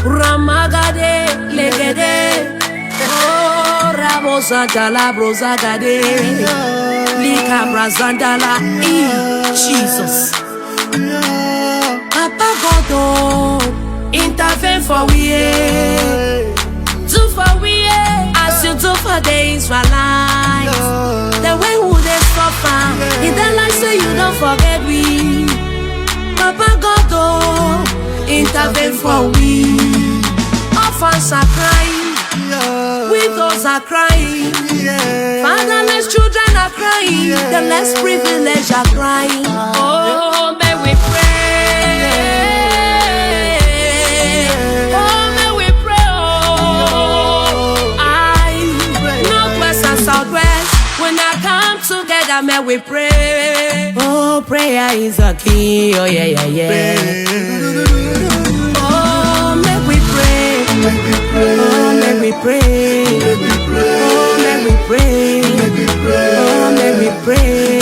Ramagade, legede. Oh, Rabosandala, brozagade. Lika brazandala. Jesus. Papa God, intervene for we. Do for we. As you do for the Israelites. The way who they suffer. In the life say you don't forget we. Papa God, intervene for we. Orphans are crying, widows are crying, fatherless children are crying, the less privileged are crying. Oh, may we pray. Oh, may we pray. Oh, northwest and southwest, when I come together, may we pray. Oh, prayer is a key. Oh, yeah, yeah, yeah. Oh, may we pray. Oh, may we pray. Oh, may we pray. Oh, may we pray.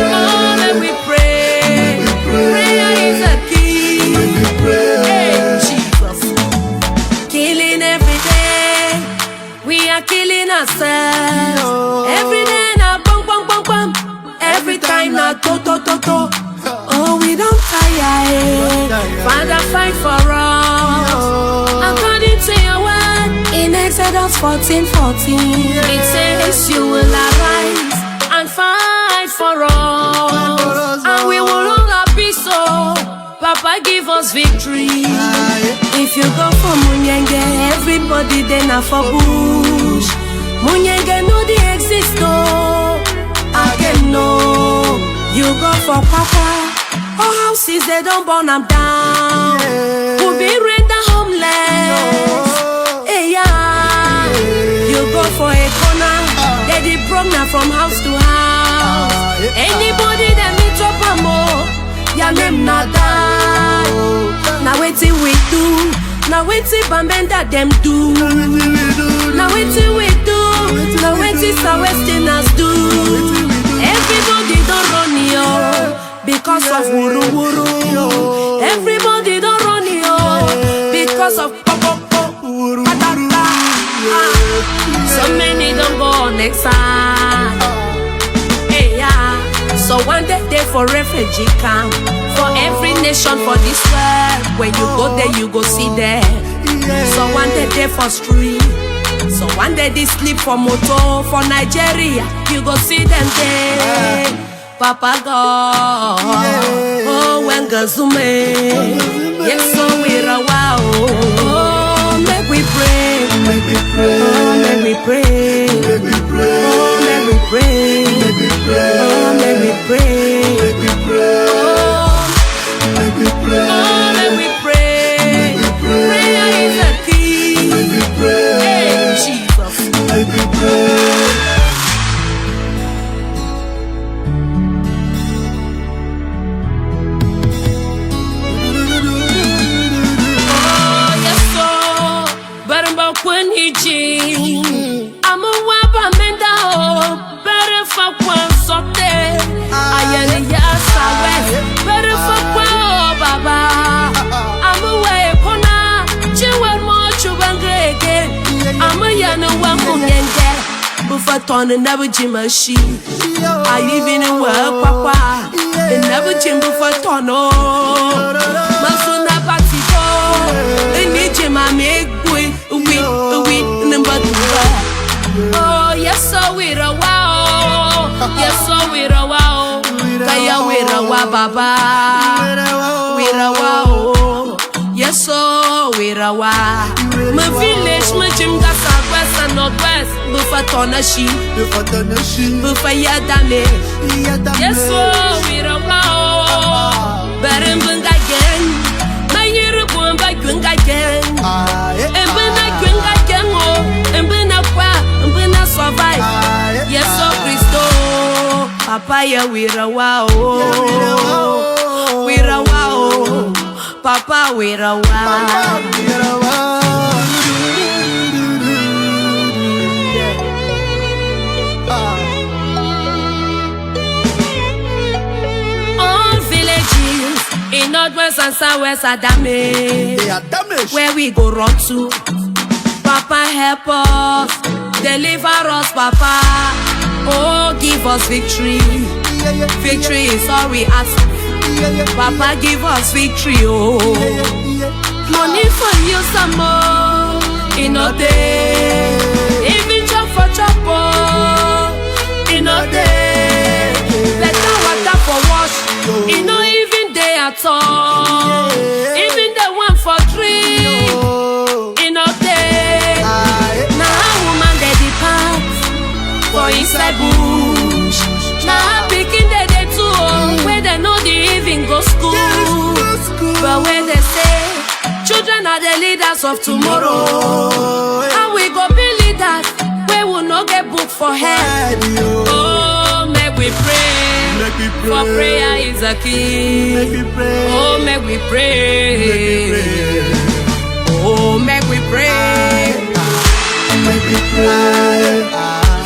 Oh, may we pray. Prayer is a key. Hey, Jesus. Killing every day. We are killing ourselves. Every day now, bum, bum, bum, bum. Every time now, to, to, to, to. Oh, we don't tire. Father, fight for us. According to your word in Exodus 14:14, it says you will arise and fight for us, and we will all be so. Papa, give us victory. If you go for Munyenge, everybody then are for bush. Munyenge know the exist, no. Again, no. You go for Papa. Oh, houses, they don't burn them down. We'll be rendered homeless. Hey, yeah. You go for a corner. They did broke now from house to house. Anybody that meet up a more, ya name not die. Now wait till we do. Now wait till Bambenda them do. Now wait till we do. Now wait till Southwesterners do. Everybody don't run yo. Because of wuru wuru, everybody don't run yo. Because of pop. So many don't go on next time. Hey, yeah. So one day for refugee camp, for every nation for this world. When you go there, you go see them. So one day for street. So one day they sleep for motor for Nigeria. You go see them there. Papa God, oh when Gazume, yes so we're a wow. Oh, make we pray, oh make we pray, oh make we pray, oh make we pray, oh make we pray, oh make we pray. Prayer is a key. Hey Jesus, make we pray. I'm a wapa menda better for one sote. I am yasa west, better for one baba. I'm a way kona, chiwan mo chubangrege. I'm a yana wamunenge, bufaton and never jimashi. I even in work papa, and never jim bufatono. Masuna patito, and nijima make boy. Oh, yes, so we're a wow. Yes, so we're a wow. Kaya we're a wow, baba. We're a wow. Yes, so we're a wow. My village, my gym, that's our west and northwest. Bufatona she, Bufayadame. Yes, so we're a wow. Berenbung again. My year of one by Gung again. And when I Gung again, and when I survive. Yes, so Christo. Papa, yeah, we're a wow. We're a wow. Papa, we're a wow. All villages in all Northwest and Southwest are damaged. They are damaged. Where we go run to? Papa help us, deliver us, Papa. Oh, give us victory. Victory is all we ask. Papa, give us victory. Oh, money for you some more. In a day, even chop for chop. In a day, better water for wash. In no even day at all. Even the one for drink. In a day, now woman they depart for inside bush. Now picking they too, where they know they even go school. But when they say children are the leaders of tomorrow, and we go be leaders, we will not get booked for head. Oh, make we pray, for prayer is a key. Oh, make we pray. Oh, make we pray.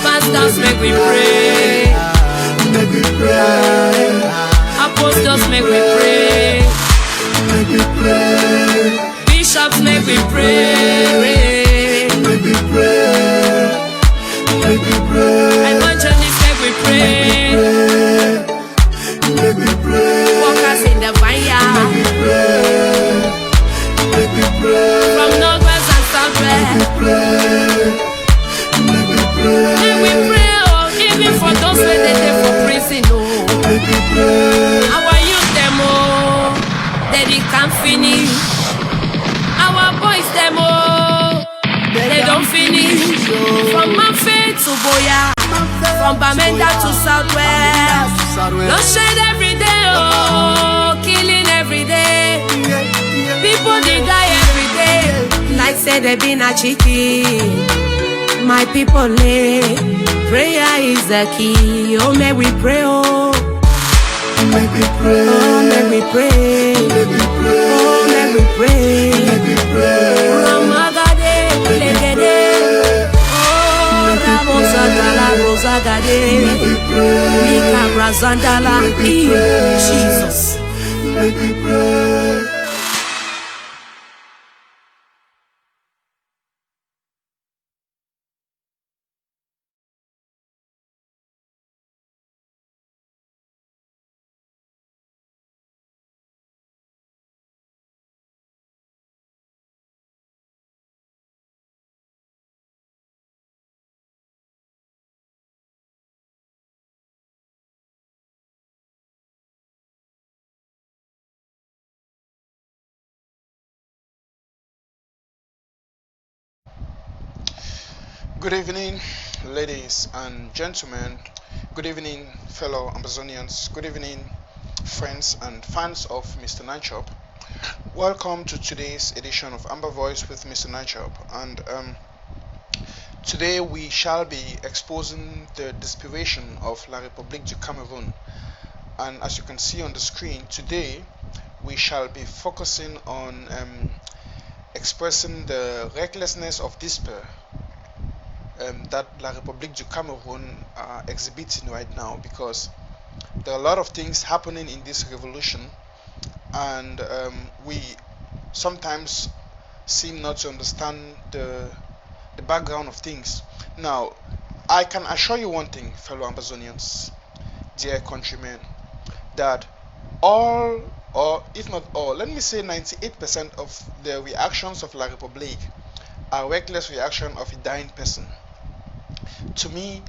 Pastors, make we pray. Apostles, make we pray. Bishops, make we pray. Evangelists, make we pray. Workers in the vineyard, from Northwest and Southwest, make we pray. Oh, even for those who they there for prison. Oh, our youth them oh, that they can't finish. Our boys them oh, they don't finish. From Manfred to Boya, from Bamenda to Southwest, no shade every day. Oh, killing every day. People they die every day. Like say they been a chicken. My people live. Prayer is the key. Oh, may we pray. Oh, Make me pray. oh, may we pray. Make me pray. Oh, may we pray. Make me pray. Ramagade, legede. Oh, Ramosagala, Rosagade. Make me pray. Mika Brazandala. Make me pray. Jesus. Make me pray. Good evening, ladies and gentlemen. Good evening, fellow Amazonians. Good evening, friends and fans of Mr. NANCHOP. Welcome to today's edition of Amber Voice with Mr. NANCHOP. And today we shall be exposing the Desperation of La République du Cameroun. And as you can see on the screen, today we shall be focusing on expressing the recklessness of despair that La République du Cameroun are exhibiting right now, because there are a lot of things happening in this revolution, and we sometimes seem not to understand the background of things. Now, I can assure you one thing, fellow Amazonians, dear countrymen, that all, or if not all, let me say 98% of the reactions of La République are reckless reaction of a dying person. To me,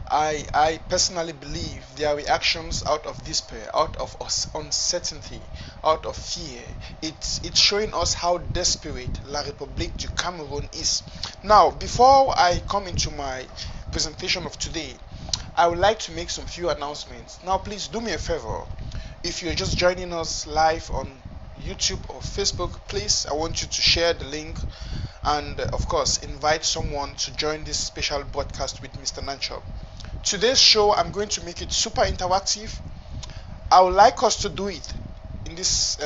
I personally believe they are reactions out of despair, out of uncertainty, out of fear. It's showing us how desperate La République du Cameroun is. Now, before I come into my presentation of today, I would like to make some few announcements. Now, please do me a favor. If you're just joining us live on YouTube or Facebook, please, I want you to share the link and of course invite someone to join this special broadcast with Mr. NANCHOP. Today's show, I'm going to make it super interactive. I would like us to do it in this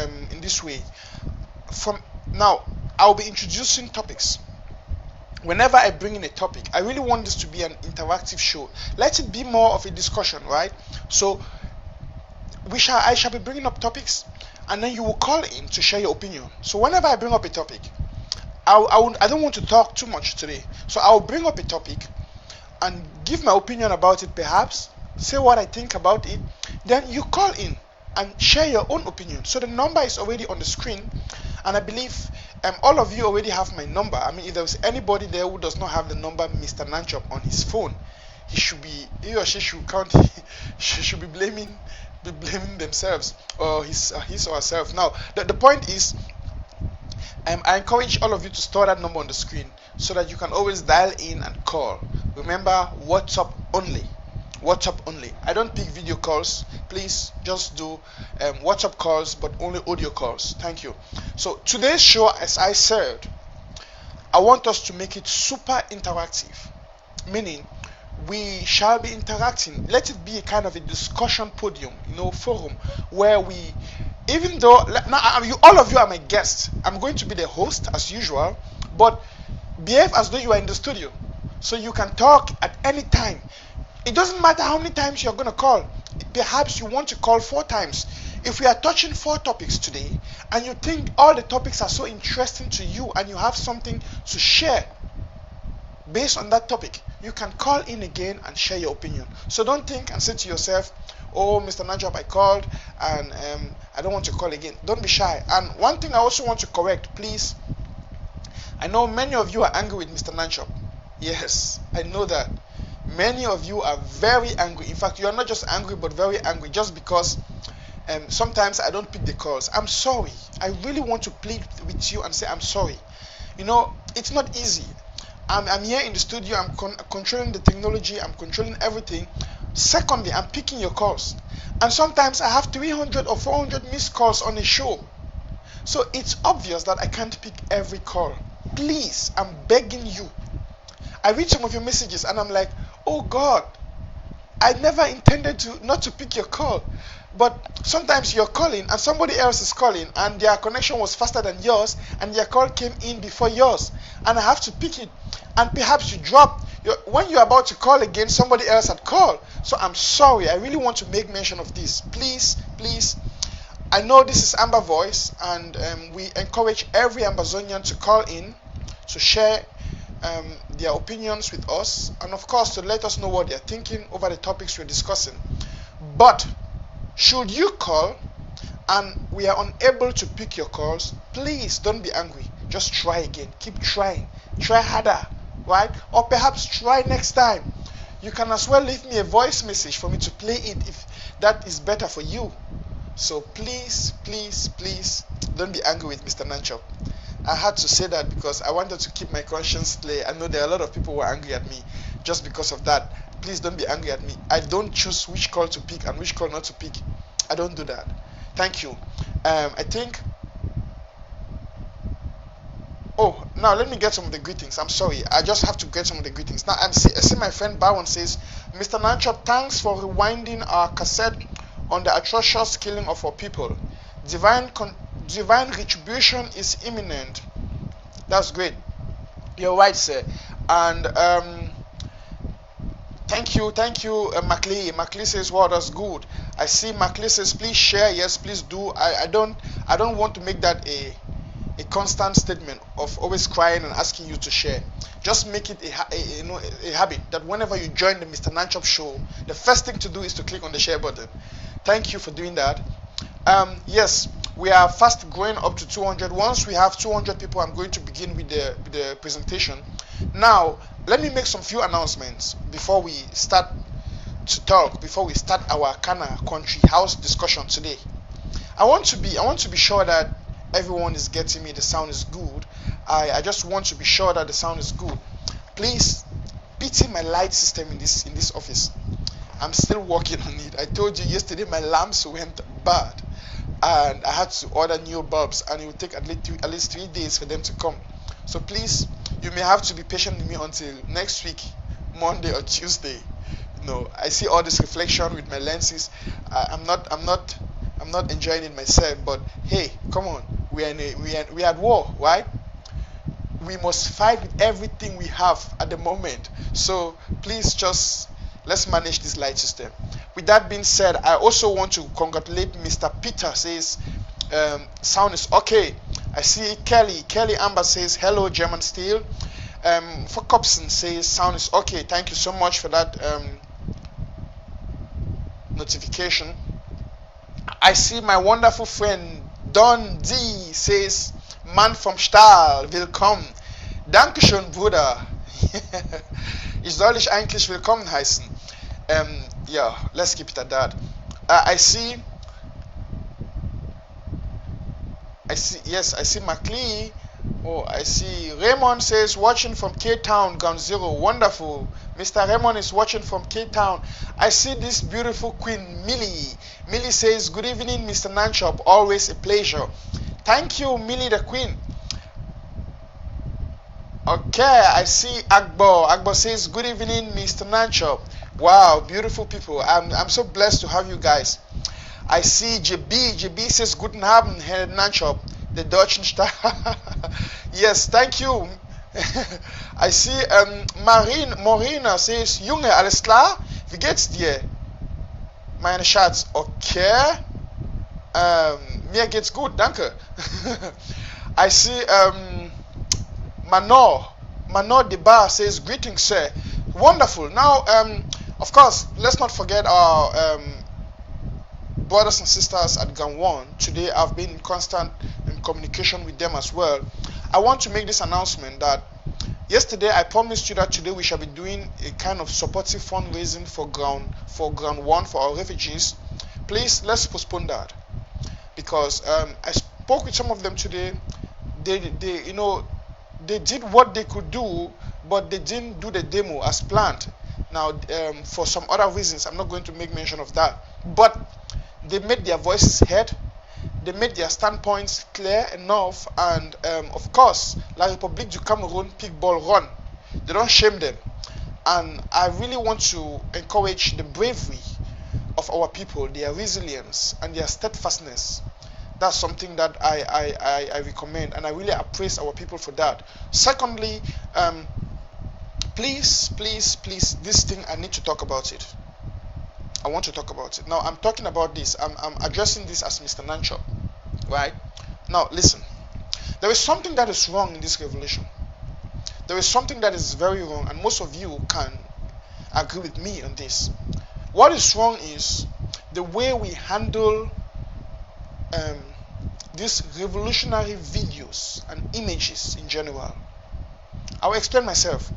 way. From now, I'll be introducing topics. Whenever I bring in a topic, I really want this to be an interactive show. Let it be more of a discussion, right? So I shall be bringing up topics, and then you will call in to share your opinion. So whenever I bring up a topic, I don't want to talk too much today. So I'll bring up a topic and give my opinion about it, perhaps say what I think about it. Then you call in and share your own opinion. So the number is already on the screen, and I believe all of you already have my number. I mean, if there's anybody there who does not have the number Mr. NANCHOP on his phone, he or she should count. She should be blaming themselves, or his or herself. Now the point is, I encourage all of you to store that number on the screen so that you can always dial in and call. Remember, WhatsApp only. WhatsApp only. I don't pick video calls. Please just do WhatsApp calls, but only audio calls. Thank you. So today's show, as I said, I want us to make it super interactive, meaning we shall be interacting. Let it be a kind of a discussion podium, forum, where we, even though now all of you are my guests, I'm going to be the host as usual, but behave as though you are in the studio, so you can talk at any time. It doesn't matter how many times you're going to call. Perhaps you want to call 4 times. If we are touching 4 topics today, and you think all the topics are so interesting to you, and you have something to share based on that topic, you can call in again and share your opinion. So don't think and say to yourself, oh, Mr. NANCHOP, I called and I don't want to call again. Don't be shy. And one thing I also want to correct, please. I know many of you are angry with Mr. NANCHOP. Yes, I know that. Many of you are very angry. In fact, you are not just angry, but very angry, just because sometimes I don't pick the calls. I'm sorry. I really want to plead with you and say I'm sorry. It's not easy. I'm here in the studio. I'm controlling the technology. I'm controlling everything. Secondly, I'm picking your calls. And sometimes I have 300 or 400 missed calls on a show. So it's obvious that I can't pick every call. Please, I'm begging you. I read some of your messages and I'm like, oh God, I never intended not to pick your call. But sometimes you're calling and somebody else is calling and their connection was faster than yours and their call came in before yours, and I have to pick it, and perhaps you dropped. When you're about to call again, somebody else had called. So I'm sorry. I really want to make mention of this. Please, please. I know this is Amber Voice, and we encourage every Ambazonian to call in to share their opinions with us, and of course to let us know what they're thinking over the topics we're discussing. But should you call and we are unable to pick your calls, please don't be angry. Just try again. Keep trying. Try harder, right? Or perhaps try next time. You can as well leave me a voice message for me to play it if that is better for you. So please, please, please don't be angry with Mr. NANCHOP. I had to say that because I wanted to keep my conscience clear. I know there are a lot of people who are angry at me just because of that. Please don't be angry at me. I don't choose which call to pick and which call not to pick. I don't do that. Thank you. I think... Oh, now let me get some of the greetings. I'm sorry. I just have to get some of the greetings. Now, I see my friend Bowen says, Mr. NANCHOP, thanks for rewinding our cassette on the atrocious killing of our people. Divine retribution is imminent. That's great. You're right, sir. And thank you, Maclee. Maclee says, wow, that's good. I see Maclee says, please share. Yes, please do. I don't want to make that a constant statement of always crying and asking you to share. Just make it a habit that whenever you join the Mr. NANCHOP show, the first thing to do is to click on the share button. Thank you for doing that. Yes, we are fast growing up to 200. Once we have 200 people, I'm going to begin with the presentation. Now, let me make some few announcements before we start to talk, before we start our Kana country house discussion today. I want to be sure that everyone is getting me. The sound is good. I just want to be sure that the sound is good. Please pity my light system in this office. I'm still working on it. I told you yesterday my lamps went bad and I had to order new bulbs, and it will take at least 3 days for them to come. So please, you may have to be patient with me until next week, Monday or Tuesday. I see all this reflection with my lenses. I'm not enjoying it myself, but hey, come on. We are at war, right? We must fight with everything we have at the moment. So please just let's manage this light system. With that being said, I also want to congratulate Mr. Peter. Says, Sound is okay. I see Kelly Amber says hello German Steel. For Copson says sound is okay. Thank you so much for that notification. I see my wonderful friend Don D says man from Stahl, willkommen. Dankeschön, Bruder. Ich soll dich eigentlich willkommen heißen. Yeah, let's keep it at that. I see McLee. Oh, I see Raymond says watching from Cape Town, Ground Zero. Wonderful. Mr. Raymond is watching from Cape Town. I see this beautiful queen, Millie. Millie says, good evening, Mr. NANCHOP. Always a pleasure. Thank you, Millie the queen. Okay, I see Agbo. Agbo says, good evening, Mr. NANCHOP. Wow, beautiful people. I'm so blessed to have you guys. I see JB. JB says, guten Abend, Herr NANCHOP. The Deutschen Stadt. Yes, thank you. I see Morina says, Junge, alles klar? Wie geht's dir? Meine Schatz, okay. Mir geht's gut, danke. I see Manor de Bar says, greetings, sir. Wonderful. Now, of course, let's not forget our brothers and sisters at Gangwon. Today, I've been in constant communication with them as well. I want to make this announcement that yesterday I promised you that today we shall be doing a kind of supportive fundraising for ground 1 for our refugees. Please, let's postpone that, because I spoke with some of them today. They did what they could do, but they didn't do the demo as planned. Now, for some other reasons, I'm not going to make mention of that, but they made their voices heard. They made their standpoints clear enough, and of course, La République du Cameroun, pig ball run. They don't shame them, and I really want to encourage the bravery of our people, their resilience and their steadfastness. That's something that I recommend, and I really appraise our people for that. Secondly, please, this thing, I need to talk about it. I want to talk about it. Now, I'm talking about this. I'm addressing this as Mr. NANCHOP. Right? Now, listen. There is something that is wrong in this revolution. There is something that is very wrong, and most of you can agree with me on this. What is wrong is the way we handle these revolutionary videos and images in general. I will explain myself.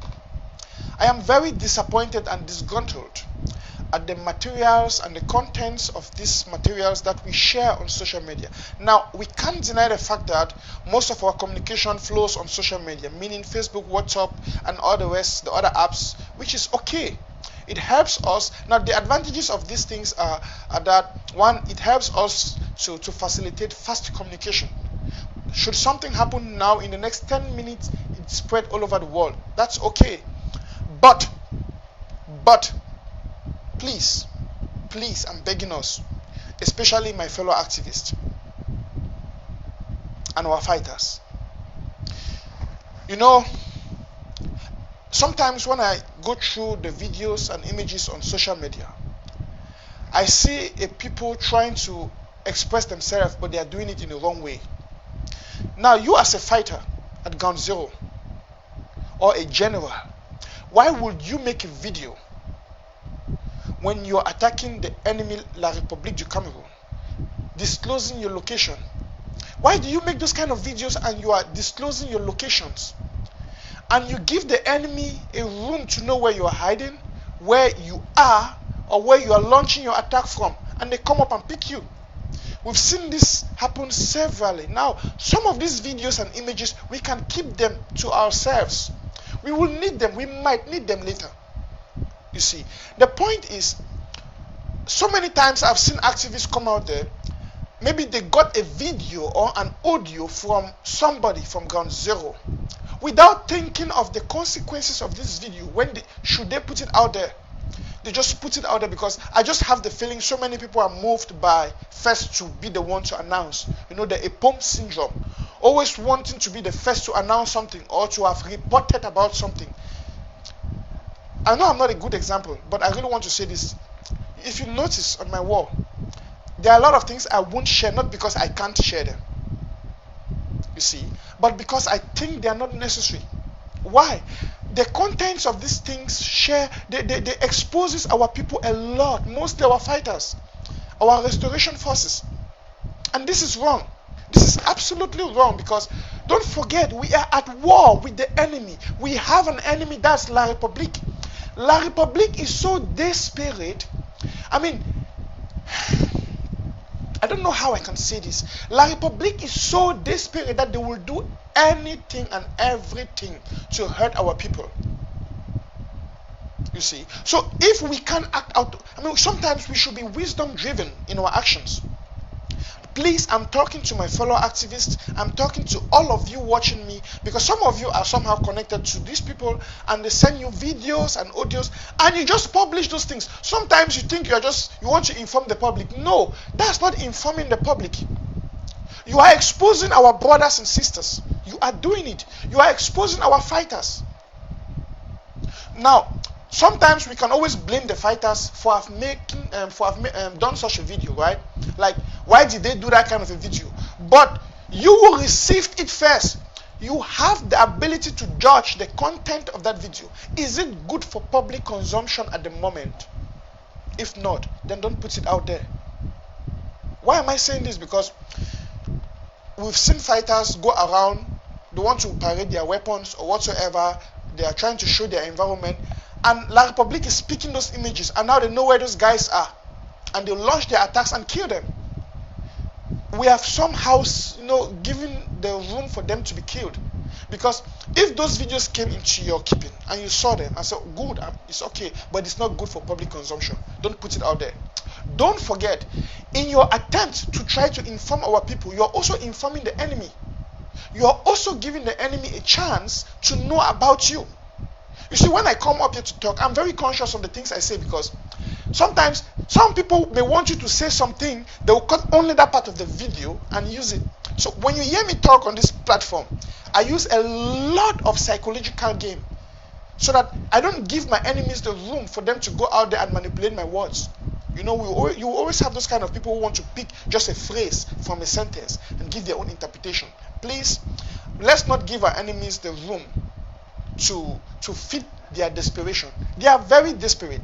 I am very disappointed and disgruntled at the materials and the contents of these materials that we share on social media. Now, we can't deny the fact that most of our communication flows on social media, meaning Facebook, WhatsApp, and all the rest, the other apps, which is okay. It helps us. Now, the advantages of these things are that, one, it helps us to facilitate fast communication. Should something happen now, in the next 10 minutes, it spread all over the world. That's okay. But, please, I'm begging us, especially my fellow activists and our fighters. You know, sometimes when I go through the videos and images on social media, I see people trying to express themselves, but they are doing it in the wrong way. Now, you as a fighter at Ground Zero or a general, why would you make a video when you're attacking the enemy, La République du Cameroun, disclosing your location? Why do you make those kind of videos and you are disclosing your locations? And you give the enemy a room to know where you are hiding, where you are, or where you are launching your attack from, and they come up and pick you. We've seen this happen severally. Now, some of these videos and images, we can keep them to ourselves. We will need them. We might need them later. You see, the point is, so many times I've seen activists come out there, maybe they got a video or an audio from somebody from Ground Zero without thinking of the consequences of this video. Should they put it out there? They just put it out there because I just have the feeling so many people are moved by first to be the one to announce. You know, the EPOM syndrome. Always wanting to be the first to announce something or to have reported about something. I know I'm not a good example, but I really want to say this. If you notice on my wall, there are a lot of things I won't share, not because I can't share them, you see, but because I think they are not necessary. Why? The contents of these things they exposes our people a lot, mostly our fighters, our restoration forces. And this is wrong. This is absolutely wrong, because don't forget, we are at war with the enemy. We have an enemy, that's La République. La République is so desperate. I mean, I don't know how I can say this. La République is so desperate that they will do anything and everything to hurt our people. You see? So if we can act out, I mean, sometimes we should be wisdom driven in our actions. Please, I'm talking to my fellow activists. I'm talking to all of you watching me, because some of you are somehow connected to these people and they send you videos and audios and you just publish those things. Sometimes you think you want to inform the public. No, that's not informing the public. You are exposing our brothers and sisters. You are doing it. You are exposing our fighters. Now, sometimes we can always blame the fighters for have done such a video, right? Like, why did they do that kind of a video? But you will receive it first. You have the ability to judge the content of that video. Is it good for public consumption at the moment? If not, then don't put it out there. Why am I saying this? Because we've seen fighters go around, they want to parade their weapons or whatsoever, they are trying to show their environment, and La République is picking those images, and now they know where those guys are, and they launch their attacks and kill them. We have somehow, given the room for them to be killed. Because if those videos came into your keeping and you saw them and said, good, it's okay, but it's not good for public consumption, don't put it out there. Don't forget, in your attempt to try to inform our people, you're also informing the enemy. You are also giving the enemy a chance to know about you. You see, when I come up here to talk, I'm very conscious of the things I say, because sometimes some people may want you to say something, they will cut only that part of the video and use it. So when you hear me talk on this platform, I use a lot of psychological game so that I don't give my enemies the room for them to go out there and manipulate my words. You always have those kind of people who want to pick just a phrase from a sentence and give their own interpretation. Please, let's not give our enemies the room to fit their desperation. They are very desperate.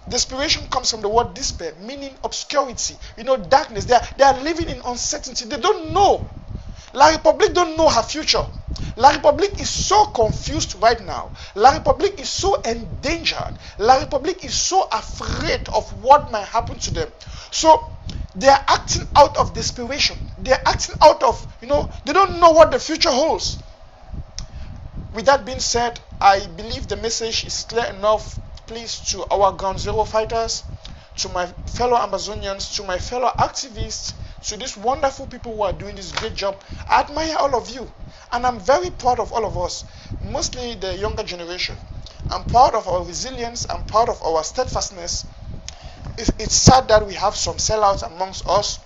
Desperation comes from the word despair, meaning obscurity, darkness. They are living in uncertainty. They don't know. La République don't know her future. La République is so confused right now. La République is so endangered. La République is so afraid of what might happen to them. So they are acting out of desperation. They are acting out of, they don't know what the future holds. With that being said, I believe the message is clear enough. Please, to our ground zero fighters, to my fellow Amazonians, to my fellow activists, to these wonderful people who are doing this great job, I admire all of you. And I'm very proud of all of us, mostly the younger generation. I'm proud of our resilience. I'm proud of our steadfastness. It's sad that we have some sellouts amongst us,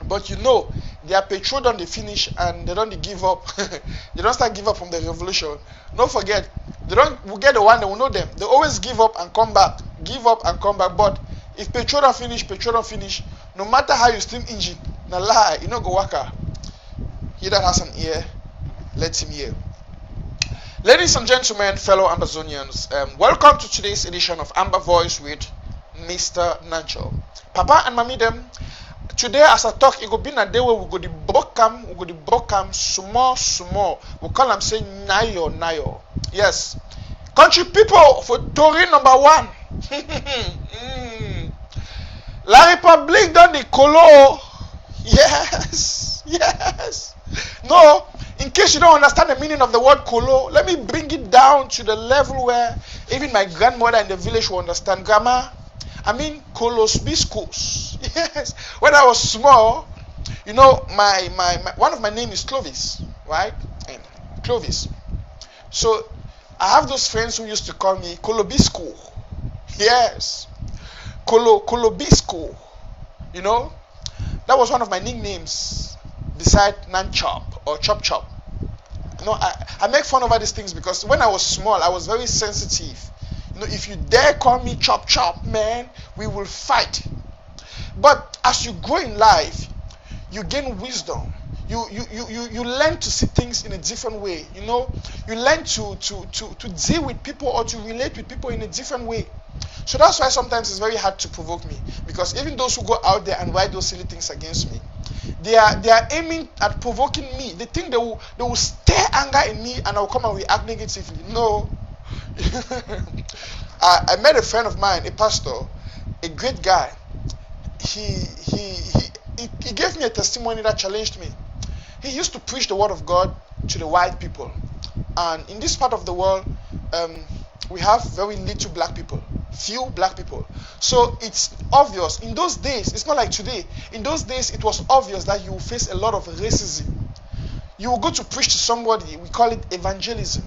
but their petrol don't they finish and they don't give up. They don't start give up from the revolution. Don't forget, we get the one that will know them. They always give up and come back. Give up and come back. But if petrol don't finish, no matter how you steam engine, na lie, go waka. He that has an ear, let him hear. Ladies and gentlemen, fellow Amazonians, welcome to today's edition of Amber Voice with Mr. NANCHOP. Papa and Mommy them, today as I talk, it go be a day where we go the brokam, small. We call them saying nayo. Yes. Country people, for Tory number 1. La République dans the colo. Yes. No, in case you don't understand the meaning of the word colo, let me bring it down to the level where even my grandmother in the village will understand. Grandma, I mean colos biscos. Yes. When I was small, my one of my name is Clovis, right? And Clovis. So I have those friends who used to call me Colobisco. Yes. Colobisco. That was one of my nicknames beside NANCHOP or Chop. I make fun of all these things because when I was small, I was very sensitive. If you dare call me Chop, man, we will fight. But as you grow in life, you gain wisdom. You learn to see things in a different way. You learn to deal with people or to relate with people in a different way. So that's why sometimes it's very hard to provoke me, because even those who go out there and write those silly things against me, they are aiming at provoking me. They think they will stir anger in me and I'll come and react negatively. No. I met a friend of mine, a pastor, a great guy. He gave me a testimony that challenged me. He used to preach the word of God to the white people, and in this part of the world, we have very little black people, few black people. So it's obvious. In those days, it's not like today. In those days, it was obvious that you will face a lot of racism. You will go to preach to somebody, we call it evangelism,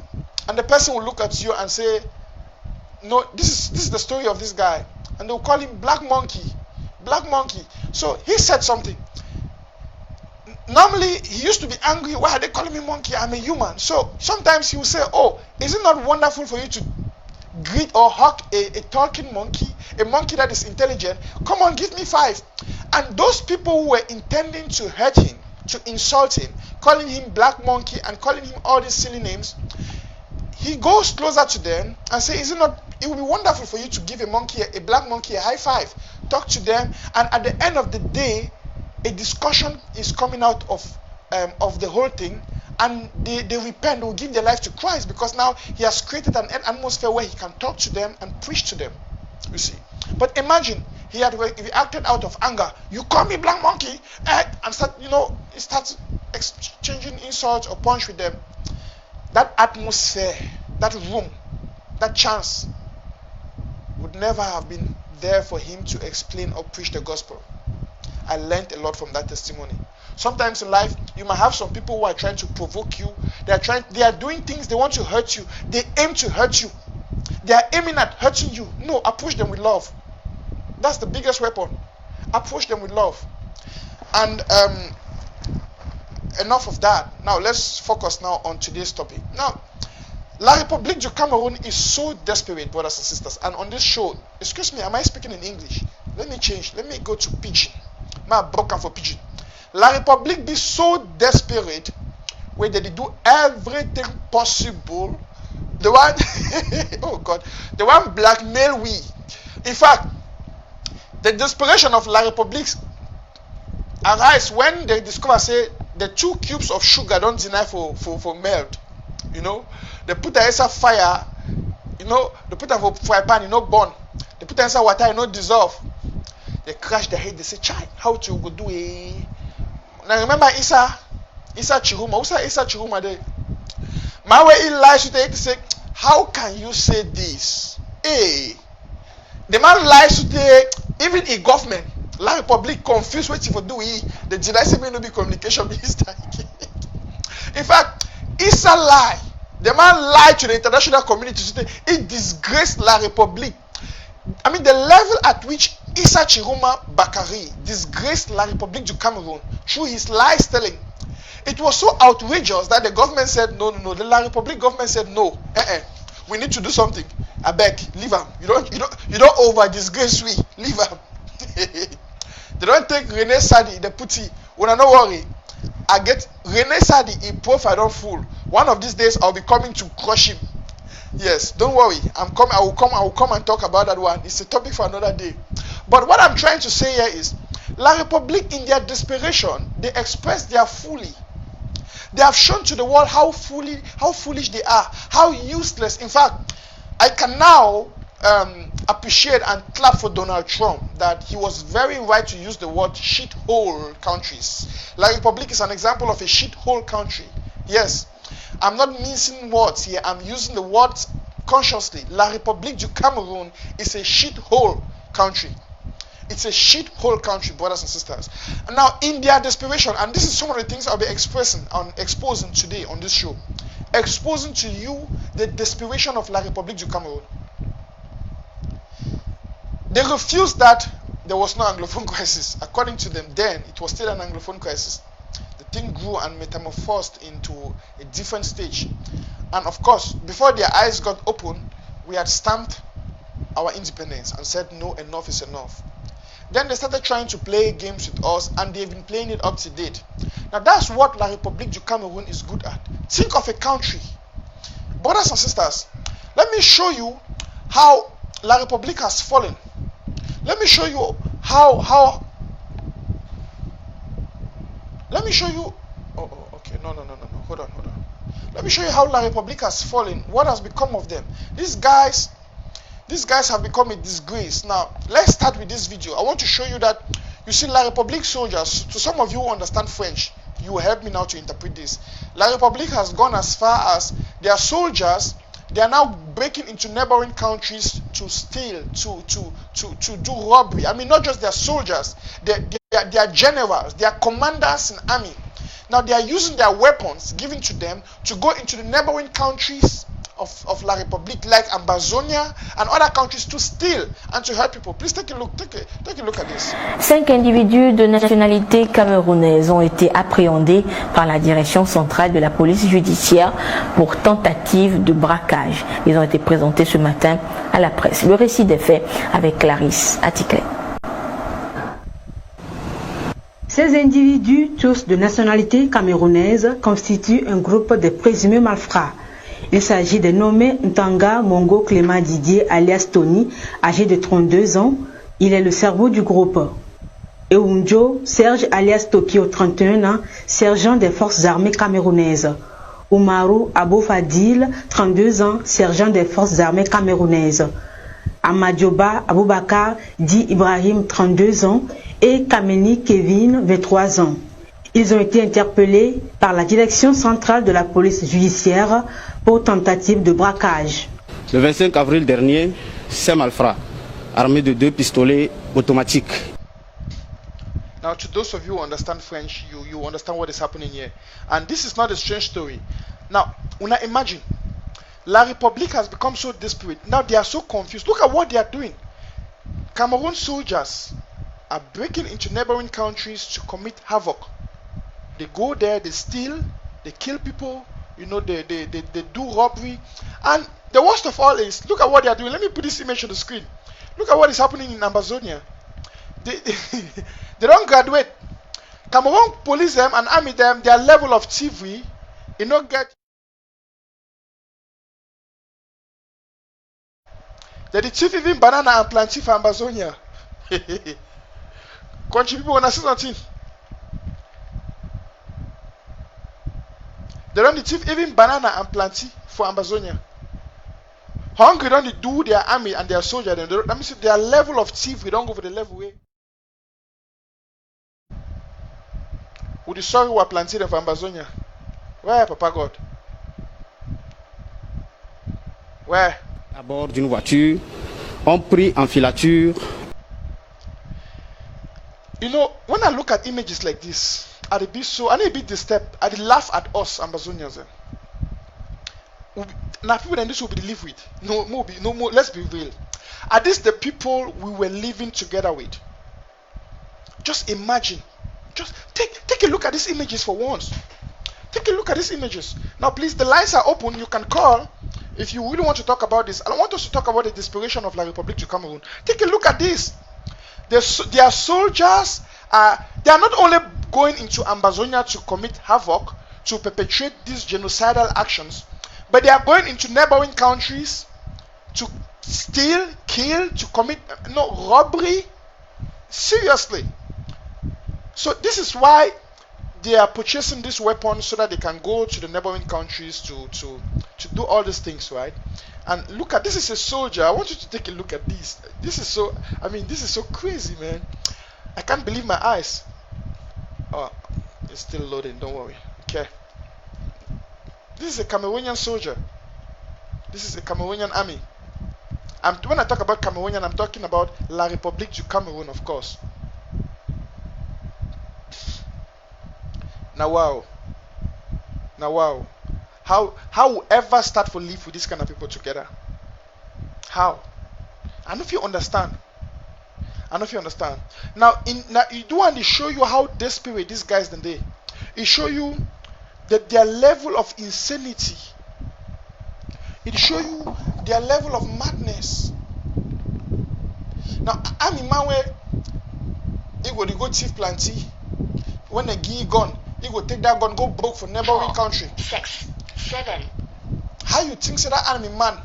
and the person will look at you and say, no, this is the story of this guy, and they'll call him black monkey. So he said something. Normally, he used to be angry. Why are they calling me monkey? I'm a human. So sometimes he will say, oh, is it not wonderful for you to greet or hug a talking monkey, a monkey that is intelligent? Come on, give me 5. And those people who were intending to hurt him, to insult him, calling him black monkey and calling him all these silly names, he goes closer to them and says, it would be wonderful for you to give a black monkey a high 5. Talk to them, and at the end of the day, a discussion is coming out of the whole thing, and they repent, they will give their life to Christ, because now he has created an atmosphere where he can talk to them and preach to them. You see. But imagine he acted out of anger. You call me black monkey, and he starts exchanging insults or punch with them. That atmosphere, that room, that chance would never have been there for him to explain or preach the gospel. I learned a lot from that testimony. Sometimes in life, you might have some people who are trying to provoke you. They are doing things, they want to hurt you. They aim to hurt you. They are aiming at hurting you. No, approach them with love. That's the biggest weapon. Approach them with love. And enough of that. Now let's focus now on today's topic. Now, La République du Cameroun is so desperate, brothers and sisters. And on this show, excuse me, am I speaking in English? Let me change. Let me go to Pidgin. My broken for Pidgin. La République be so desperate where they do everything possible. The one, oh God, the one blackmail we. In fact, the desperation of La République arise when they discover, say, the 2 cubes of sugar don't deny for melt. They put inside fire, they put for fry pan, burn. They put inside water, dissolve. They crash their head, they say, chai, how to go do it? Now remember Isa Chiruma. Who's Isa Chiruma there? My way he lies to take to say, how can you say this? Hey, the man lies to take, even in government, La République confused what for do he, the Jedi may not be communication minister. In fact, Isa lie. The man lied to the international community to say it disgraced La République. I mean, the level at which Issa Chiruma Bakari disgraced La République du Cameroun through his lies telling. It was so outrageous that the government said no. The La République government said no. We need to do something. I beg, leave him. You don't over disgrace we. Leave him. They don't take René Sadi, the putty. When I don't worry, I get René Sadi in profile don't fool. One of these days I'll be coming to crush him. Yes, don't worry. I will come and talk about that one. It's a topic for another day. But what I'm trying to say here is, La République, in their desperation, they express their folly. They have shown to the world how foolish they are, how useless. In fact, I can now appreciate and clap for Donald Trump that he was very right to use the word shithole countries. La République is an example of a shithole country. Yes. I'm not mincing words here. I'm using the words consciously. La République du Cameroun is a shithole country. It's a shithole country, brothers and sisters. And now, in their desperation, and this is some of the things I'll be exposing today on this show, exposing to you the desperation of La République du Cameroun. They refused that there was no Anglophone crisis. According to them, then it was still an Anglophone crisis. The thing grew and metamorphosed into a different stage. And of course, before their eyes got open, we had stamped our independence and said, no, enough is enough. Then they started trying to play games with us, and they've been playing it up to date. Now that's what La République du Cameroon is good at. Think of a country. Brothers and sisters, let me show you how La République has fallen. Let me show you let me show you okay, no, hold on. Let me show you how La République has fallen. What has become of them? These guys have become a disgrace. Now, let's start with this video. I want to show you that, you see, La République soldiers, to some of you who understand French, you will help me now to interpret this. La République has gone as far as their soldiers, they are now breaking into neighboring countries to steal, to do robbery. I mean, not just their soldiers, their generals, their commanders in army. Now they are using their weapons given to them to go into the neighboring countries of La République, like Amazonia and other countries, to steal and to help people. Please take a look at this. 5 individus de nationalité camerounaise ont été appréhendés par la direction centrale de la police judiciaire pour tentative de braquage. Ils ont été présentés ce matin à la presse. Le récit des faits avec Clarisse Atikle. Ces individus, tous de nationalité camerounaise, constituent un groupe de présumés malfrats. Il s'agit de nommé Ntanga Mongo Clément Didier alias Tony, âgé de 32 ans. Il est le cerveau du groupe. Eunjo Serge alias Tokyo, 31 ans, sergent des forces armées camerounaises. Oumarou Abou Fadil, 32 ans, sergent des forces armées camerounaises. Amadioba Aboubakar dit Ibrahim, 32 ans, et Kameni Kevin, 23 ans. Ils ont été interpellés par la direction centrale de la police judiciaire pour tentative de braquage. Le 25 avril dernier, ces malfrats, armés de 2 pistolets automatiques. Now, to those of you who understand French, you understand what is happening here. And this is not a strange story. Now, una imagine, La République has become so desperate. Now they are so confused. Look at what they are doing. Cameroon soldiers are breaking into neighboring countries to commit havoc. They go there, they steal, they kill people, you know, they do robbery. And the worst of all is, look at what they are doing. Let me put this image on the screen. Look at what is happening in Amazonia. They don't graduate. Cameroon police them and army them, their level of thievery, you know, get. They thief even banana and plantain for Amazonia. Country people wanna see something. They don't thief even banana and plantain for Amazonia. Hungry don't do their army and their soldiers. Let me see, their level of thievery don't go for the level way. Would you sorry who are planting for Amazonia? Where, Papa God? Where? À bord d'une voiture, ont pris en filature. You know, when I look at images like this, I need a bit disturbed. I laugh at us Amazonians. Now people then this will be live with. No more. Let's be real. Are these the people we were living together with? Just imagine. Just take a look at these images for once. Take a look at these images. Now please, the lines are open. You can call if you really want to talk about this. I want us to talk about the desperation of La République du Cameroon. Take a look at this. Their soldiers they are not only going into Amazonia to commit havoc, to perpetrate these genocidal actions, but they are going into neighboring countries to steal, kill, to commit robbery. Seriously. So this is why they are purchasing these weapons, so that they can go to the neighboring countries to do all these things, right? And look at this is a soldier. I want you to take a look at this. This is so crazy, man. I can't believe my eyes. Oh, it's still loading, don't worry. Okay. This is a Cameroonian soldier. This is a Cameroonian army. When I talk about Cameroonian, I'm talking about La République du Cameroon, of course. Now wow. How will ever start for live with this kind of people together? How? I don't know if you understand. Now you do want to show you how desperate these guys then they. It show you that their level of insanity. It show you their level of madness. Now I'm in my way. he go thief plenty. When they give gun, he go take that gun, go broke for neighboring country. 6, 7. How you think say that army man?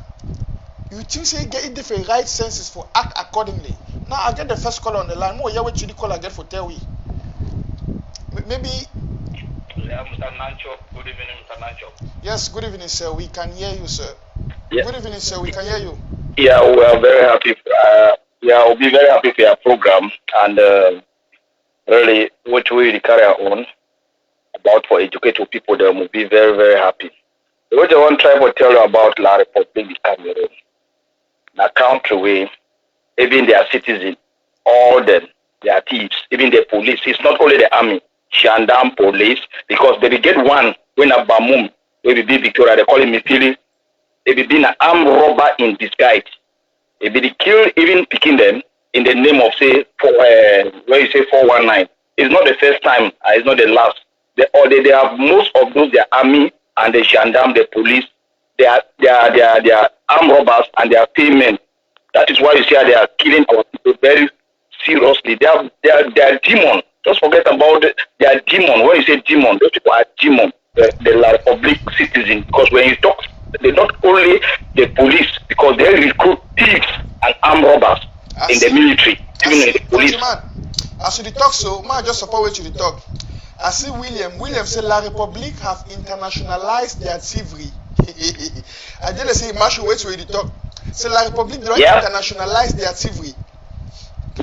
You think say he get it for right senses for act accordingly? Now I get the first call on the line. More yeah, what you the call I get for tell we. Maybe. Yeah, Mr. NANCHOP. Good evening, Mr. NANCHOP. Yes, good evening, sir. We can hear you, sir. Yeah. Good evening, sir. We can hear you. Yeah, we are very happy. We'll be very happy for your program and really what we carry on about for educating people. They will be very, very happy. What I want to try to tell you about La Republique of Cameroon, a country where even their citizens, all them, their thieves, even the police. It's not only the army, gendarme, police, because they will get one when a Bamum, they will be Victoria, they call him Mifili. They will be an armed robber in disguise. They will kill even picking them in the name of say where you say 419. It's not the first time, it's not the last. They have most of those their army and the gendarme, the police, they are armed robbers and they are payment. That is why you see how they are killing our people very seriously. They are demon. Just forget about it. They are demon. When you say demon, those people are demon. The La Republique citizen. Because when you talk, they're not only the police, because they recruit thieves and armed robbers in the military, even in the police. As you talk, so man just support what you talk. I see William say La Republique have internationalized their thievery. I just say Marshall wait where you talk. Say La Republique don't internationalize their thievery.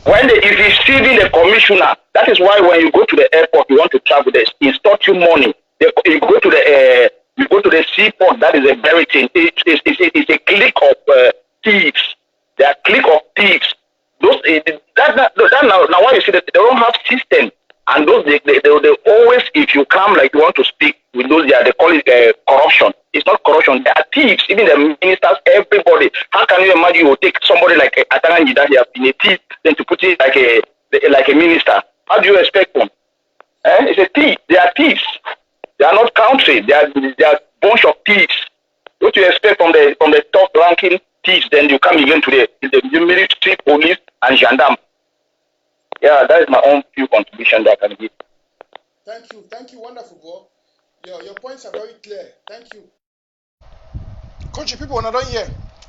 When if you see the commissioner, that is why when you go to the airport, you want to travel, they extort you money. You go to the seaport, that is a very thing. It's a clique of thieves. They are clique of thieves. Those now why you see that they don't have system, and those they always, if you come like you want to speak with those they call it corruption. It's not corruption. They are thieves. Even the ministers, everybody. How can you imagine you take somebody like Atanganji that he has been a thief, then to put it like a minister? How do you expect them? It's a thief. They are thieves. They are not country. They are bunch of thieves. What you expect from the top ranking thieves? Then you come again to the military, police, and gendarme. Yeah, that is my own few contribution that I can give. Thank you, wonderful, bro. Your points are very clear. Thank you. Country people are not done here.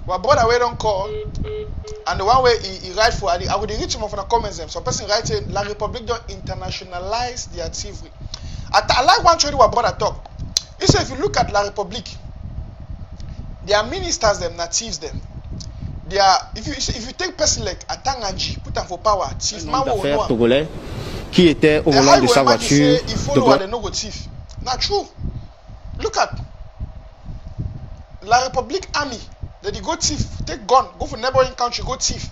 Our brother we don't call, and the one way he write for, I would reach him from the comments them. So person writing La Republique don't internationalize their thievery. I like one story what brother talk. He said if you look at La Republique, their ministers them, not thieves them. They are if you take person like Atanganji, put them for power, thief man will togolais qui était au volant de sa voiture. Il follow the no go thief. Not true. Look at La Republique Army. They go thief, take gun, go for neighboring country, go thief.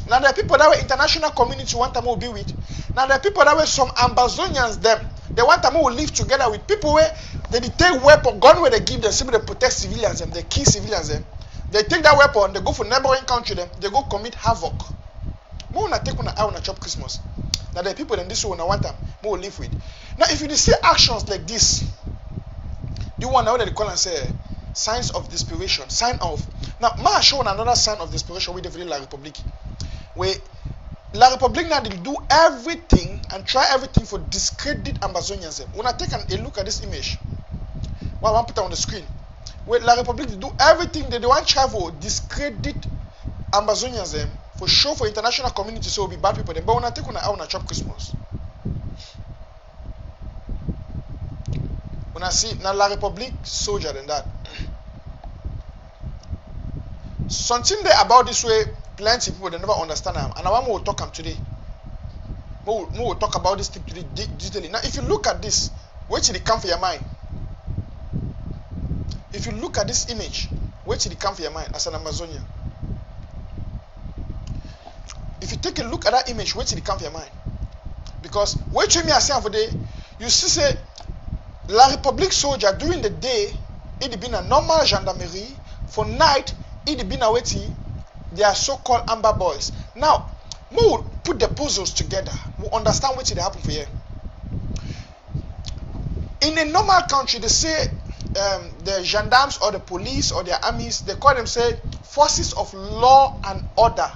Now there are people that were international community want to be with. Now there are people that were some Ambazonians them. They want to live together with people where they take weapon, gun where they give them, simply they protect civilians them, they kill civilians them. They take that weapon, they go for neighboring country them, they go commit havoc. More na take una chop Christmas. Now there are people in this one I want them more live with. Now if you see actions like this, the one now that they call and say signs of desperation, sign of. Now, ma show another sign of desperation with the La Republique. Where La Republique now they do everything and try everything for discredit Ambazonians. When I take a look at this image, well, I want to put it on the screen. Where La Republique they do everything they want to try for discredit Ambazonians for show for international community so it will be bad people. But when I take on a chop Christmas. When I see now La Republique soldier than that. Something there about this way, plenty people they never understand them. And I want more talk them today. More will talk about this thing today digitally. Now if you look at this, wait till it come for your mind. If you look at this image, wait till it come for your mind as an Amazonian. If you take a look at that image, wait till it come for your mind. Because wait till me I say for day, you see say La Republique soldier during the day, it been a normal gendarmerie. For night, it been a waiting. They are so-called amber boys. Now, we will put the puzzles together. We understand what they happen for you. In a normal country, they say the gendarmes or the police or their armies, they call them say forces of law and order,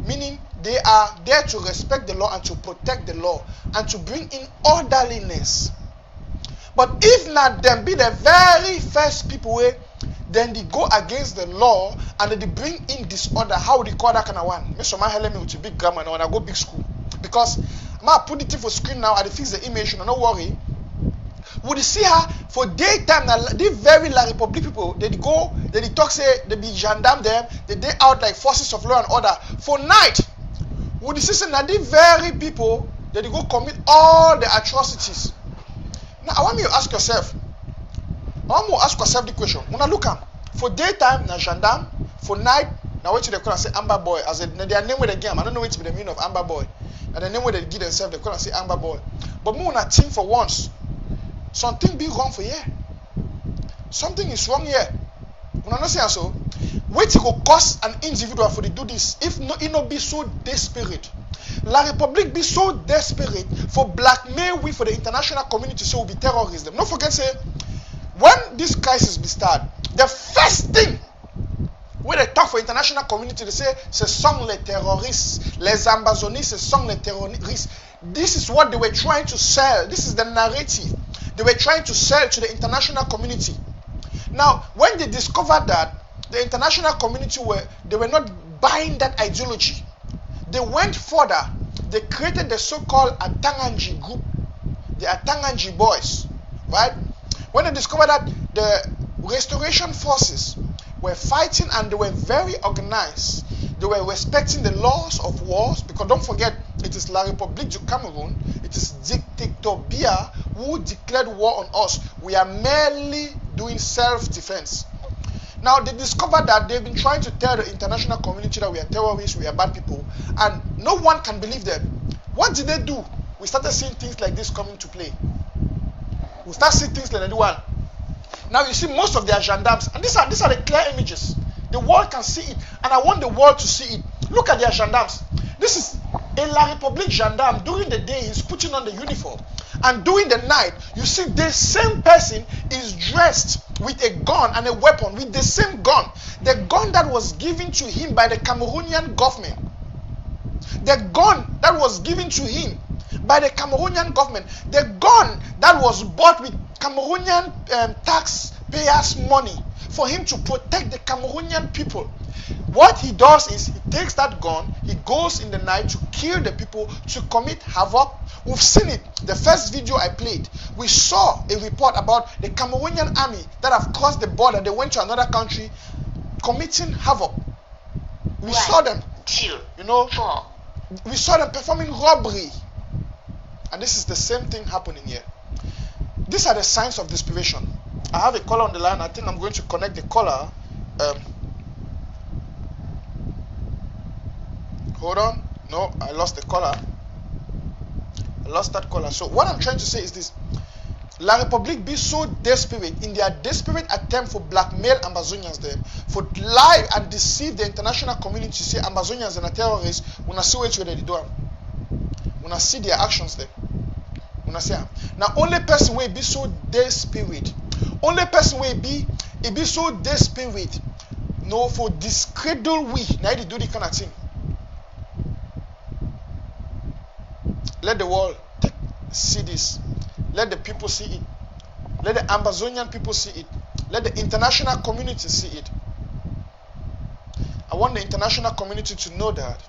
meaning they are there to respect the law and to protect the law and to bring in orderliness. But if not them be the very first people where then they go against the law and then they bring in disorder, how would they call that kind of one? Mr. Man, help me with a big grammar now when I go big school. Because I'm going to put it for screen now and fix the image, no worry. Would you see her for daytime? Now, the very La Republic people, they go, they talk, say, they be gendarme them, they out like forces of law and order. For night, would you see, say, now the very people, they go commit all the atrocities. Now, I want you to ask yourself, the question. When I look at for daytime, na gendarme, for night, now what they call say Amber Boy. As they are name with the game. I don't know what the meaning of Amber Boy. And the name where they give themselves, they call say Amber Boy. But more on a team for once. Something be wrong for here. Something is wrong here. When I not say so, wait to go cost an individual for to do this. If no, it not be so desperate. La Republic be so desperate for blackmail we for the international community so will be terrorism. Don't forget say when this crisis be started, the first thing when they talk for international community, they say ce sont les terroristes, les Amazonis, ce sont les terroristes. This is what they were trying to sell. This is the narrative they were trying to sell to the international community. Now, when they discovered that the international community they were not buying that ideology, they went further. They created the so-called Atanganji group, the Atanganji boys, right? When they discovered that the restoration forces were fighting and they were very organized, they were respecting the laws of wars, because don't forget, it is La République du Cameroun, it is Dictator Biya who declared war on us. We are merely doing self-defense. Now, they discovered that they've been trying to tell the international community that we are terrorists, we are bad people, and no one can believe them. What did they do? We started seeing things like this coming to play. We start seeing things like that one. Now, you see most of their gendarmes, and these are the clear images. The world can see it, and I want the world to see it. Look at their gendarmes. This is a La Republique gendarme. During the day, he's putting on the uniform. And during the night, you see the same person is dressed with a gun and a weapon, with the same gun. The gun that was given to him by the Cameroonian government. The gun that was given to him by the Cameroonian government. The gun that was bought with Cameroonian taxpayers' money for him to protect the Cameroonian people. What he does is he takes that gun, he goes in the night to kill the people, to commit havoc. We've seen it. The first video I played, we saw a report about the Cameroonian army that have crossed the border. They went to another country committing havoc. We saw them, we saw them performing robbery. And this is the same thing happening here. These are the signs of desperation. I have a caller on the line. I think I'm going to connect the caller. Hold on. No, I lost the caller. I lost that caller. So what I'm trying to say is this. La Republique be so desperate in their desperate attempt for blackmail Amazonians there, for lie and deceive the international community, say Amazonians are terrorists. When I see what they do, when I see their actions there, when I see them. Now only person will be so desperate. Only person will be so desperate. No, for discredit we. Now they do the kind of thing. Let the world see this. Let the people see it. Let the Amazonian people see it. Let the international community see it. I want the international community to know that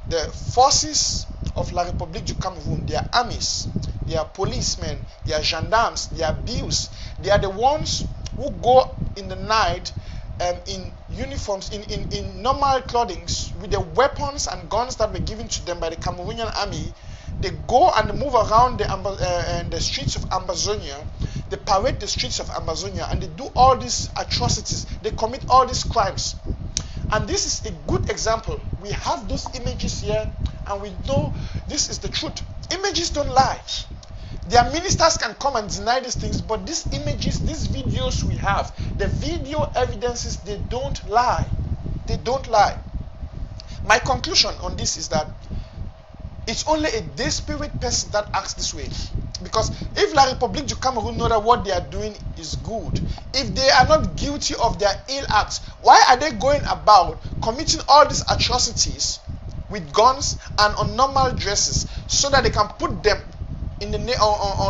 the forces of La République du Cameroun, their armies, their policemen, their gendarmes, their bills, they are the ones who go in the night in uniforms, in normal clothing, with the weapons and guns that were given to them by the Cameroonian army. They go and move around the streets of Amazonia. They parade the streets of Amazonia and they do all these atrocities. They commit all these crimes. And this is a good example. We have those images here and we know this is the truth. Images don't lie. Their ministers can come and deny these things, but these images, these videos we have, the video evidences, they don't lie. They don't lie. My conclusion on this is that it's only a desperate person that acts this way. Because if La République du Cameroun know that what they are doing is good, if they are not guilty of their ill acts, why are they going about committing all these atrocities with guns and on normal dresses, so that they can put them in the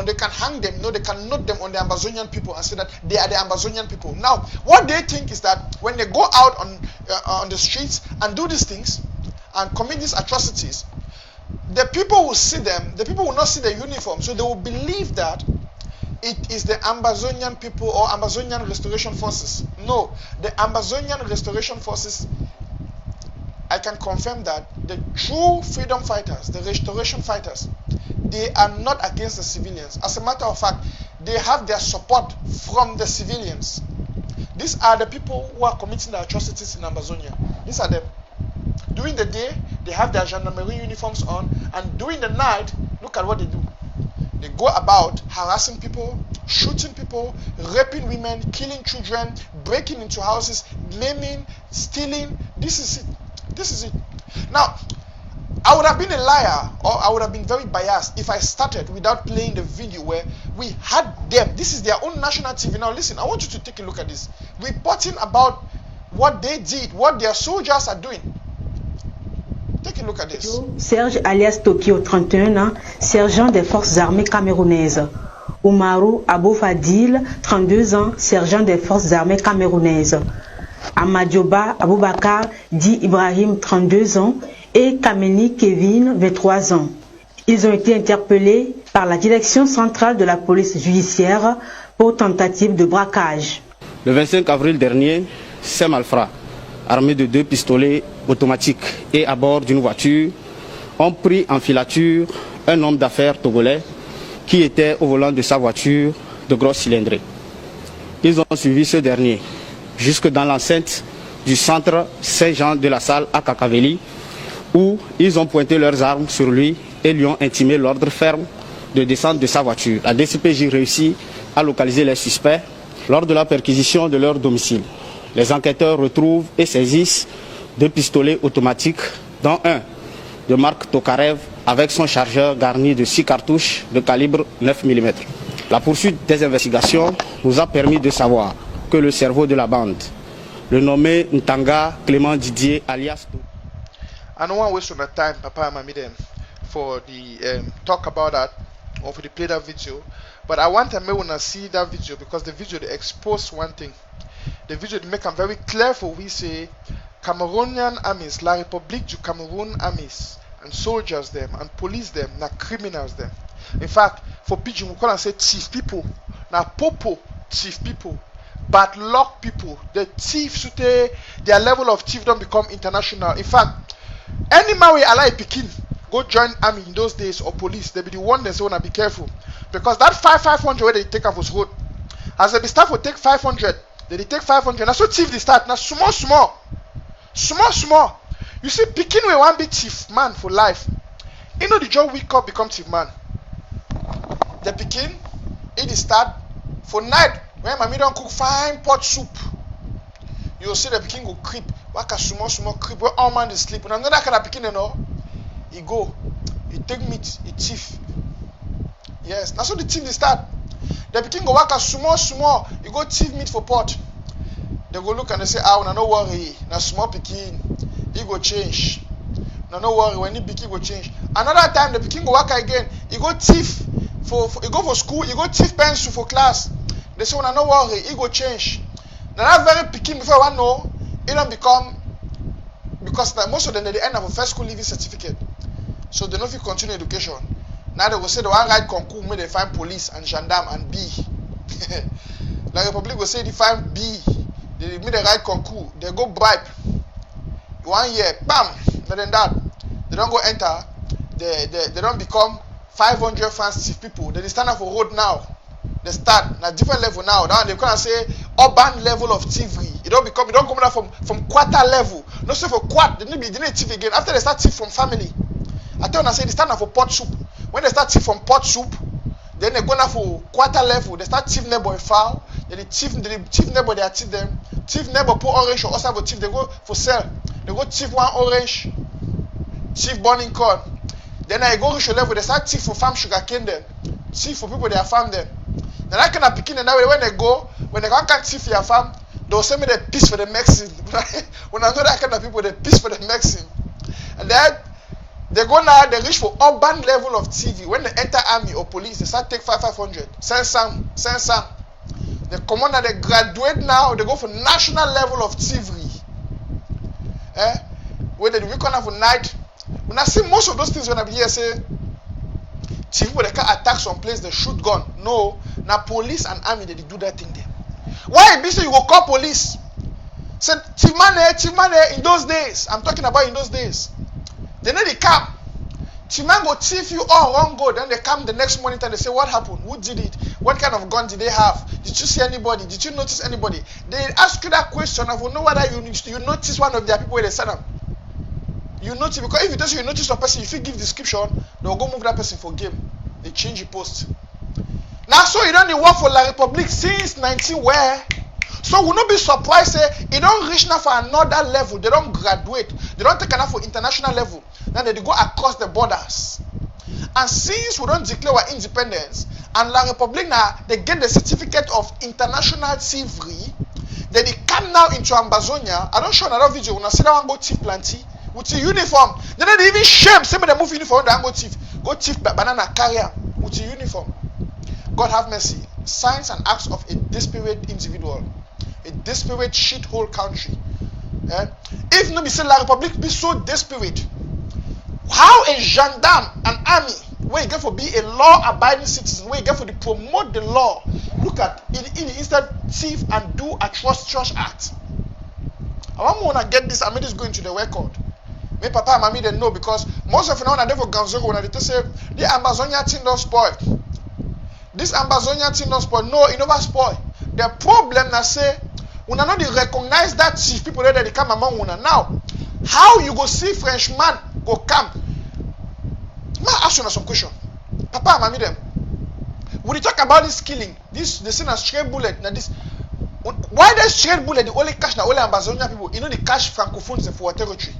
they can hang them, they can note them on the Ambazonian people and say that they are the Ambazonian people. Now, what they think is that when they go out on the streets and do these things and commit these atrocities, the people will see them, the people will not see the uniform, so they will believe that it is the Ambazonian people or Ambazonian Restoration Forces. No, the Ambazonian Restoration Forces, I can confirm that the true freedom fighters, the restoration fighters, they are not against the civilians. As a matter of fact, they have their support from the civilians. These are the people who are committing the atrocities in Ambazonia. These are them. During the day, they have their gendarmerie uniforms on, and during the night, look at what they do. They go about harassing people, shooting people, raping women, killing children, breaking into houses, maiming, stealing. This is it. This is it. Now, I would have been a liar, or I would have been very biased if I started without playing the video where we had them. This is their own national TV. Now listen, I want you to take a look at this. Reporting about what they did, what their soldiers are doing. Take a look at this. Serge alias Tokyo, 31 ans, sergent des forces armées camerounaises. Oumarou Abou Fadil, 32 ans, sergent des forces armées camerounaises. Amadioba Aboubakar, dit Ibrahim, 32 ans, et Kameni Kevin, 23 ans. Ils ont été interpellés par la direction centrale de la police judiciaire pour tentative de braquage. Le 25 avril dernier, 5 malfrats, armés de 2 pistolets automatiques et à bord d'une voiture, ont pris en filature un homme d'affaires togolais qui était au volant de sa voiture de grosse cylindrée. Ils ont suivi ce dernier jusque dans l'enceinte du centre Saint-Jean de la Salle à Kakaveli, où ils ont pointé leurs armes sur lui et lui ont intimé l'ordre ferme de descendre de sa voiture. La DCPJ réussit à localiser les suspects lors de la perquisition de leur domicile. Les enquêteurs retrouvent et saisissent 2 pistolets automatiques, dont un de marque Tokarev avec son chargeur garni de 6 cartouches de calibre 9 mm. La poursuite des investigations nous a permis de savoir que le cerveau de la bande, le nommé Ntanga Clément Didier alias I don't want to waste my time, Papa and Mami, them for the talk about that or for the play that video. But I want everyone to see that video because the video they expose one thing. The video they make them very clear for we say Cameroonian armies, La République du Cameroon armies and soldiers them and police them, na criminals them. In fact, for Pidgin we call and say thief people, na popo thief people. Bad luck people, the thieves, their level of thief don't become international. In fact, any man we allow Pekin go join army in those days or police, they be the one that say wanna be careful. Because that 500 where they take off was road. As they start to take 500, they take 500. Now so thief they start. Now small. You see, Pekin we want be thief man for life. You know the job we call become thief man. The Pekin, it start for night when mommy don't cook fine pot soup. You'll see the Pekin go creep. Waka small creep where all man is sleep. And another kind of Pekin, you know, he go, he take meat, he thief. Yes, that's how the thing they start. The Pekin go waka small, he go thief meat for pot. They go look and they say, ah, no worry, now small Pekin, he go change. No worry, when he Pekin go change. Another time the Pekin go waka again, he go thief he go for school, he go thief pencil for class. They say, no worry, he go change. Now that very Pekin before I know, it don't become, because most of them at the end of a first school leaving certificate. So they don't continue education. Now they will say the one right concours may they find police and gendarme and B. La Republic will say they find B. They made the right concours. They go bribe. 1 year, bam. But then that they don't go enter. They don't become 500 fancy people. They stand up for road now. They start at different level now. Now they can say urban level of thievery. It don't come down from quarter level. Not so for quart. They need thief again. After they start thief from family. I tell you, I say they stand up for pot soup. When they start thief from pot soup, then they go now for quarter level. They start thief neighbor foul. Then the thief neighbor they thief them. Thief neighbor put orange or also for thief. They go for sell. They go thief one orange. Thief burning corn. Then I go reach a level. They start thief for farm sugar cane them. Thief for people they farm them. Then I can pick in that way when they can't thief your farm, they'll send me the piece for the Mexican. When I know that kind of people, the piece for the Mexican. And then They go now, they reach for urban level of TV. When they enter army or police, they start take 500. Send some. The commander, they graduate now, they go for national level of TV. Where they weekend for night. When I see most of those things when I be here say TV where they can attack some place, they shoot gun. No, now police and army they do that thing there. Why be say you go call police? Say chief man in those days. I'm talking about in those days. They know they come. Chief man go thief you all wrong go. Then they come the next morning and they say what happened? Who did it? What kind of gun did they have? Did you see anybody? Did you notice anybody? They ask you that question. I will know whether you notice one of their people where they set up. You notice, because if you tell you notice a person, if you give description, they'll go move that person for game. They change the post. Now, so you don't work for La Republique since 19 where? So we'll not be surprised, say, it don't reach now for another level. They don't graduate. They don't take enough for international level. Now they go across the borders. And since we don't declare our independence, and La Republique now, they get the certificate of international thievery, then they come now into Ambazonia. I don't show another video. When I see that one go thief plenty. With the uniform, they don't even shame. Some of them move uniform, they go thief banana carrier with the uniform. God have mercy. Signs and acts of a desperate individual, a desperate shithole country. If no be say La Republique be so desperate, how a gendarme, an army, where you get for be a law-abiding citizen, where you get for to promote the law, look at in instead thief and do atrocious acts. I want to get this. I made this go into the record. Me papa and mommy they know, because most of them are there for Ganzoro when they say the Ambazonia thing don't spoil. This Ambazonia thing don't spoil. No, it never spoil. The problem na say we not they recognize that chief people there they come among una. Now, how you go see Frenchman go come? Ma ask you some question. Papa and mommy them. When you talk about this killing, this they send a stray bullet. Now this why they stray bullet the only catch na only Ambazonia people. You know the catch francophones for territory.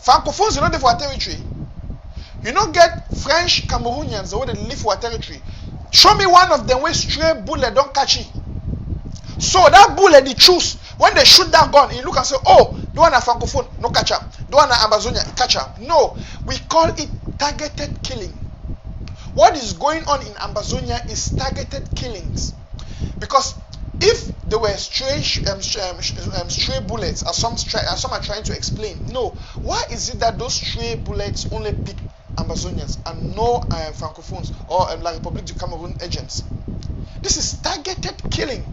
Francophones, you know, they for our territory. You don't get French Cameroonians the way they live for our territory. Show me one of them where stray bullet don't catch it. So that bullet they choose when they shoot that gun, you look and say, oh, the one a Francophone, no catch up. The one a Amazonia, catch up. No, we call it targeted killing. What is going on in Amazonia is targeted killings, because if there were stray bullets, as some are trying to explain, no. Why is it that those stray bullets only pick Amazonians and no Francophones or La République du Cameroun agents? This is targeted killing,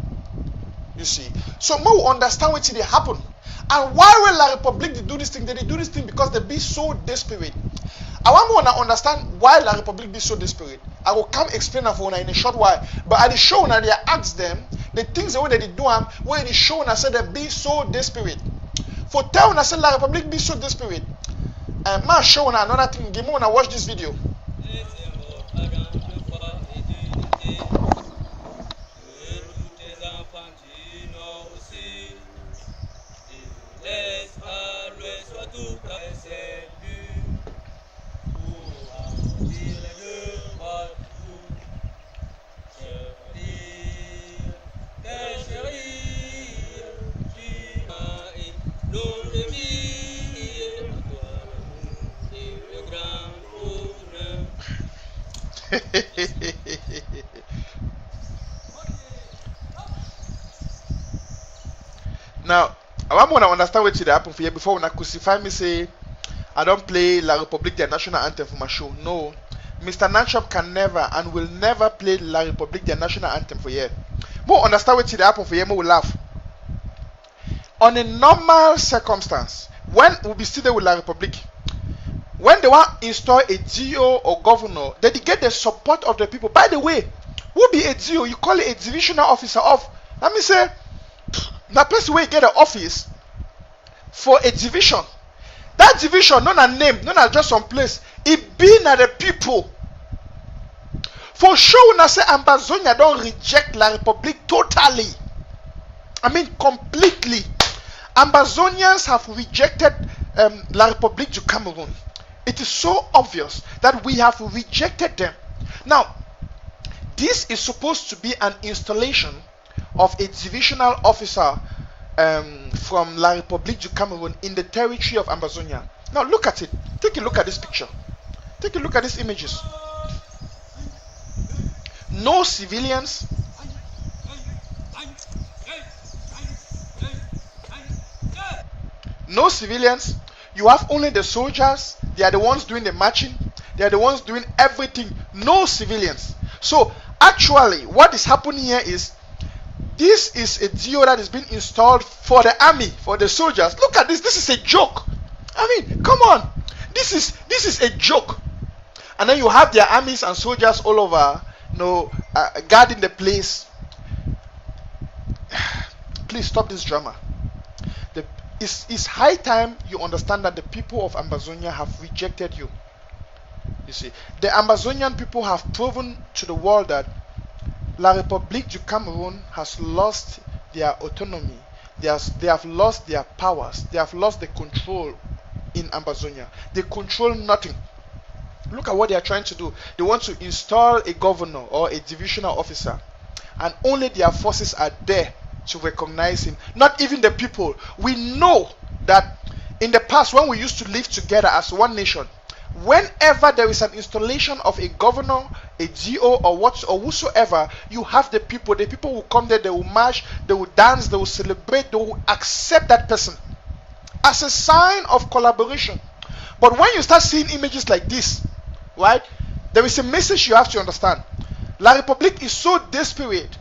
you see. So more we understand what they happen. And why will La République they do this thing? They do this thing because they be so desperate. I want to understand why La République be so desperate. I will come explain that for in a short while. But at the show now they ask them the things the way they do them, where the show now said they be so desperate. For tell when I said La République be so desperate. Ma show now another thing. Give me when I watch this video. Now, I want to understand what should happen for you before when I crucify me say I don't play La République, their national anthem for my show. No, Mr. NANCHOP can never and will never play La République, their national anthem for you. More understand what should happen for you, more will laugh. On a normal circumstance, when we'll be still there with La République, when they want to install a DO or governor, they get the support of the people. By the way, who be a DO? You call it a divisional officer of. Let me say, the place where you get an office for a division. That division, not a name, not a just some place. It be na the people. For sure, when I say Ambazonia don't reject La République totally. I mean completely. Ambazonians have rejected La République du Cameroun. It is so obvious that we have rejected them. Now, this is supposed to be an installation of a divisional officer from La République du Cameroun in the territory of Ambazonia. Now look at it. Take a look at this picture. Take a look at these images. No civilians. No civilians. You have only the soldiers. They are the ones doing the marching. They are the ones doing everything. No civilians. So actually what is happening here is this is a DO that is being installed for the army, for the soldiers. Look at this. This is a joke. I mean, come on. This is a joke. And then you have their armies and soldiers all over, guarding the place. Please stop this drama. It's high time you understand that the people of Ambazonia have rejected you. You see, the Ambazonian people have proven to the world that La République du Cameroun has lost their autonomy. They have lost their powers. They have lost the control in Ambazonia. They control nothing. Look at what they are trying to do. They want to install a governor or a divisional officer, and only their forces are there to recognize him. Not even the people. We know that in the past, when we used to live together as one nation, whenever there is an installation of a governor, a GO, or whosoever, you have the people. The people will come there, they will march, they will dance, they will celebrate, they will accept that person as a sign of collaboration. But when you start seeing images like this, right, there is a message you have to understand. La République is so desperate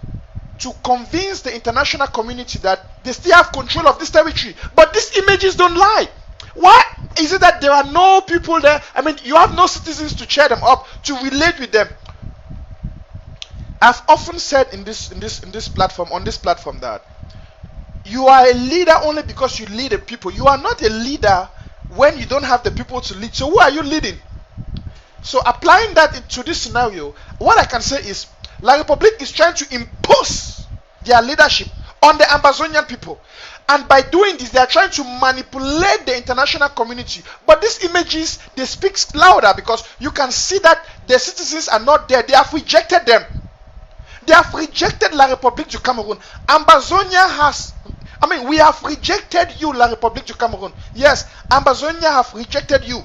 to convince the international community that they still have control of this territory. But these images don't lie. Why is it that there are no people there? I mean, you have no citizens to cheer them up, to relate with them. I've often said on this platform that you are a leader only because you lead the people. You are not a leader when you don't have the people to lead. So who are you leading? So applying that to this scenario, what I can say is La République is trying to impose their leadership on the Ambazonian people. And by doing this, they are trying to manipulate the international community. But these images, they speak louder, because you can see that the citizens are not there. They have rejected them. They have rejected La République du Cameroun. Ambazonia has, we have rejected you, La République du Cameroun. Yes, Ambazonia have rejected you.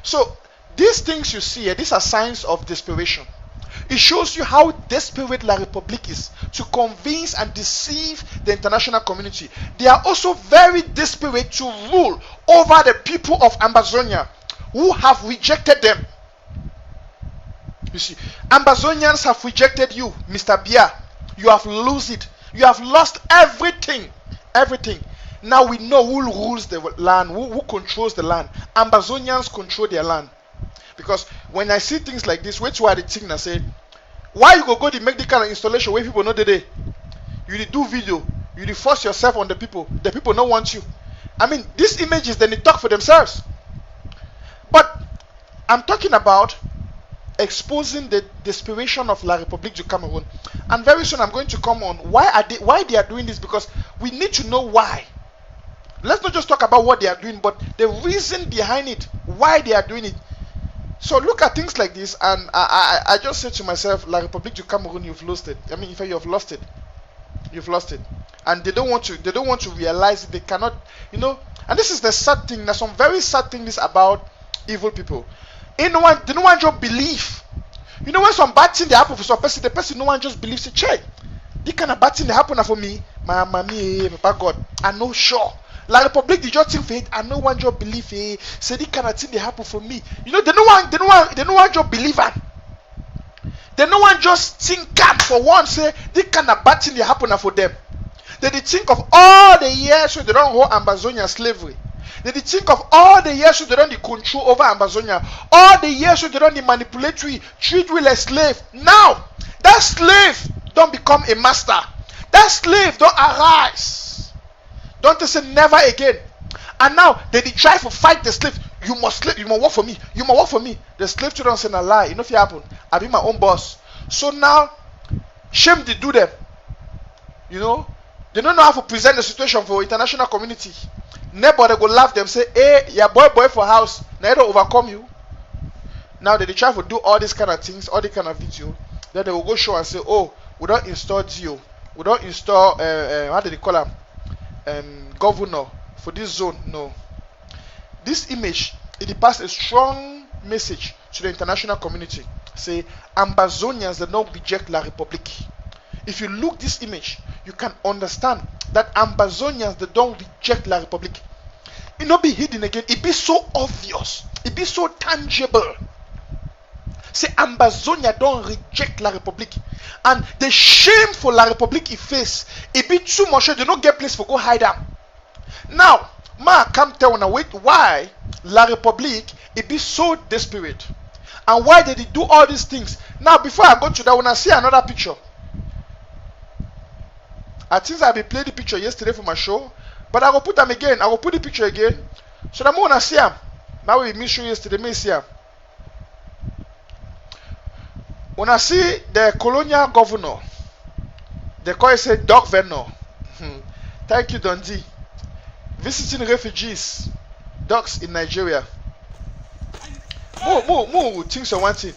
So, these things you see here, these are signs of desperation. It shows you how desperate La République is to convince and deceive the international community. They are also very desperate to rule over the people of Ambazonia who have rejected them. You see, Ambazonians have rejected you, Mr. Bia. You have lost it. You have lost everything. Everything. Now we know who rules the land, who controls the land. Ambazonians control their land. Because when I see things like this, which were the thing I say, why you go to make the kind of installation where people know the day? You did do video, you did force yourself on the people don't want you. These images, then they talk for themselves. But I'm talking about exposing the desperation of La République du Cameroun. And very soon I'm going to come on why they are doing this, because we need to know why. Let's not just talk about what they are doing, but the reason behind it, why they are doing it. So look at things like this, and I just said to myself, La République du Cameroun, you've lost it. In fact, you have lost it. You've lost it. And they don't want to realize it. They cannot, and this is the sad thing. There's some very sad things about evil people. They don't want to believe. When some bad thing they happen for some person, the person no one just believes it. Check. This kind of bad thing they happen for me. My mommy, Papa God, I'm not sure. La République did just think for it, and no one just believe it. Say this kind of thing they happen for me. They don't want just believe it. They don't want just think for one. Say this kind of bad thing they happen for them. They think of all the years so they don't hold Ambazonia slavery. They think of all the years so they don't control over Ambazonia. All the years so they don't manipulate, treat we like slave. Now that slave don't become a master. That slave don't arise. Don't they say never again? And now they try to fight the slave. You must work for me. You must work for me. The slave children say a lie. If it happen, I be my own boss. So now, shame they do them. They don't know how to present the situation for international community. Nobody go laugh them, say, hey, your boy for house. Now they don't overcome you. Now they try to do all these kind of things, all these kind of video. Then they will go show and say, oh, we don't install Geo. We don't install how do they call them? Governor for this zone. No. This image, it passed a strong message to the international community. Say, Ambazonians, they don't reject La République. If you look this image, you can understand that Ambazonians, they don't reject La République. It not be hidden again. It be so obvious. It be so tangible. Say Ambazonia don't reject La République. And the shame for La République it face, it be too much. They don't get place for go hide them. Now, ma come tell una wait why La République it be so desperate. And why did it do all these things? Now, before I go to that, when I see another picture. I think I played the picture yesterday for my show, but I will put them again. I will put the picture again. So that I want to see them. Now we missed you yesterday, me see them. When I see the colonial governor, they call it a dog vendor. Thank you, Dundee. Visiting refugees, dogs in Nigeria. More things are one thing.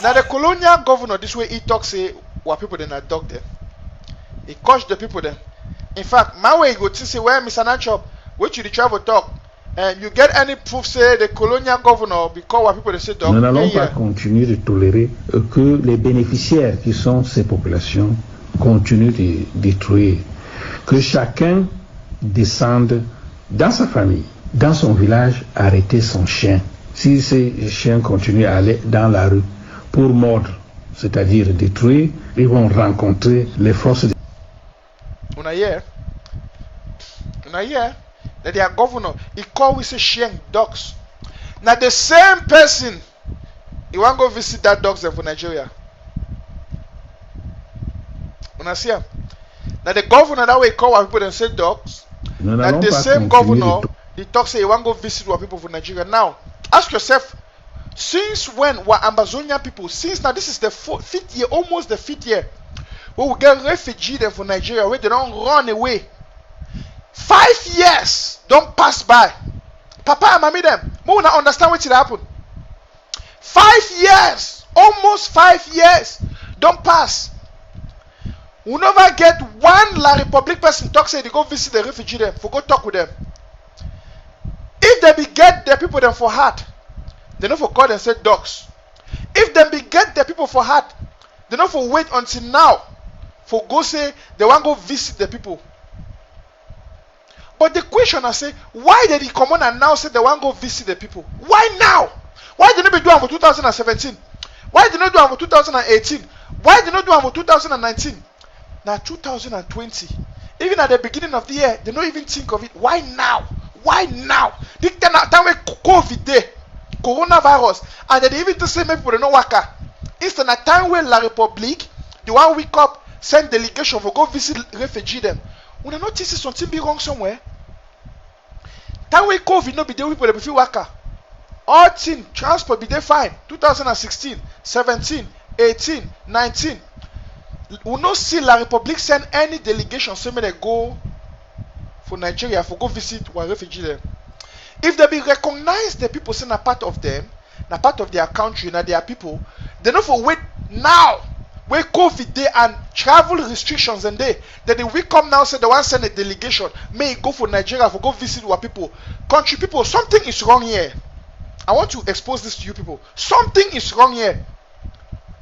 Now the colonial governor, this way he talks say what people then are dog them. He coached the people then. In fact, my way go to say where Mr. NANCHOP, which you the travel talk, and you get any proof say the colonial governor because what people they say dog. Nous n'allons pas continuer de tolérer que les bénéficiaires qui sont ces populations continuent de détruire. Que chacun descende dans sa famille, dans son village, arrêter son chien. Si ces chiens continuent à aller dans la rue pour mordre, c'est-à-dire détruire, ils vont rencontrer les forces de... On a here that their governor, he called with a shame dogs. Now the same person, he want go visit that dogs for Nigeria. When I see him, now the governor that way call what people and say dogs. Now the same governor, he talks say he want go visit what people for Nigeria. Now ask yourself, since when were Ambazonian people? Since now this is the fifth year, almost the fifth year. We will get refugees there for Nigeria where they don't run away. 5 years don't pass by. Papa and mommy them, we will not understand what will happen. 5 years, almost 5 years don't pass. We never get one La République person talk say they go visit the refugee them, for go talk with them. If they be get the people them for heart, they don't for God and say dogs. If they be get the people for heart, they don't for wait until now. For go say they want go visit the people. But the question I say, why did he come on and now say they want go visit the people? Why now? Why did they be doing for 2017? Why did they not do it for 2018? Why did they not do it for 2019? Now 2020. Even at the beginning of the year, they don't even think of it. Why now? Why now? This time when COVID day, coronavirus, and they even to say maybe people don't work. Instead of time when La République, the one wake up, send delegation for go visit refugee them. We don't notice something be wrong somewhere. Time when COVID no be there, people be feel worker. All thing transport be there fine. 2016, 17, 18, 19. We no see La République send any delegation so may they go for Nigeria for go visit one refugee them. If they be recognize the people saying a part of them, a part of their country, and their people, they don't for wait now. Where COVID day and travel restrictions and day, then we come now say they want to send a delegation, may go for Nigeria for go visit our people. Country people, something is wrong here. I want to expose this to you people. Something is wrong here.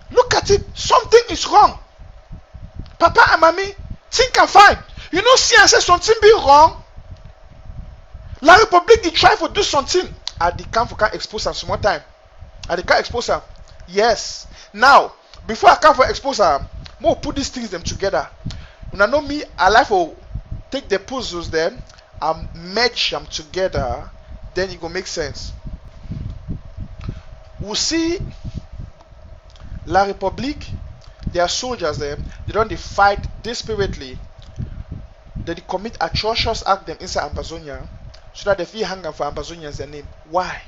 Look at it. Something is wrong. Papa and mommy, think and find. You know, see and say something be wrong. La République, they try to do something. At the camp for can't expose them some more time. At the can't expose them. Yes. Now, before I come for expose them, more put these things them together. When I know me, I like to take the puzzles then and match them together. Then it will make sense. We'll see La République, their soldiers them, they don't fight desperately. They commit atrocious acts them inside Ambazonia so that they feel hunger for Ambazonians their name. Why?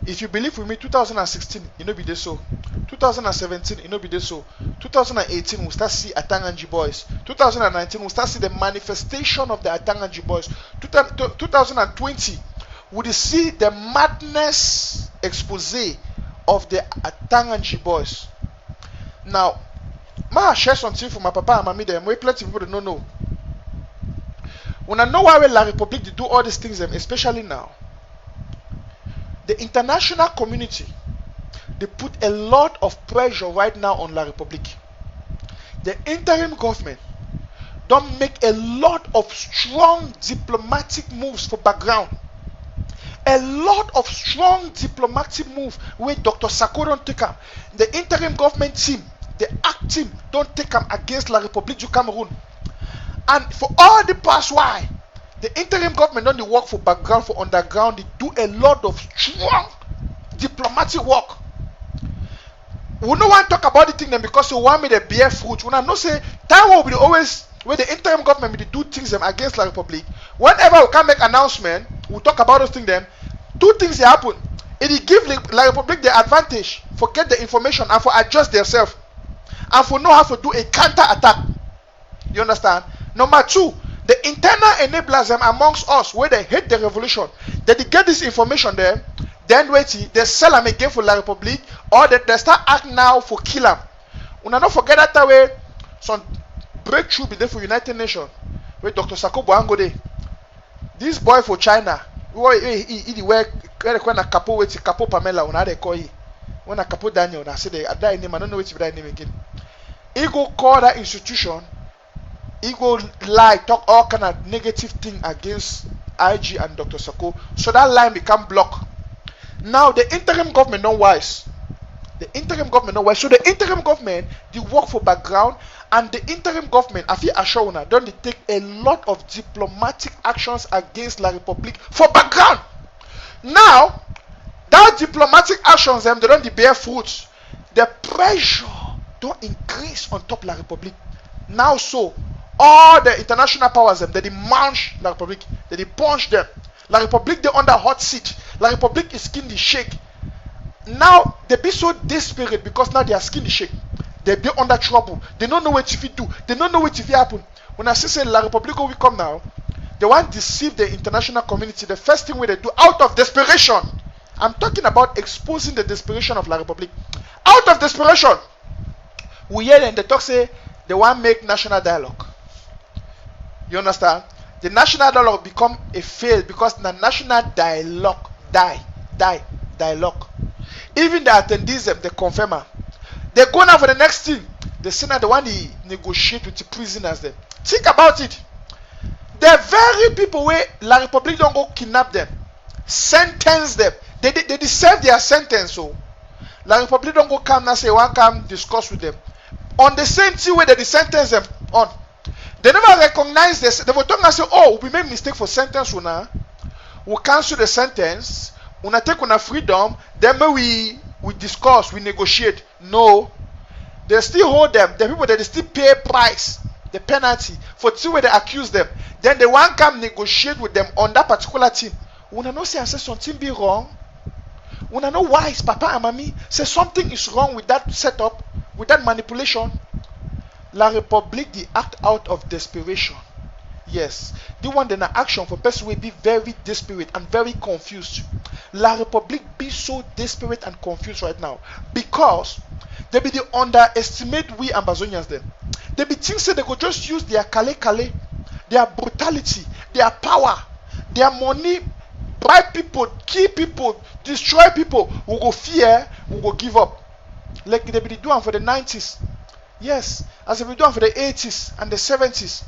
If you believe with me, 2016, it no be this so. 2017, it no be this so. 2018, we start see Atanganji boys. 2019, we start see the manifestation of the Atanganji boys. 2020, we see the madness expose of the Atanganji boys. Now, I share something for my papa and mommy them. We plenty of people that don't know. When I know why La Republic they do all these things, especially now, the international community, they put a lot of pressure right now on La Republic. The interim government don't make a lot of strong diplomatic moves for background. A lot of strong diplomatic moves where Dr. Sako don't take them. The interim government team, the ACT team, don't take them against La République du Cameroun. And for all the past why, the interim government don't work for background, for underground. They do a lot of strong diplomatic work. We don't want to talk about the thing then because you want me to bear fruit. When I know say time will be always where the interim government will do things them against La République. Whenever we can make announcement, we'll talk about those things then. Two things they happen. It give La République the advantage for get the information and for adjust themselves and for know how to do a counter attack. You understand? Number two, the internal enablers them amongst us where they hate the revolution, that they get this information there, then wait, they sell them again for La République, or they start acting now for kill them. We not forget that way some breakthrough be there for United Nations where Dr. Sako Boango dey. This boy for China, he work when a capo with capo Pamela when they call he. When a capo Daniel, I say that name, I don't know which that name again. He go call that institution, he go lie, talk all kind of negative thing against IG and Dr. Sako, so that line become blocked. Now the interim government not wise. The interim government not wise. So the interim government they work for background, and the interim government, I feel assured now, don't they take a lot of diplomatic actions against La République for background. Now that diplomatic actions them they don't bear fruits. The pressure don't increase on top La République. Now so all the international powers them they munch La République, they punch them. La République they under hot seat. La République is skin the shake. Now they be so desperate because now their skin is shake. They be under trouble. They don't know what to do. They don't know what to happen. When I say La République will come now, they want to deceive the international community. The first thing they do out of desperation. I'm talking about exposing the desperation of La République. Out of desperation, we hear them they talk say they want to make national dialogue. You understand? The national dialogue become a fail because the national dialogue dialogue. Even the attendees them they confirm her. They go now for the next thing. The Senate, the one they negotiate with the prisoners them. Think about it. The very people where La République don't go kidnap them, sentence them. They serve their sentence. So La République don't go come and say one come discuss with them. On the same thing where they sentence them on. They never recognize this. They will talk and say, oh, we made mistake for sentence una. We cancel the sentence. We take una freedom. Then we discuss, we negotiate. No. They still hold them. The people that they still pay price, the penalty for the way they accuse them. Then they want come negotiate with them on that particular thing. We know say something be wrong. We know why is Papa and Mommy say something is wrong with that setup, with that manipulation. La République they act out of desperation. Yes, they want an action for person will be very desperate and very confused. La République be so desperate and confused right now because they be the underestimate we Amazonians them. They be think say they could just use their kale, their brutality, their power, their money, bribe people, kill people, destroy people. We go fear, we go give up. Like they be doing for the 90s. Yes, as they be doing for the 80s and the 70s.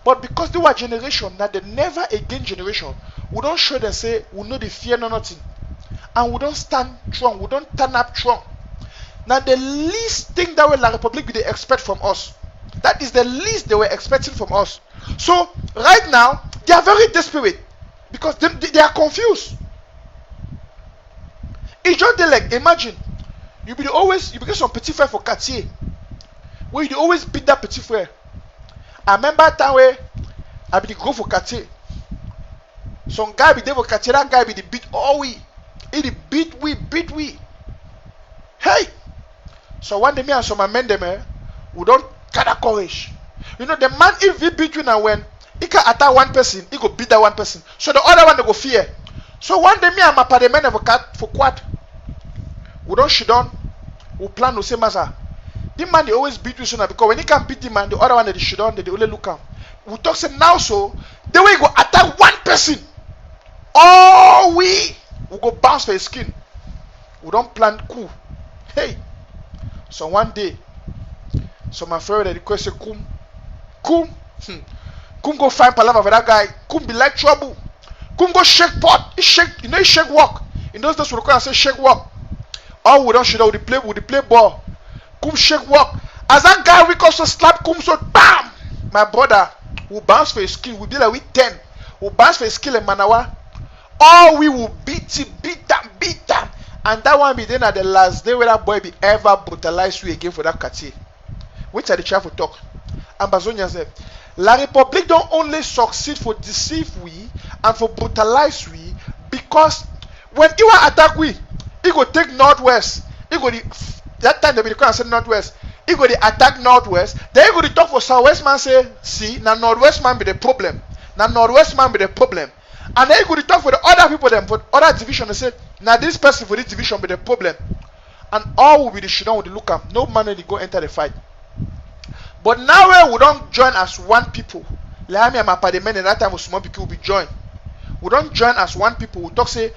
But because they were generation that they never again generation, we don't show them say we know the fear no nothing. And we don't stand strong, we don't turn up strong. Now the least thing that La République they expect from us. That is the least they were expecting from us. So right now they are very desperate because they are confused. It's just like imagine you get some petit frère for quartier where you always beat that petit frère. I remember time where I be the go for quartier. Some guy be there for quartier, that guy be the beat all we. He beat we. Hey! So one day me and some men them we don't gather courage. You know the man if he beat you now when he can attack one person, he go beat that one person. So the other one they go fear. So one day me and my party men for quad. We don't shit down. We plan to say massa. The man they always beat you sooner because when he can't beat the man, the other one they shit down, they only look at. we talk say now so the way we go attack one person, all we go bounce for his skin. We don't plan coup. Hey, so one day, so my friend request say Kum go find palava for that guy. Kum be like trouble. Kum go shake pot. He shake, you know, he shake walk. In those days we require say shake walk. All we don't shoot out with the play ball. Kum shake walk. As that guy we also slap Kum so bam. My brother will bounce for his skin. We'll be like we 10. We'll bounce for his skill in Manawa. All we will beat him. And that one be then at the last day where that boy be ever brutalized you again for that Kati. Which are the try for talk. Ambazonia said, La Republic don't only succeed for deceive we and for brutalize we because when he want attack we, he go take northwest. He go that time they be the say northwest. He go the attack northwest. Then he go the talk for southwest man say, see, now northwest man be the problem. Now northwest man be the problem. And then he go the talk for the other people them for other division. They say, now this person for this division be the problem. And all will be the shutdown with the look up. No man will go enter the fight. But now when we don't join as one people, like me and my parliament and that time small people will be joined. We don't join as one people. We talk say,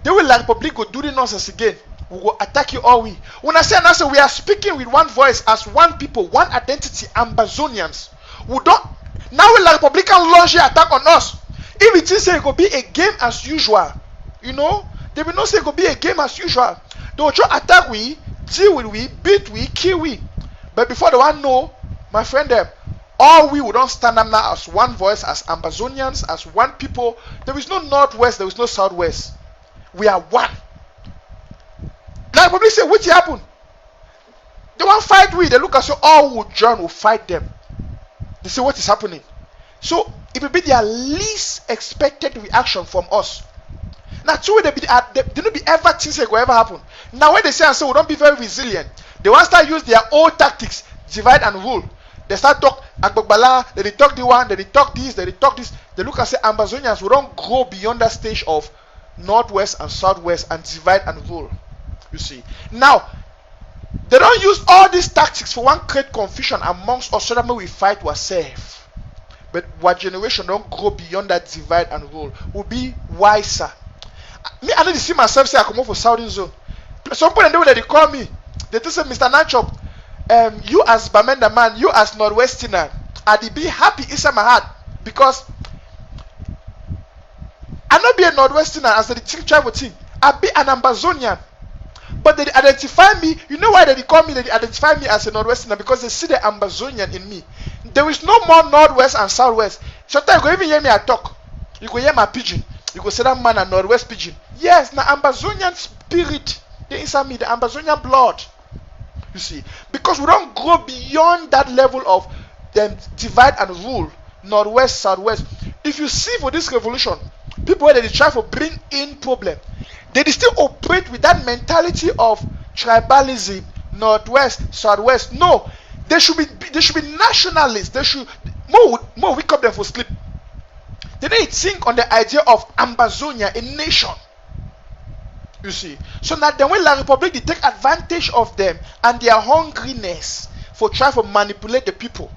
they will like Republic go do the nonsense again. We will attack you all we. When I say we are speaking with one voice as one people, one identity, Ambazonians. We don't now we like Republican launch an attack on us. If it is say it could be a game as usual, you know, they will not say it could be a game as usual. They will try attack we, deal with we, beat we, kill we. But before the one know, my friend them, all we will don't stand up now as one voice, as Ambazonians, as one people. There is no northwest, there is no southwest. We are one. Now probably say, what happened? They want fight we, they look at so all will join, will fight them. They say what is happening. So it will be their least expected reaction from us. Now two they don't be ever things that will ever happen. Now when they say and say we don't be very resilient, they want to start use their old tactics, divide and rule. They start talk Agbogbala, then they talk the one, then they talk this, then they talk this. They look and say Ambazonians, we don't go beyond that stage of northwest and southwest and divide and rule. You see. Now they don't use all these tactics for one create confusion amongst us so that when we fight we're safe. But our generation don't go beyond that divide and rule. We'll be wiser. Me, I need to see myself say I come up for Southern Zone. Some people when they call me, they tell say Mr. NANCHOP, you as Bamenda man, you as Northwesterner, I'd be happy inside my heart because I not be a Northwesterner as the team tribal team. I be an Ambazonian. But they identify me. You know why they call me? They identify me as a Northwesterner because they see the Ambazonian in me. There is no more Northwest and Southwest. Sometimes you go even hear me I talk. You go hear my pigeon. You go say that man a Northwest pigeon. Yes, now Ambazonian spirit. They inside me, the Ambazonian blood. You see, because we don't go beyond that level of them divide and rule, Northwest, Southwest. If you see for this revolution, people where they try to bring in problem, they still operate with that mentality of tribalism, Northwest, Southwest. No, they should be nationalists. They should more wake up them for sleep. They need to think on the idea of Ambazonia, a nation. You see, so now then when La Republic they take advantage of them and their hungriness for trying to manipulate the people.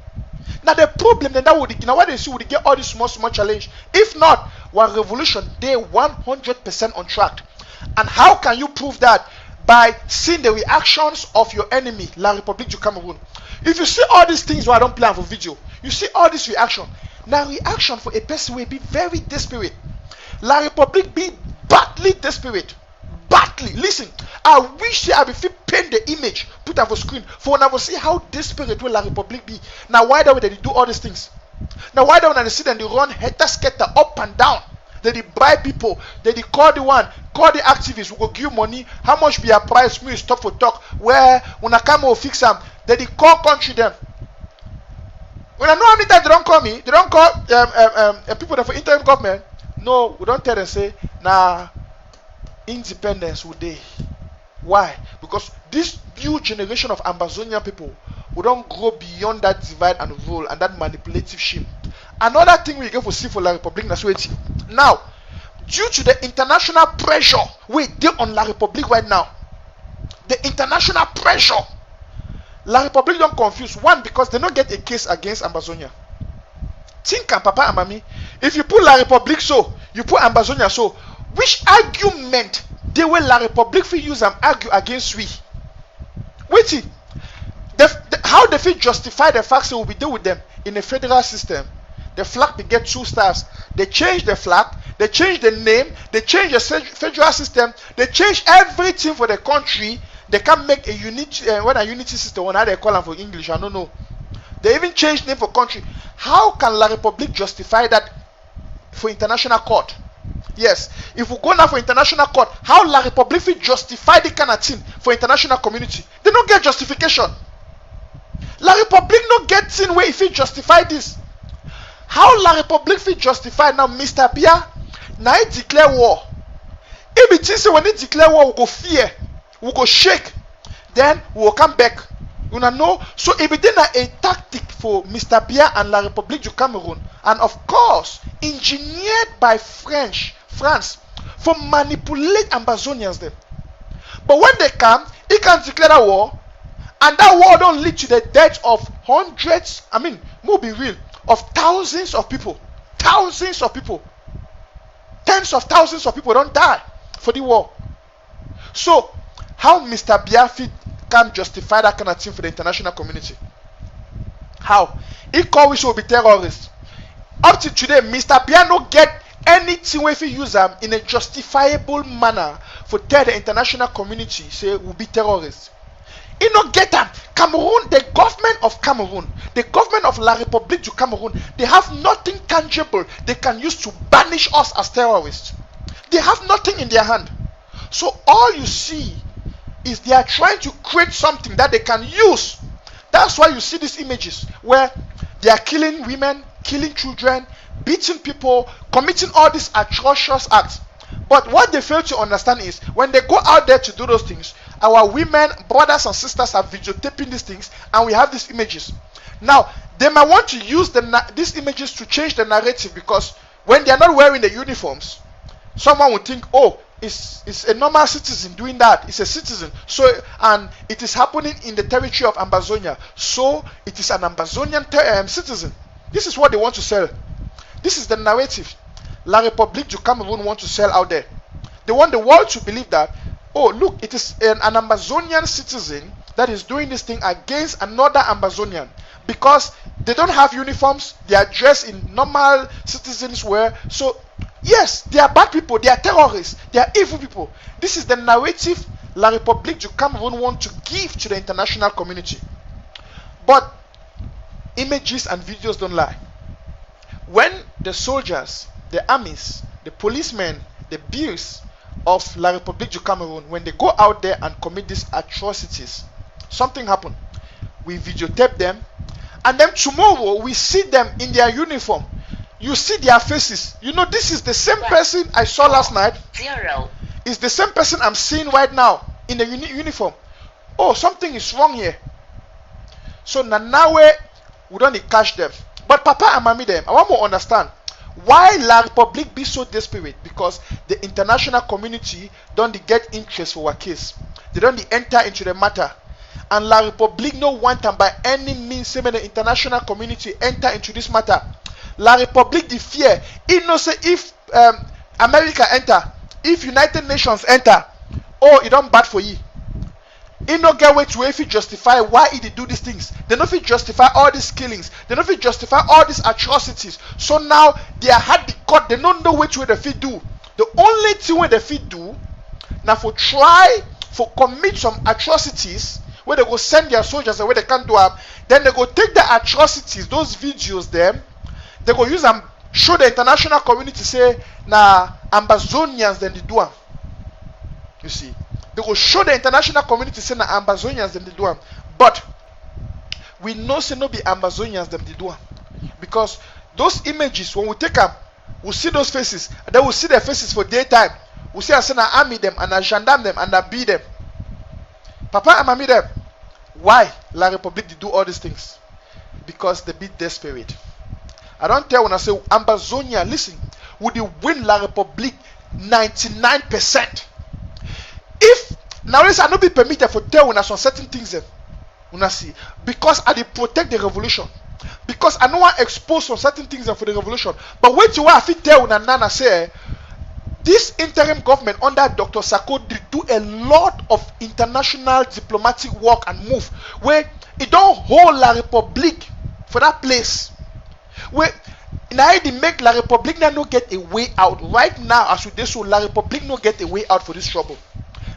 Now the problem then that would now what they see would get all this small challenge. If not, one revolution they 100% on track. And how can you prove that? By seeing the reactions of your enemy, La République du Cameroon. If you see all these things where I don't plan for video, you see all this reaction. Now reaction for a person will be very desperate. La République be badly desperate. Badly. Listen, I wish I be fit paint the image, put on the screen for when I will see how desperate will La République be. Now why do they do all these things? Now why don't they see them they run header-scatter up and down? They buy people, they call the one, call the activists who go give you money, how much be a price, me stop for talk, where when I come or fix them, they call country them. When I know how many times they don't call me, they don't call people that for interim government. No, we don't tell them say, nah, independence would they. Why? Because this new generation of Ambazonian people we don't go beyond that divide and rule and that manipulative shame. Another thing we get for see for La République Nationality. Now, due to the international pressure we deal on La République right now, the international pressure, La République don't confuse. One, because they don't get a case against Ambazonia. Think and Papa and Mommy. If you put La République so, you put Ambazonia so, which argument they will La République for use and argue against we? Wait, how they feel justify the facts that will be deal with them in a federal system? The flag they get 2 stars. They change the flag, they change the name, they change the federal system, they change everything for the country. They can't make a unity unity system, how they call them for English, I don't know. They even change name for country. How can La République justify that for international court? Yes, if we go now for international court, how La République will justify the kind of thing for international community? They don't get justification. La République no get thing where if he justify this. How La République will justify now Mr. Bia now he declare war. If it is when he declare war, we go fear, we go shake, then we will come back. You know, so it became a tactic for Mr. Bia and La République du Cameroon, and of course, engineered by France for manipulate Ambazonians them. But when they come, he can declare a war, and that war don't lead to the death of hundreds, more be real, of thousands of people. Thousands of people. Tens of thousands of people don't die for the war. So, how Mr. Biafit can justify that kind of thing for the international community? How? He call we should be terrorists. Up to today, Mr. Bia no get anything where if he use them in a justifiable manner for tell the international community say will be terrorists. He no get them. Cameroon, the government of Cameroon, the government of La République du Cameroon, they have nothing tangible they can use to banish us as terrorists. They have nothing in their hand. So all you see is they are trying to create something that they can use. That's why you see these images where they are killing women, killing children, beating people, committing all these atrocious acts. But what they fail to understand is when they go out there to do those things, our women, brothers and sisters are videotaping these things, and we have these images. Now, they might want to use these images to change the narrative, because when they are not wearing the uniforms, someone would think, oh, it's a normal citizen doing that. It's a citizen. So, and it is happening in the territory of Ambazonia. So, it is an Ambazonian citizen. This is what they want to sell. This is the narrative La République du Cameroon want to sell out there. They want the world to believe that, oh, look, it is an Ambazonian citizen that is doing this thing against another Ambazonian. Because they don't have uniforms, they are dressed in normal citizens wear. So, yes, they are bad people, they are terrorists, they are evil people. This is the narrative La République du Cameroon want to give to the international community. But images and videos don't lie. When the soldiers, the armies, the policemen, the bears of La République du Cameroon, when they go out there and commit these atrocities, something happened. We videotape them, and then tomorrow we see them in their uniform. You see their faces. You know, this is the same person I saw last night. It's the same person I'm seeing right now in the uniform. Oh, something is wrong here. So now we don't catch them. But Papa and Mommy them, I want to understand why La République be so desperate, because the international community don't get interest for our case. They don't enter into the matter. And La République no want them by any means, say the international community enter into this matter. La République the fear. It no say if America enter, if United Nations enter, oh, it don't bad for you. It no get way to if it justify why it do these things. They don't fit justify all these killings. They don't fit justify all these atrocities. So now they are had the court. They don't know which way they fit do. The only thing where they fit do now for commit some atrocities where they go send their soldiers away they can't do up. Then they go take the atrocities, those videos them. They go use them, show the international community say na Ambazonians then they do them. You see. They will show the international community say na Ambazonians them they do them. But we know say no be Ambazonians them they do them. Because those images, when we take them, we'll see those faces, and then we'll see their faces for daytime. We'll see us say na army them and na gendarme them and na beat them. Papa and Mommy them. Why La République they do all these things? Because they be desperate. I don't tell when I say Ambazonia, listen, would you win La République 99%? If now this are not be permitted for tell when I saw certain things when I see, because I dey protect the revolution. because I know I expose on certain things for the revolution. But wait till I fit tell Nana say this interim government under Dr. Sarko did do a lot of international diplomatic work and move where it don't hold La République for that place. Where now they make La République now no get a way out. Right now, as we do so, La République no get a way out for this trouble.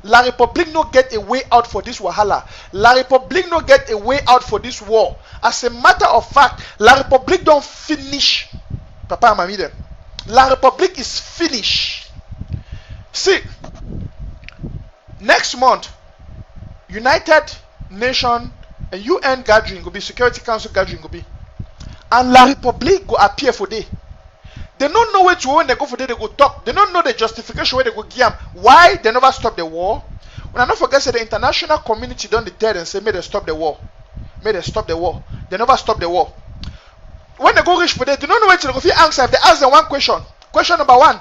La République no get a way out for this wahala. La République no get a way out for this war. As a matter of fact, La République don't finish. Papa and Mamie them. La République is finished. See, next month, United Nations and UN gathering will be Security Council gathering will be. And La République go appear for day. They don't know where to go when they go for day, they go talk. They don't know the justification where they go give them. Why they never stop the war? When I don't forget say the international community don't deter and say may they stop the war. May they stop the war. They never stop the war. When they go reach for day, they don't know where to go for answer. If they ask them one question, question number one,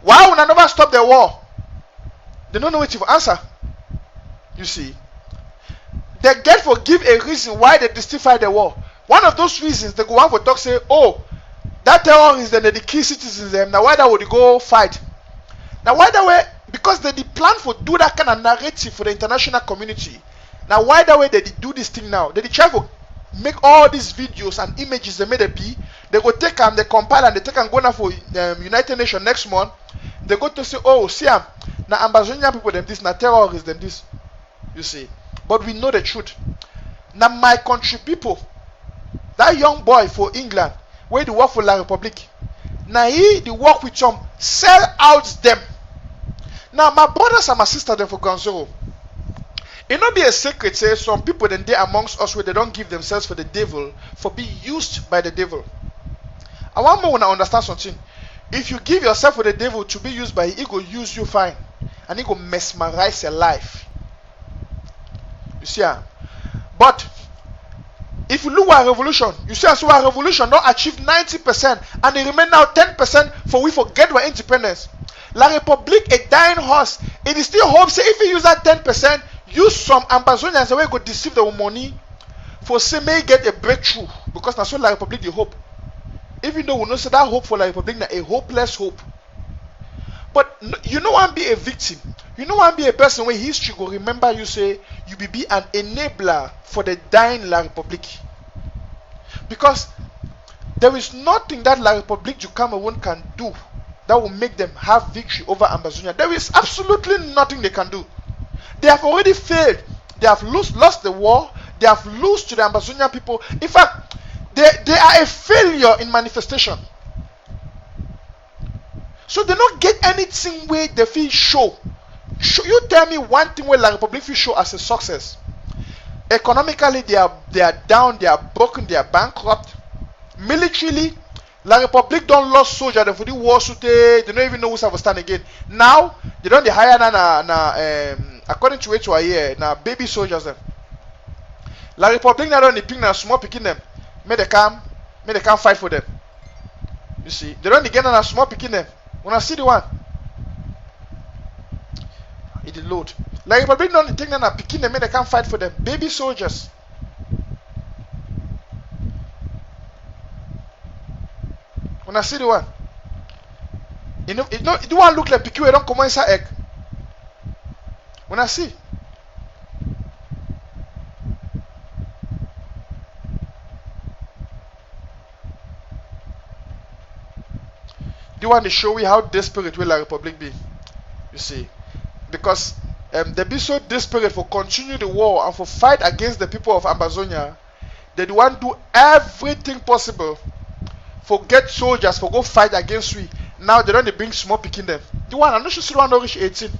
why would I never stop the war? They don't know where to answer. You see. They get for give a reason why they justify the war. One of those reasons they go on for talk say, oh, that terrorists then the key citizens them. Now why that would go fight? Now why that way? Because they plan for do that kind of narrative for the international community. Now why that way they do this thing now? They try to make all these videos and images they made a be. They go take them, they compile and they take and go now for United Nations next month. They go to say, oh, see now Ambazonian people them this, now terrorists them this. You see. But we know the truth. Now my country people, that young boy for England, where they work for La République, now he they work with some sell out them. Now my brothers and my sisters them for Gonzoro. It not be a secret, say some people then they amongst us where they don't give themselves for the devil, for being used by the devil. I want more when I understand something. If you give yourself for the devil to be used by he go use you fine. And he go mesmerize your life. You see, but if you look at a revolution, you see as well a revolution don't achieve 90% and they remain now 10% for we forget our independence. La République a dying horse. It is still hope say if you use that 10%, use some Ambazonians the way go deceive the money for say may get a breakthrough because that's what La République the hope. Even though we know say that hope for La République na a hopeless hope. But you know want be a victim. You know want be a person where history will remember you say you be an enabler for the dying La République. Because there is nothing that La République du Cameroon can do that will make them have victory over Ambazonia. There is absolutely nothing they can do. They have already failed. They have lost the war. They have lost to the Ambazonian people. In fact, they are a failure in manifestation. So they don't get anything where they feel show. You tell me one thing where La République feel show as a success. Economically, they are down, they are broken, they are bankrupt. Militarily, La République don't lose soldiers. For the war, so they don't even know who's have to stand again. Now they don't hire according to what you hear now baby soldiers them. La République now don't ping na small picking them. May they come fight for them. You see, they don't get na small picking them. When I see the one, it is load. La République don't think na picking them. May they can't fight for them. Baby soldiers. When I see the one, it don't look like picking. We don't come inside egg. When I see. The one to show you how desperate will La République be. You see. Because they be so desperate for continue the war and for fight against the people of Ambazonia. They want to do everything possible for get soldiers for go fight against we. Now they don't bring small picking them. The one I'm not sure the one don't reach 18.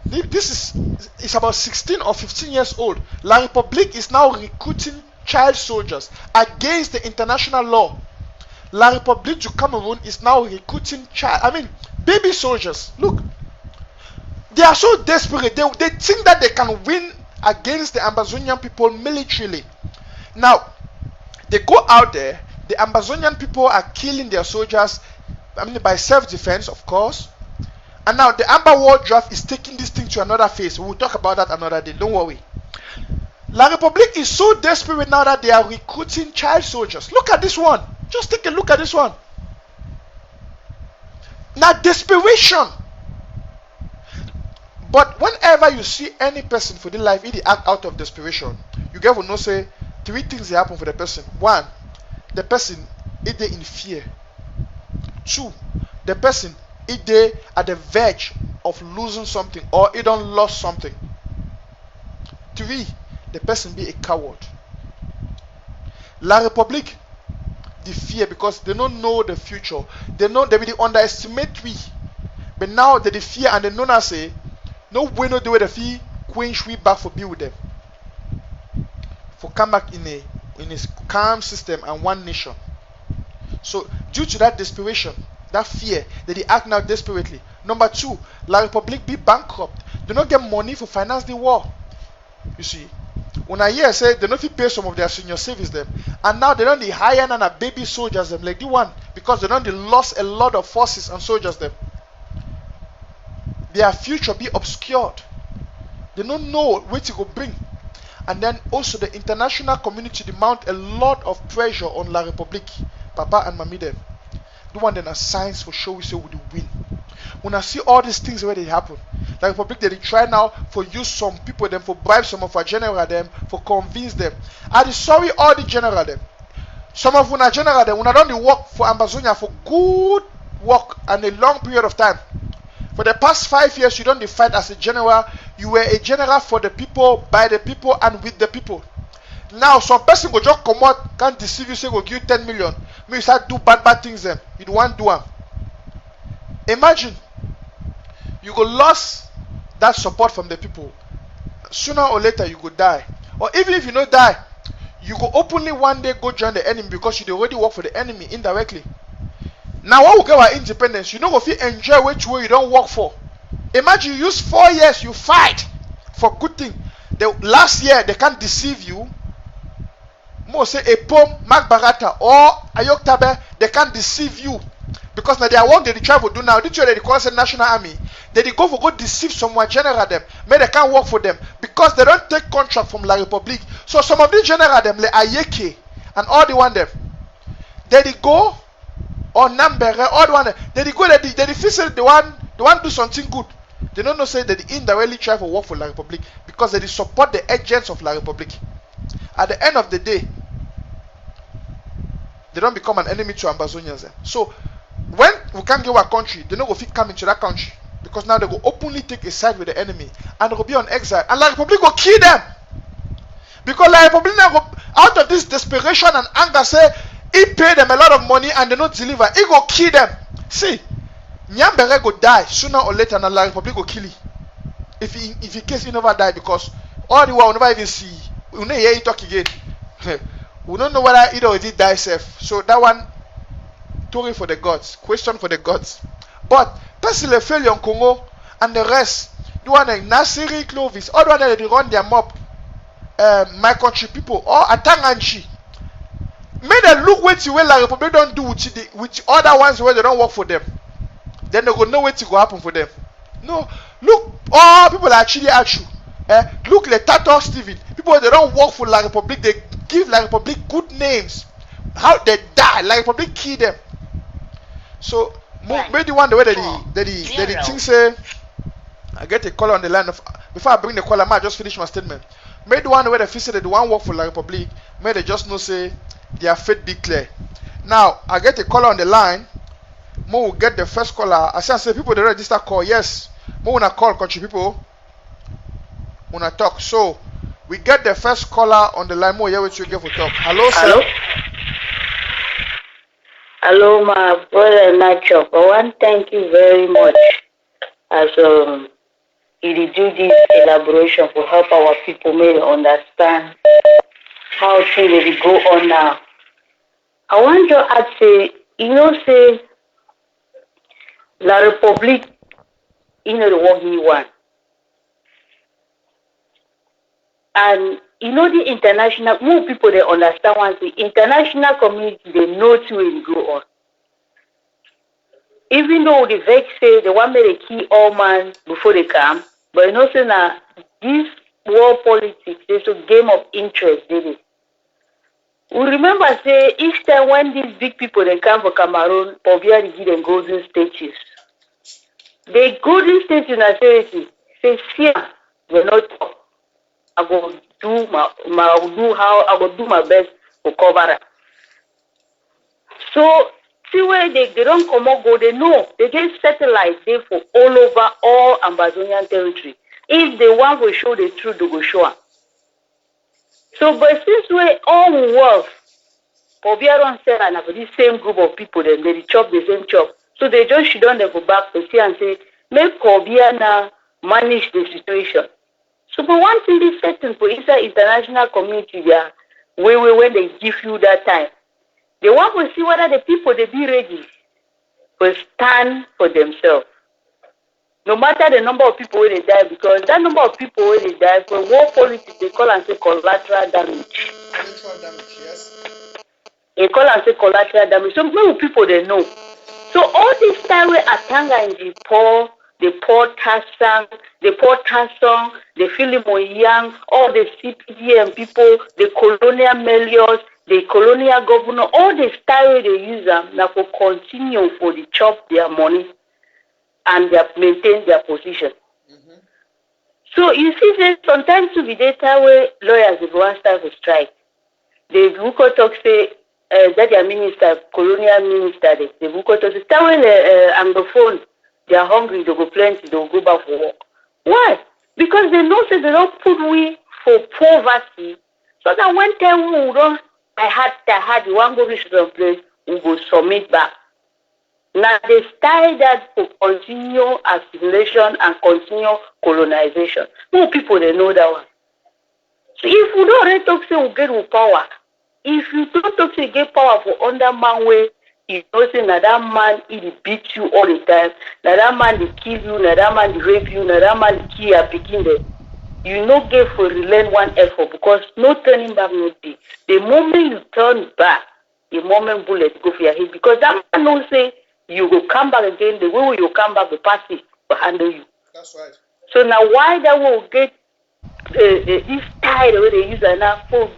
This is about 16 or 15 years old. La République is now recruiting child soldiers against the international law. La République du Cameroon is now recruiting baby soldiers. Look, they are so desperate. They think that they can win against the Ambazonian people militarily. Now, they go out there. The Ambazonian people are killing their soldiers. By self-defense, of course. And now the Amber War draft is taking this thing to another phase. We will talk about that another day. Don't worry. La République is so desperate now that they are recruiting child soldiers. Look at this one. Just take a look at this one. Now, desperation. But whenever you see any person for the life, if they act out of desperation, you get to know, say, 3 things that happen for the person. 1, the person is in fear. 2, the person is at the verge of losing something or he don't lost something. 3, the person be a coward. La République, the fear, because they don't know the future. They know they will underestimate we. But now they fear and they know now say, no way no do with the fee, quench we back for be with them. For come back in a calm system and one nation. So due to that desperation, that fear, that they act now desperately. Number 2, La République be bankrupt. They don't get money for finance the war. You see, when I hear say they don't pay some of their senior service them, and now they don't hire and a baby soldiers them like the one because they don't lost a lot of forces and soldiers them. Their future be obscured. They don't know what to go bring. And then also the international community demand a lot of pressure on La République, Papa and Mami them. The one then a signs for sure we say we will win. When I see all these things where they happen, La République they try now for use some people them for bribe some of our general them for convince them. I sorry all the general them. Some of our general them when I don't work for Ambazonia for good work and a long period of time. For the past 5 years, you don't fight as a general. You were a general for the people, by the people, and with the people. Now, some person go just come out, can't deceive you, say go give you 10 million. Maybe you start do bad things then. You don't want to do them. Imagine, you go lose that support from the people. Sooner or later, you go die. Or even if you don't die, you go openly one day go join the enemy because you already work for the enemy indirectly. Now, when we get our independence, you know if you enjoy which way you don't work for. Imagine you use 4 years, you fight for good thing. The last year, they can't deceive you. More say a poem, Mark Barata, or Ayoktabe, they can't deceive you. Because now they are work they try to do now. This year they call it National Army. They go for go deceive someone general them. But they can't work for them. Because they don't take contract from La République. So some of these general them, like Ayeke, and all the one them, they go or Nambere, all the one they go, they feel the one do something good. They don't know say that they indirectly try for work for La République because they support the agents of La République. At the end of the day, they don't become an enemy to Ambazonians. So when we can't get our country, they don't go fit come into that country because now they go openly take a side with the enemy and they go be on exile and La République go kill them because La République now go out of this desperation and anger say he pay them a lot of money and they don't deliver. He go kill them. See, Nyambere go die sooner or later and La République go kill him. If in case he never die because all the while we never even see. We don't hear you talk again. We don't know whether he already died safe. So that one, story for the gods, question for the gods. But personally, failure in Congo and the rest, the one like Nasiri, Clovis, all the one that they run their mob, my country people, or Atanganchi. May they look what you will La République don't do with other ones where they don't work for them. Then they go know what to go happen for them. No, look, all people are actually at you. Look like Tato Steven. People they don't work for La République, they give La République good names. How they die, La République kill them. So maybe one the way that the thing say I get a call on the line of before I bring the call, I might just finish my statement. Maybe one the way they feel say that the one work for La République, may they just know say their fate be clear. Now I get a call on the line. Mo will get the first caller. I say people they register call. Yes. Mo wanna call country people. Wanna talk. So we get the first caller on the line. Mo here with you get for talk. Hello, sir. Hello, my brother NANCHOP. I want to thank you very much as you do this elaboration to help our people may understand how things will go on now. I want to ask say La République the work he want. And the international, more people they understand once the international community they know to will go on. Even though the vex say they want me to kill all man before they come, but say now this war politics. There's a game of interest, did it? We remember, say, each time when these big people they come for Cameroon, Pobia they give them golden statues. The golden statue na say, see, we're not. I go do I go do my best to cover it. So see where they don't come out go, they know they get satellites there for all over all Amazonian territory. If they want to show the truth, they go show. So, but since we all work, Pobia don't say and have this same group of people, then they chop the same chop. So they just should don't go back to see and say, make Pobia now manage the situation. So, but one thing is certain for inside international community, yeah, when they give you that time, they want to see whether the people they be ready to stand for themselves. No matter the number of people where they die, because that number of people where they die for war politics, they call and say collateral damage. Collateral damage, yes. They call and say collateral damage. So many people they know. So all this time where Atanga and the poor Tassan, the Philemon Young, all the CPDM people, the colonial mayors, the colonial governor, all the style where they use them now for continue for the chop their money and they maintain their position. Mm-hmm. So you see that sometimes to be data where lawyers will go and start to strike. The Buko talk say that their minister, colonial minister, the Buko talk say start when Anglophone, they are hungry, they go plenty, they will go back for work. Why? Because they know that they don't put we for poverty, so that when time we don't I had the one go reach some place, we go submit back. Now they style that to continue assimilation and continue colonization. More people they know that one. So if we don't already talk say we get with power, if you don't talk say get power for under man way, you know say na that man he beat you all the time, na that man they kill you, na that man they rape you, na that man they kill your pikin there. You no get for relent one effort because no turning back no day. The moment you turn back, the moment bullet go for your head because that man don't say you will come back again. The way you come back, the party will handle you. That's right. So now, why that will get this tie the way they use it now for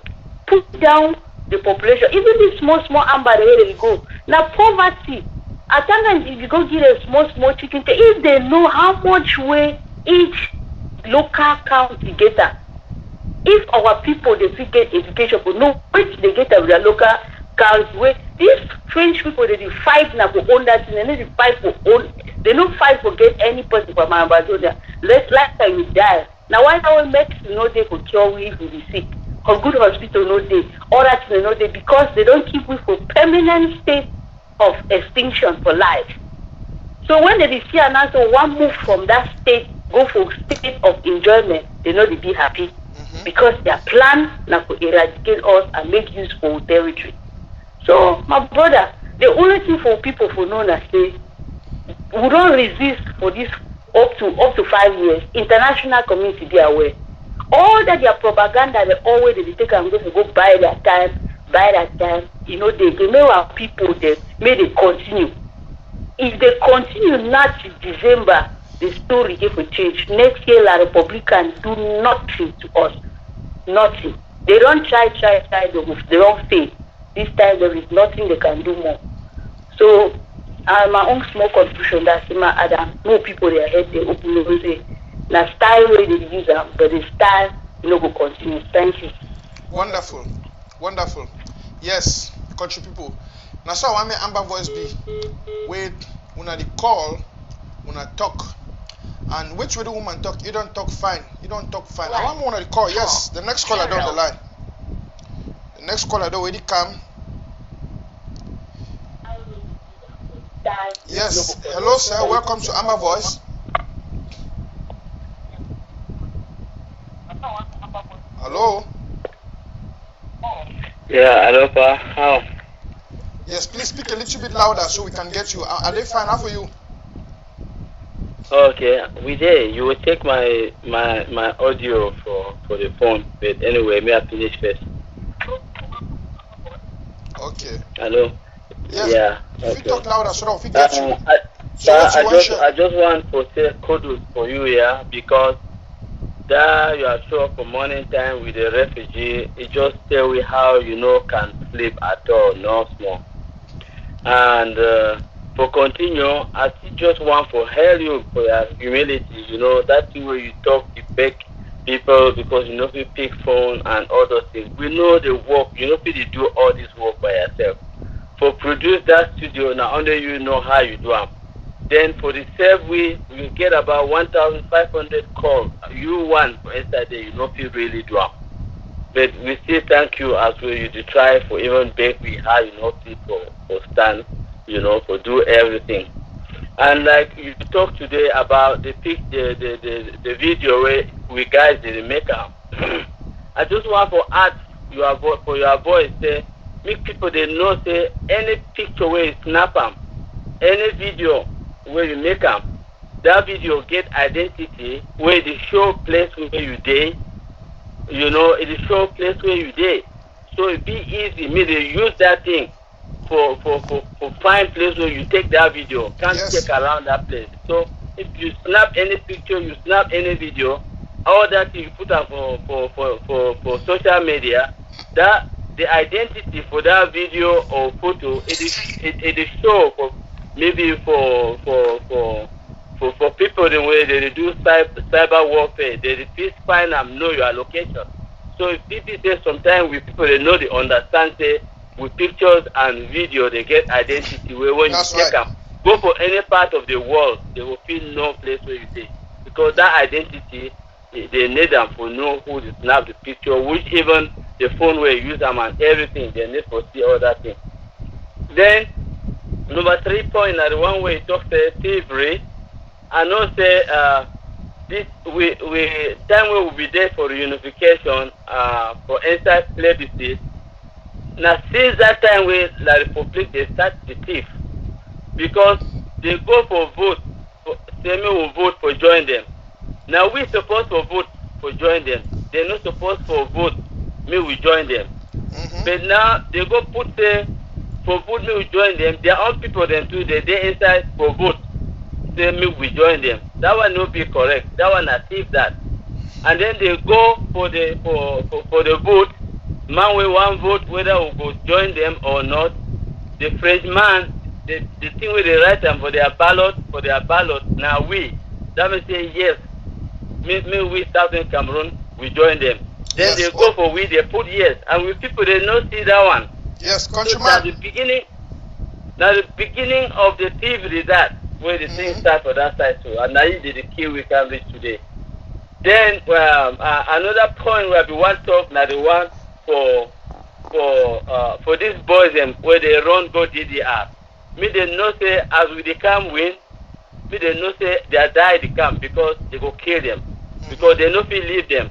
put down the population, even this small amber the way they go. Now poverty. I think if you go get a small chicken, if they know how much way each local county get that, if our people they get education, but no which they get with their local county way. These French people they fight now for own that thing. They need to fight for own. They don't fight for get any person from Amazonia. Last time we die. Now why now medicine no day for cure we if we be sick? Or good hospital no day. All that thing no day because they don't keep we for permanent state of extinction for life. So when they see an answer one move from that state go for state of enjoyment, they know they be happy. Mm-hmm. Because their plan now to eradicate us and make use for territory. So, my brother, the only thing for people for know that say we don't resist for this up to 5 years. International community be aware. All that their propaganda they always they take and go buy that time. You know they make our people they may they continue. If they continue not to December, the story if we change. Next year La Republican do nothing to us. Nothing. They don't try, they don't fail. This time there is nothing they can do more. So my own small contribution that's in my Adam. More people they head they open and say now style way they use them, but the style no go continue. Thank you. Wonderful. Yes, country people. Now so I want Amber voice be wait when I call, when I talk. And which way the woman talk, you don't talk fine. Right. I want one to call, yes. The next caller down the line. The next caller don't already come. Yes. Hello, sir. Welcome to Amma Voice. Hello. Yeah, hello, pa. How? Yes, please speak a little bit louder so we can get you. Are they fine? How for you? Okay, we there. You will take my audio for the phone, but anyway, may I finish first? Okay. Hello. Yes. Yeah. If you talk louder, so that we get you. I just want to say kudos for you here because that you are sure for morning time with a refugee, it just tell you how can sleep at all, no small. And for continue, I still just want to hail you for your humility. That thing where you talk, you beg people because you pick phone and all those things. We know the work. You do all this work by yourself. For produce that studio, now only you know how you do them. Then for the same we get about 1,500 calls. You want for yesterday, you really do them. But we still thank you as well. You try for even beg we how people for stand, for do everything. And like you talk today about the video where we guys didn't make up. I just want to ask for your voice say make people they know say any picture where you snap them, any video where you make them, that video get identity where they show place where you day. It show place where you did. So it be easy. Me they use that thing for find place where you take that video. Can't check around that place. So if you snap any picture, you snap any video, all that you put up for social media, that the identity for that video or photo, it is show for maybe for people the way they do cyber warfare, they please find and know your location. So if people say sometimes with people they know they understand say with pictures and video they get identity where when you check them, go for any part of the world, they will feel no place where you say. Because that identity they need them for know who to snap the picture, which even the phone where you use them and everything, they need to see all that thing. Then number 3 point are the one where you talk say thievery. I know say this we time we will be there for unification for inside plebiscite. Now since that time we the Republic they start the thief because they go for vote say me will vote for join them. Now we supposed to vote for join them. They're not supposed to vote me we join them. But now they go put say for vote me we join them. Their own people them too they inside for vote. Say me we join them. That one no be correct. That one achieve that. And then they go for the vote. Man we want vote whether we go join them or not. The Frenchman, the thing where they write them for their ballot, now we. That means say yes. Me we Southern Cameroon, we join them. Then they go for we, they put yes. And with people they not see that one. Yes, countryman. So now the beginning of the thievery that where the thing start for that side too, and now is the key we can reach today. Then another point where we want to talk now the one for these boys where they run go DDR. Me they know say as we they come win, me they know say they die they come because they go kill them because they no feel leave them.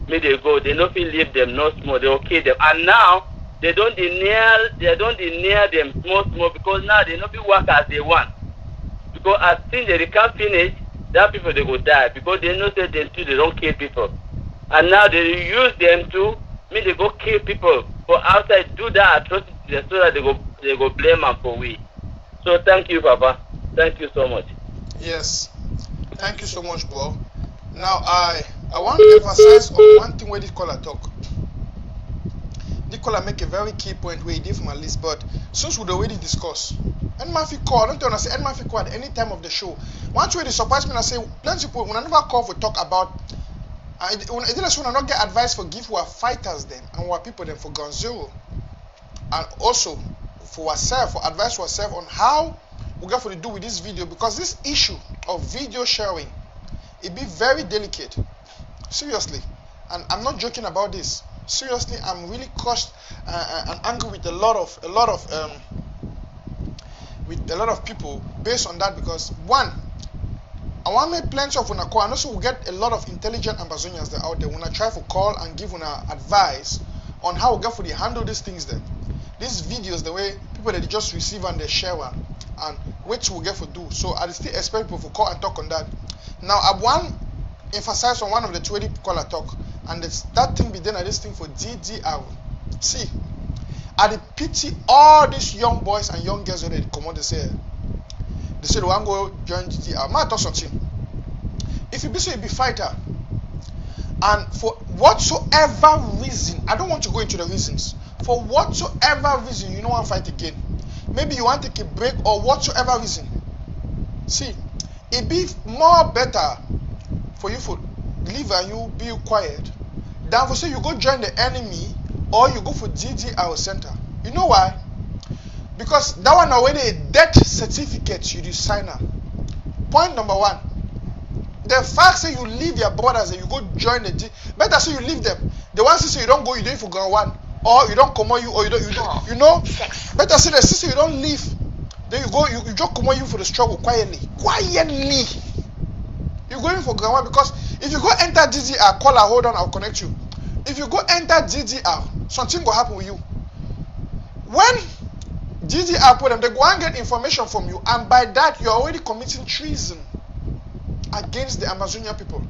Me they no feel leave them no small they will kill them and now they don't near them small because now they no be work as they want. Because as soon as they can't finish, that people they go die because they know that them too they don't kill people. And now they use them to mean they go kill people for outside do that atrocity so that they go blame them for we. So thank you, Papa. Thank you so much. Yes. Thank you so much, bro. Now I want to emphasize on one thing where this caller talk. This caller make a very key point where he did from my list, but since we already discussed. And Murphy call, I don't want to say Murphy call at any time of the show. Once you surprise me and say plenty of people when I never call for talk about I didn't not get advice for give our fighters them and our people them for Gun Zero. And also for ourselves, for advice for ourselves on how we got to do with this video because this issue of video sharing it be very delicate. Seriously. And I'm not joking about this. Seriously, I'm really crushed and angry with a lot of people based on that because one, I want to make plenty of una call and also we get a lot of intelligent Amazonians that out there when I try to call and give una advice on how we get to handle these things then. These videos the way people that they just receive and they share one and which we get to do. So I still expect people to call and talk on that. Now I want emphasize on one of the 20 caller talk and that thing be done at this thing for DDR. See, I pity all these young boys and young girls when they come on they say they want to go join DDR. Ma talk something. If you be so you be fighter, And for whatsoever reason, I don't want to go into the reasons. For whatsoever reason, you don't want to fight again. Maybe you want to take a break or whatsoever reason. See, it be more better for you to leave and you be quiet than for say you go join the enemy or you go for DDR center. You know why? Because that one already a death certificate you do sign up. Point number one. The fact say you leave your brothers and you go join the better say you leave them. The one say you don't go, you do it for ground one, or you don't come on you, or you don't you know. Better say the sister you don't leave. Then you go, you just come on you for the struggle quietly. You go in for ground one because if you go enter DDR, call her, hold on, I'll connect you. If you go enter DDR, something will happen with you. When DDR put them, they go and get information from you, and by that you're already committing treason against the Amazonian people.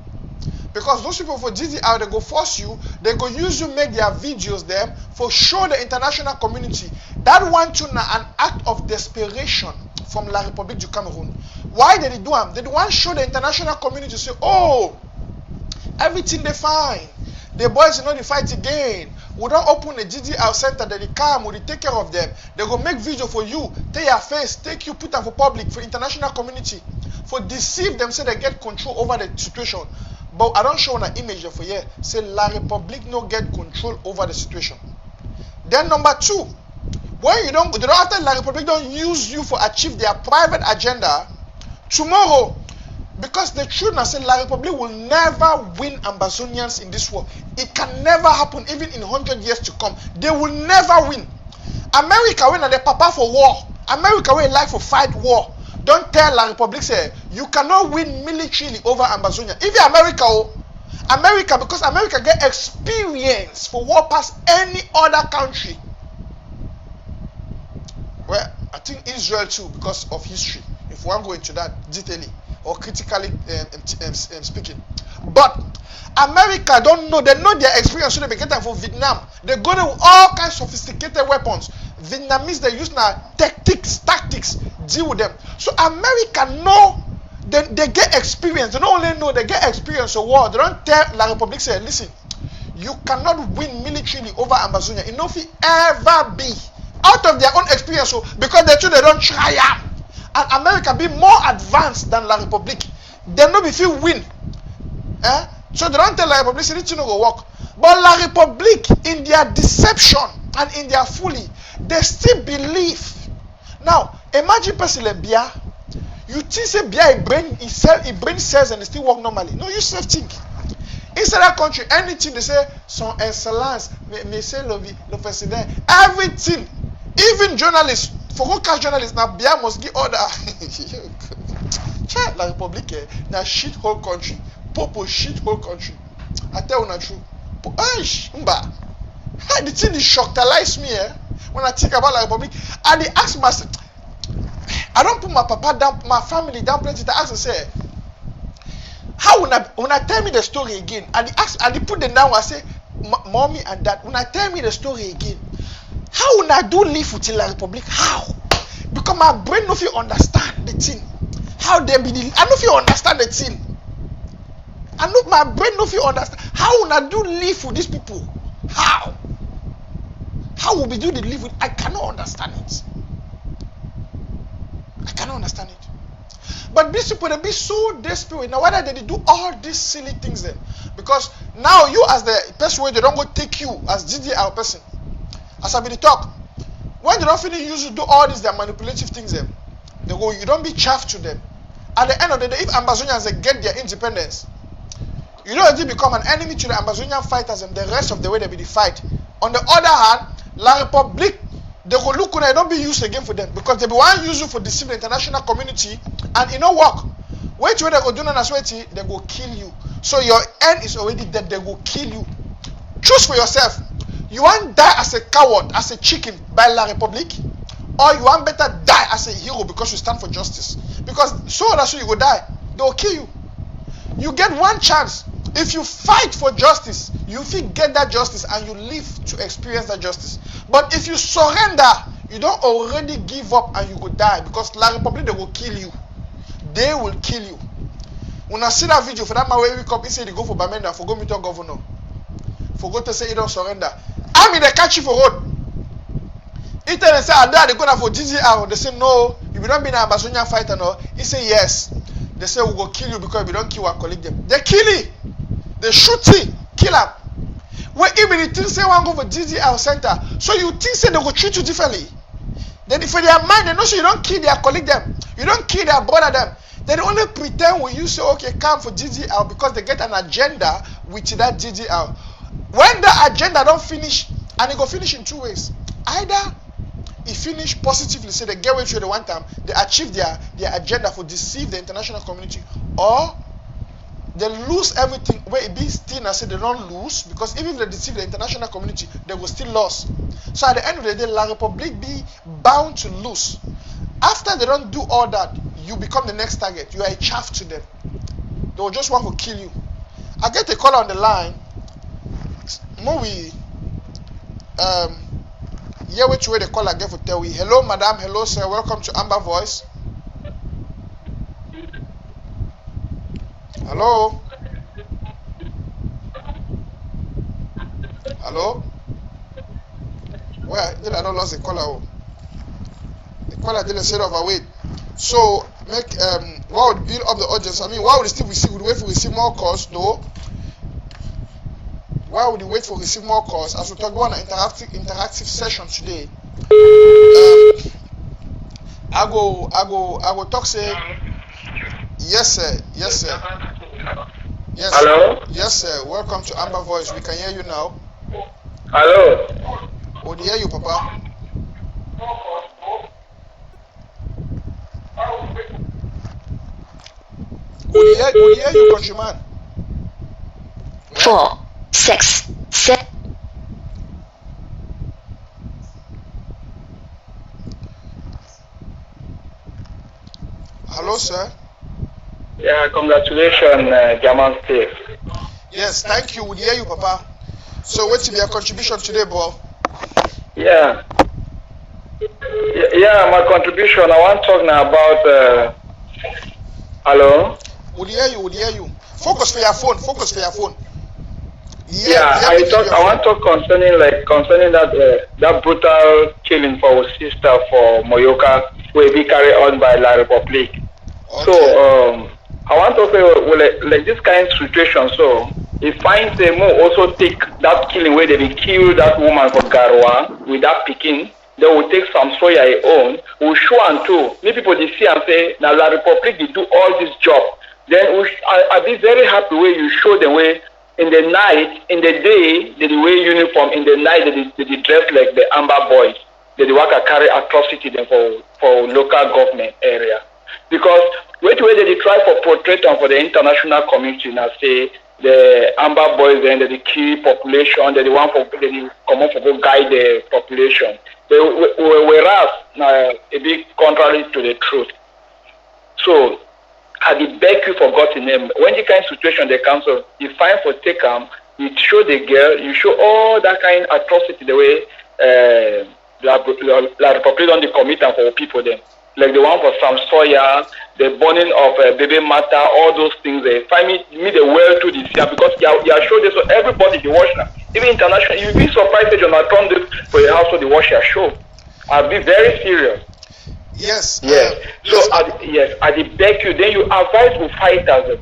Because those people for DDR, they go force you, they go use you, make their videos there for show the international community. That one too now an act of desperation from La République du Cameroun. Why did they do them? They want to show the international community, say, oh, everything they fine. The boys know they fight again. We don't open a DDR center that they come, we take care of them. They go make video for you, take your face, take you, put them for public, for international community. For deceive them, say they get control over the situation. But I don't show an image for you. Say La République no get control over the situation. Then number two, when you don't after La République don't use you for achieve their private agenda, tomorrow, because the truth now say La République will never win Ambazonians in this war. It can never happen even in 100 years to come. They will never win. America when they papa for war. America when like for fight war. Don't tell La République say you cannot win militarily over Ambazonia. If you're America, because America get experience for war past any other country. Well, I think Israel too because of history. If one go into that detailing or critically speaking, but America don't know. They know their experience. So they get them for Vietnam. They go to all kinds of sophisticated weapons. Vietnamese they use now tactics deal with them. So America know they get experience. They don't only know they get experience of war. They don't tell La République say, listen, you cannot win militarily over Amazonia. It not ever be out of their own experience. So because they don't try out. And America be more advanced than La République. They no be feel win. So they don't tell La République say no go work. But La République in their deception and in their folly, they still believe. Now, imagine person like Bia. You think say Bia it brain cells and it still work normally. No, you self think. Inside that country, anything they say, son excellence, may say le president, everything, even journalists, for who catch journalists, now Bia must give order. La République, now shit whole country. Popo shit whole country. I tell you the truth. The thing is shockalize me when I think about La République. And they ask myself, I don't put my papa down, my family down plenty. I ask and say, how when I tell me the story again, and they put them down, I say, mommy and dad, when I tell me the story again, how when I do live with La République? How? Because my brain no fit understand the thing. How they be I no fit understand the thing. I know my brain no fit understand. How when I do live with these people? How? How will we do the live with? I cannot understand it. I cannot understand it. But these people, they be so desperate. Now, why did they do all these silly things then? Because now you as the person where they don't go take you as DDR person. As I be the talk. When they don't finish use to do all these their manipulative things then, they go, you don't be chaff to them. At the end of the day, if Ambazonians they get their independence, you know they become an enemy to the Ambazonian fighters and the rest of the way they be the fight. On the other hand, La République, they go look when they don't be used again for them because they be one use you for deceive the international community and it no work. Wait when they go do not sweaty, they go kill you. So your end is already dead, they go kill you. Choose for yourself. You want die as a coward, as a chicken by La République, or you want better die as a hero because you stand for justice. Because so that's why you go die. They will kill you. You get one chance. If you fight for justice, you will get that justice and you live to experience that justice. But if you surrender, you don't already give up and you go die because La République, they will kill you. They will kill you. When I see that video for that man where we come, he said he go for Bamenda, for go meet our governor. For go to say he don't surrender. I'm in the catch for road. He tell them say, they go for GGR. They say no, if you don't be an Amazonian fighter, no. He say yes. They say we go kill you because we don't kill our colleague them. They kill him. They shoot him. Kill him. When even the thing say one go for GGR center, so you think say they go treat you differently. Then for their mind, they know so you don't kill their colleague them. You don't kill their brother them. They only pretend when you say, okay, come for GGR because they get an agenda with that GGR. When the agenda don't finish, and it go finish in 2 ways. Either it finish positively, say they get away through the one time, they achieve their agenda for deceive the international community, or they lose everything where it be still and say they don't lose, because even if they deceive the international community, they will still lose. So at the end of the day, La Republique be bound to lose. After they don't do all that, you become the next target. You are a chaff to them. They will just want to kill you. I get a call on the line. More we yeah, which way the call I get for tell we. Hello, madam. Hello, sir. Welcome to Amber Voice. Hello. Hello. Where did I not lose the caller? The caller didn't say overweight. So make what would build up the audience? I mean, why would we still receive? Would we wait for receive more calls? No. Why would you wait for receive more calls? As we talk about an interactive session today. I go talk say yes sir. Yes sir. Yes. Hello? Yes sir. Welcome to Amber Voice. We can hear you now. Hello? Oh, do you hear you, Papa? Oh, do you hear you, countryman? 4, 6, 7. Hello, sir. Yeah, congratulations, German State. Yes, thank you. We hear you, Papa. So, what's your contribution today, bro? Yeah. Yeah, my contribution. I want to talk now about. Hello. Would hear you. Would hear you. Focus for your phone. Focus for your phone. I want to talk concerning that brutal killing for our sister for Moyoka, will be carried on by La Republique. Okay. So I want to say like this kind of situation. So if finds them also take that killing where they kill that woman for Garwa with that picking, they will take some soya own. We'll show and too. Many people they see and say now La Republique they do all this job. Then I'll be very happy where you show the way. In the night, in the day, they wear uniform. In the night, they dress like the Amber Boys. They work and carry atrocity them for local government area. Because way they try for portrait and for the international community now say the Amber Boys and the key population that they want for they come up for go guide the population. Whereas a bit contrary to the truth. So I did beg you for God's name. When the kind of situation they come, so you find for take them, you show the girl, you show all that kind of atrocity the way La Republique on the commit for people them. Like the one for Sam Sawyer, the burning of Baby Mata, all those things. They find me the well to this year because you are show this so everybody the watch now. Even international, you'll be surprised that you're not turn this for your house so the watch your show. I'll be very serious. Yes. Yes. So I beg you. Then you advise for fighters.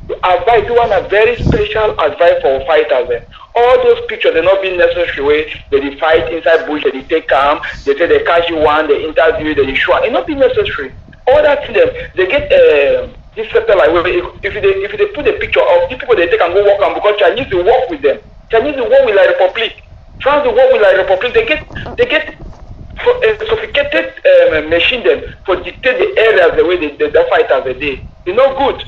You advise. You want a very special advice for fighters. All those pictures they not be necessary way. They fight inside bush. They take calm. They say they catch you one. They interview. They show. It not be necessary. All that to them. They get this satellite. If they put a picture of these people, they take and go walk on because Chinese will work with them. Chinese will work with La Republique. France will work with La Republique. They get. For a sophisticated machine them for dictate the areas the way the fighters they do. It's not good.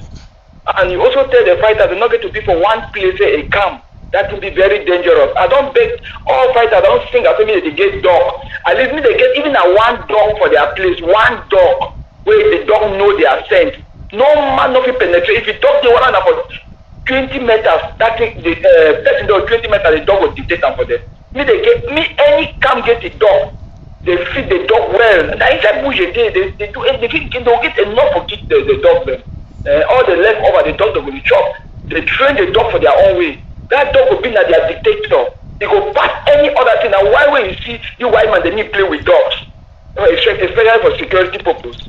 And you also tell the fighters they not get to be for one place a camp. That will be very dangerous. I don't beg all fighters, I don't think I mean they get dog. At least me they get even a one dog for their place, one dog where the dog know their scent. No man no fit penetrate. If the dog they want for 20 meters, that thing the person 20 meters the dog will dictate them for them. Any camp get a dog. They feed the dog well. Now inside bush they do they'll get enough for keep the dog them. all the leftover the dog will chop. They train the dog for their own way. That dog will be like their dictator. They go pass any other thing. Now why when you see you white man they need play with dogs? Especially for security purpose.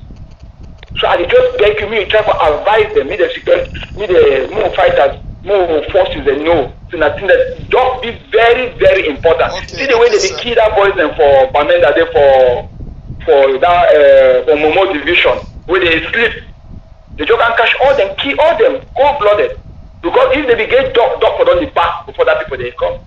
So I just beg you, me try to advise them, me the security, me the more fighters, more forces they know. So I think that dog be very, very important. Okay, see the way they kill that boys and for Bamenda there for that for Momo division where they sleep. They just can catch all them, kill all them, cold blooded. Because if they be get dog for them the back before that people they come.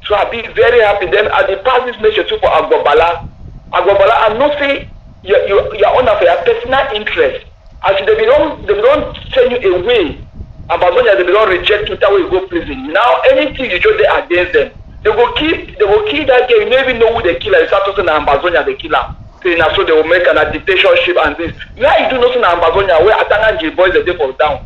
So I be very happy. Then at the pass this message too for Agbobala, I'm not saying you're on for your personal interest. As they don't send you away. Amazonia they don't reject you that way you go prison. Now anything you just say against them, they will kill that guy. You don't even know who the killer is. Start talking Amazonia the killer. So they will make an dictatorship and this. Why you do nothing in Amazonia where Atanganji boys they fall down?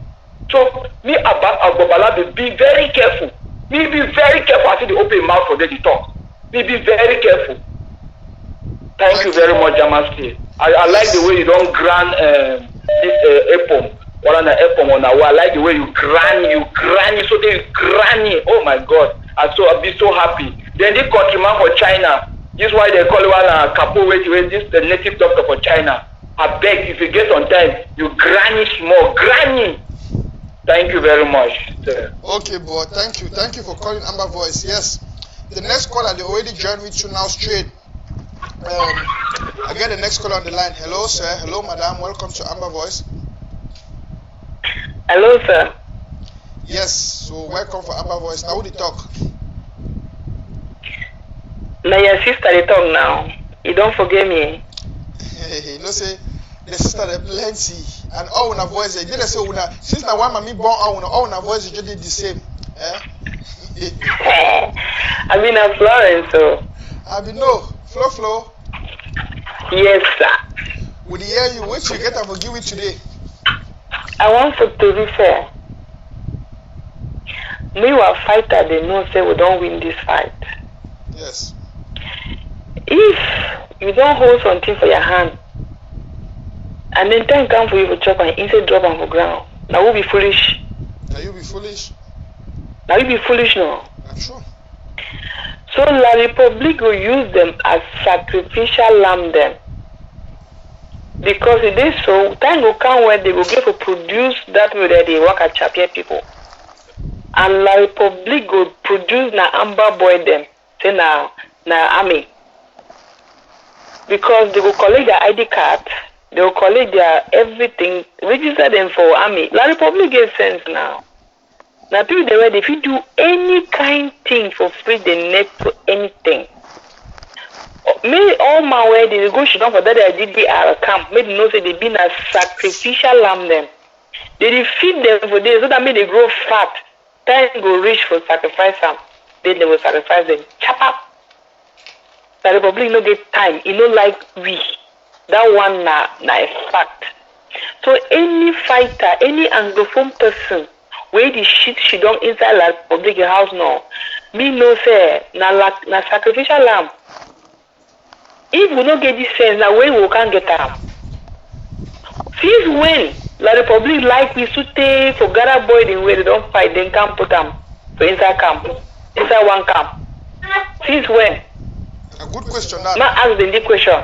So me about Agbobala be very careful. Me be very careful. I see the open mouth for them to talk. Me be very careful. Thank you very much, Jamasi. I like the way you don't grant this EPOM. Or on the EPOM on I like the way you granny, so they granny. Oh my God. I'll be so happy. Then the countryman for China. This is why they call one Kapo wait, this is the native doctor for China. I beg if you get on time, you granny small. Granny. Thank you very much, sir. Okay, boy. Thank you. Thank you for calling Amber Voice. Yes. The next caller, they already joined with you now straight. I get the next caller on the line. Hello, sir. Hello, madam. Welcome to Amber Voice. Hello, sir. Yes. So welcome for Amber Voice. Now who they talk? Now your sister they talk now. You don't forget me. You know say the sister they plenty and all una voice they did say una since now one mommy born all una voice is just the same. I mean I'm Florence, so. I be no Flo. Yes, sir. Would hear you what you get I will give it today. I want to be fair. Me were fighter they know say we don't win this fight. Yes. If you don't hold something for your hand and then time come for you to chop and instead drop on the ground, now we'll be foolish. Now you be foolish? Now you be foolish now. I'm sure. So La Republic will use them as sacrificial lamb them. Because it is so, time will come where they will get to produce that way that they work at Chapia people. And La Republic will produce na Amber boy them. Say na army. Because they will collect their ID card, they will collect their everything, register them for army. La Republic gets sense now. Now people they were if you do any kind thing for free, they net for anything. Me all my way they go shit down for that I did the camp. Maybe know say they been a sacrificial lamb them. They feed them for days so that made they grow fat. Time go reach for sacrifice them. Then they will sacrifice them. Chop up. The Republic no get time. It no like we. That one na a fact. So any fighter, any anglophone person, where the shit she don't inside La Republic house now, me no say na sacrificial lamb. If we don't get this sense, now where we can't get them. Since when La Republic like we should take for Gara boy in where they don't fight, then can't put them for inside camp, inside one camp. Since when? A good question. Now ask the question.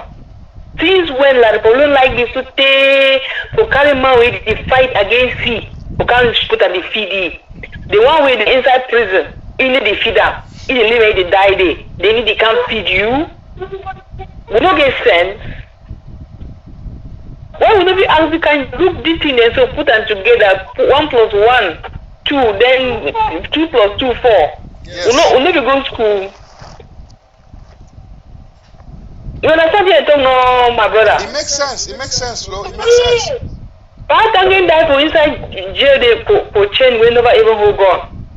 Since when La Republic like this to take for carry man where they fight against sea, for can't put at the feed. The one where they inside prison, you need the feed them. You need where they die there. They need they can't feed you. We don't get sense. Why would we ask the kind group this thing and so put them together 1 + 1, 2, then 2 + 2, 4. Yes. We never go to school. You understand what I don't know, my brother? It makes sense, Flo. It makes sense. But thanking that for inside jail they for chain we never even hold gun.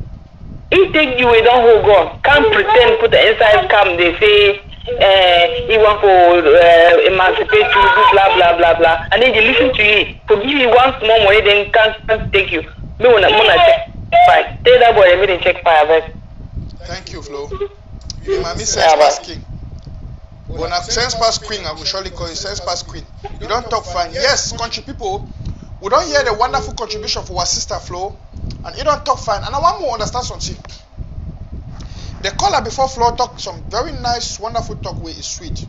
He take you we don't hold gun. Can't pretend put the inside camp they say he want for emancipate you, do blah blah blah blah, and then they listen to you. For give you one small money, then can't take you. Me wanna check fire. Tell that boy, me then check fire first. Thank you, Flo. You might miss sense pass king. When I sense pass queen, I will surely call you sense pass queen. You don't talk fine. Yes, country people, We don't hear the wonderful contribution for our sister Flo, and you don't talk fine. And I want more understand something. The caller before Flo talk some very nice, wonderful talk way is sweet.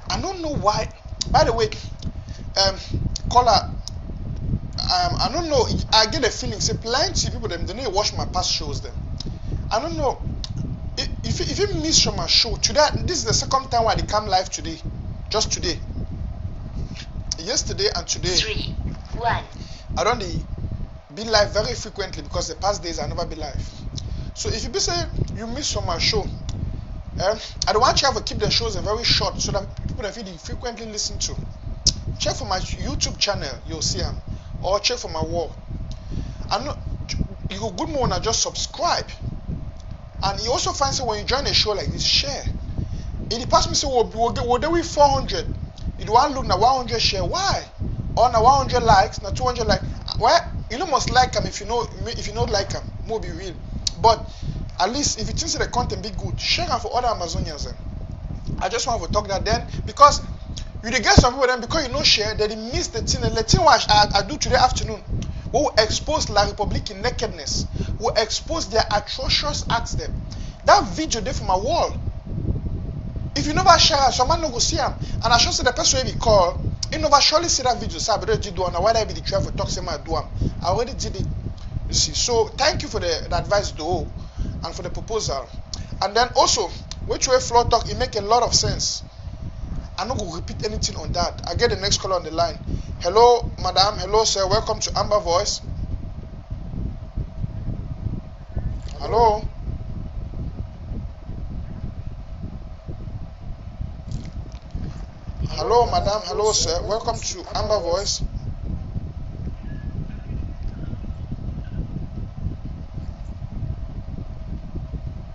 I don't know why. By the way, caller, I don't know. I get a feeling. Say plenty people them they need to watch my past shows. Them. I don't know. If you miss from my show today, this is the second time why they come live today. Just today. Yesterday and today. 3, 1. I don't be live very frequently because the past days I never be live. So if you be say you miss from my show, I don't want you to keep the shows very short so that people that frequently listen to. Check for my YouTube channel, you'll see them. Or check for my wall. And you go good morning and just subscribe. And you also find when you join a show like this, share. In the past, me say we'll do with 400. You don't want to look na 100 share. Why? Or na 100 likes, na 200 likes. Well, you must like them if you don't like them. More be real. But at least if you think the content be good, share them for other Amazonians. Then. I just want to talk that then because you get some people then because you know share, they miss the thing. And the thing what I do today afternoon. We will expose La Republique in nakedness. We will expose their atrocious acts them. That video there from my wall. If you never share, someone no go see them. And I should say the person we call, you never surely see that video. So I better do and why I be the travel talk say I do them. I already did it. You see. So thank you for the advice though and for the proposal. And then also, which way floor talk, it make a lot of sense. I'm not going to repeat anything on that. I get the next caller on the line. Hello, madam. Hello, sir. Welcome to Amber Voice. Hello. Hello, madam. Hello, sir. Welcome to Amber Voice.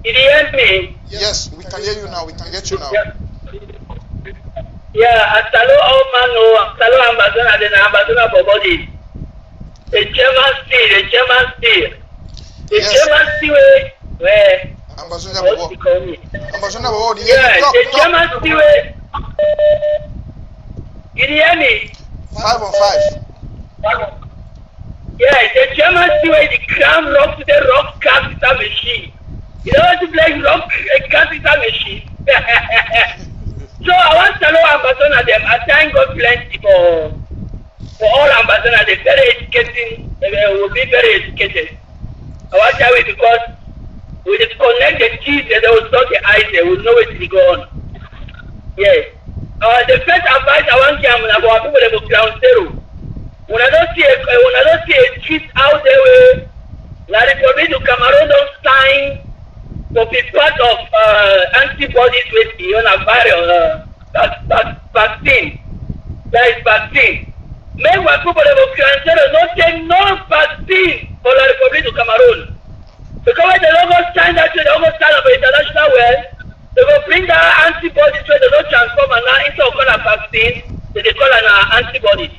Did you hear me? Yes, we can hear you now. We can get you now. Yeah, Asalo Omano, Asalo Ambassador, the Ambassador for Body. The German still. The German still, where? Ambassador for Body. Ambassador for Body. Yeah, the German still. Did you hear me? 5 on 5. Yeah, the German still, the Crown Rock to the Rock Capital Machine. You know what to play Rock Capital Machine? So I want to know ambassadors them. I thank God plenty for all ambassadors. They're very educated. They will be very educated. I want to tell you because we just connect the teeth and they will stop the eyes. They will know where to go on. Yes. The first advice I want to give about people that will ground zero. When I don't see a tweet out there where La Republique du Cameroon don't sign to be part of antibodies with the virus vaccine. There is vaccine. Make what people that will cancel not take no vaccine for La Republique du Cameroon. Because when they don't sign that, they don't sign up for international well, they will bring the antibodies so they don't transform and now instead of calling a vaccine, they call an antibody.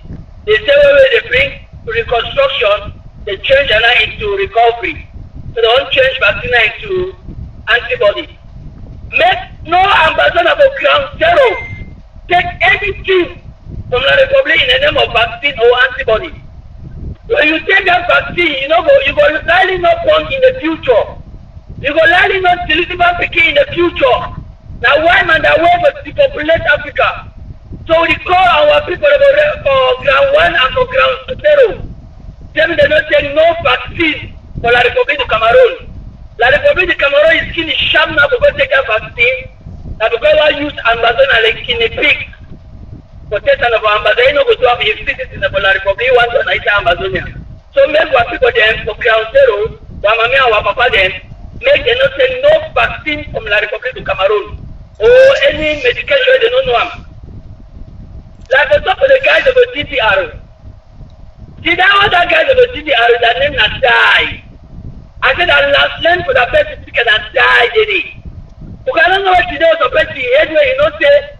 They say when they bring reconstruction, they change and into recovery. So they don't change vaccine into antibody. Make no ambassador for ground zero take anything from La Republique in the name of vaccine or antibody. When you take that vaccine, you go likely not born in the future. You go likely not deliver picking in the future. Now why man that way for depopulate Africa? So we call our people for ground 1 and for ground 0. Them they don't take no vaccine for La Republique du Cameroon. La Republique du Cameroon is skin sharp now because take a vaccine. Now because I use ambassador like guinea pig. But that's an ambassador, you know, go to have a citizen of La Republique, want to nice Amazonia. So make what people then for ground zero, Wamami and Wapapa then, make them not take no vaccine from La Republique du Cameroon. Or any medication they don't know. Like the top of the guys of the GDR. See that other guys of the GDR that name not die. I said that last land for the best certificate and die today. Because I don't know what you do so best anyway, you know say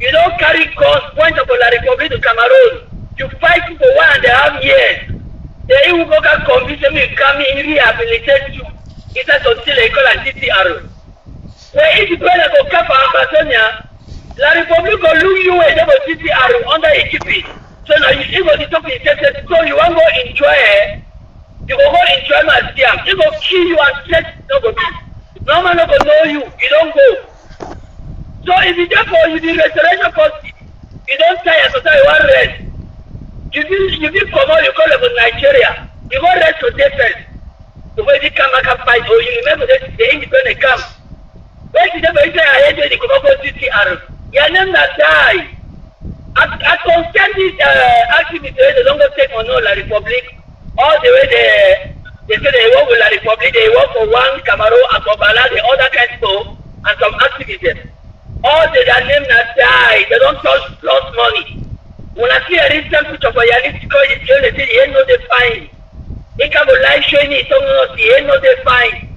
you don't carry guns point up on La Republique du Cameroon. You fight for 1.5 years. Then you go get conviction me come in rehabilitate you. It's until they call a GTR. Where if you go to Kapa Amazonia, La Republique will look you away double GTR under Egypt. So now you go to talk to the so you want to go enjoy. You go enjoy my scam. You go kill you and stress no go be. No man no go know you. You don't go. So if you therefore you do restoration policy, you don't tire so you want rest. You come out, you call about Nigeria. You go rest for defense. The way they come back and fight, or you remember that the independent come. When you never say I hate the Congo CCR, your name not die. At constant activity, they don't go take on La Republic. All the way they say they work with La Republic, they work for one Camaro, Akobala, the other kind of and some activities. All their name not die. They don't touch lost money. When I see a recent picture for Yanisco, it's the only thing, you know they find. They come live showing it, some of us, you know they find.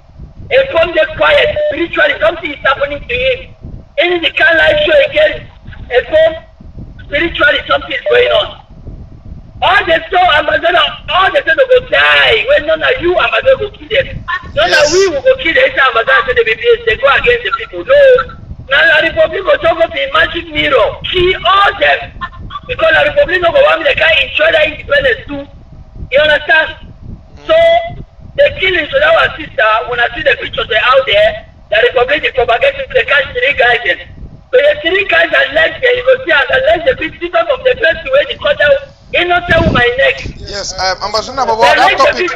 And from the quiet, spiritually, something is happening to him. And they can't live show again. And from spiritually, something is going on. All the so Amazon, all the so go die. When none of you Amazon go kill them. None of we will go kill them. Amazon say they go against the people. No. Now the Republic will talk about the magic mirror. Kill all them. Because the Republic no go want they can't enjoy that independence too. You understand? So the killing to our sister, when I see the pictures they're out there, the Republic is propagating the catch 3 guys in. So the 3 guys are left there, you go see unless the people of the place where they cut out, you not tell my neck. Yes, Ambassador Bobo, that topic.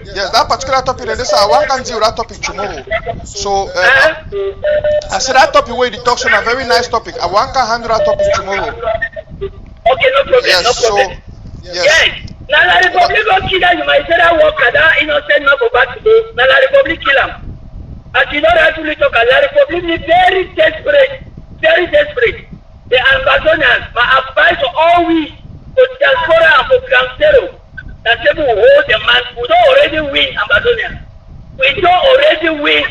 Yes, that particular topic, and this I want to do that topic tomorrow. So I said that topic where the talks on a very nice topic. I want to handle that topic tomorrow. Okay, no problem. Yes, no problem. So yes. Now the Republic will kill them. You might say that worker, that innocent man go back today. Now the Republic kill them. As you know, actually talk, the Republic is very desperate, very desperate. The Ambazonians, my advice to all we, for diaspora and for Gangstero, that people will hold the man. We don't already win Ambazonians. We don't already win.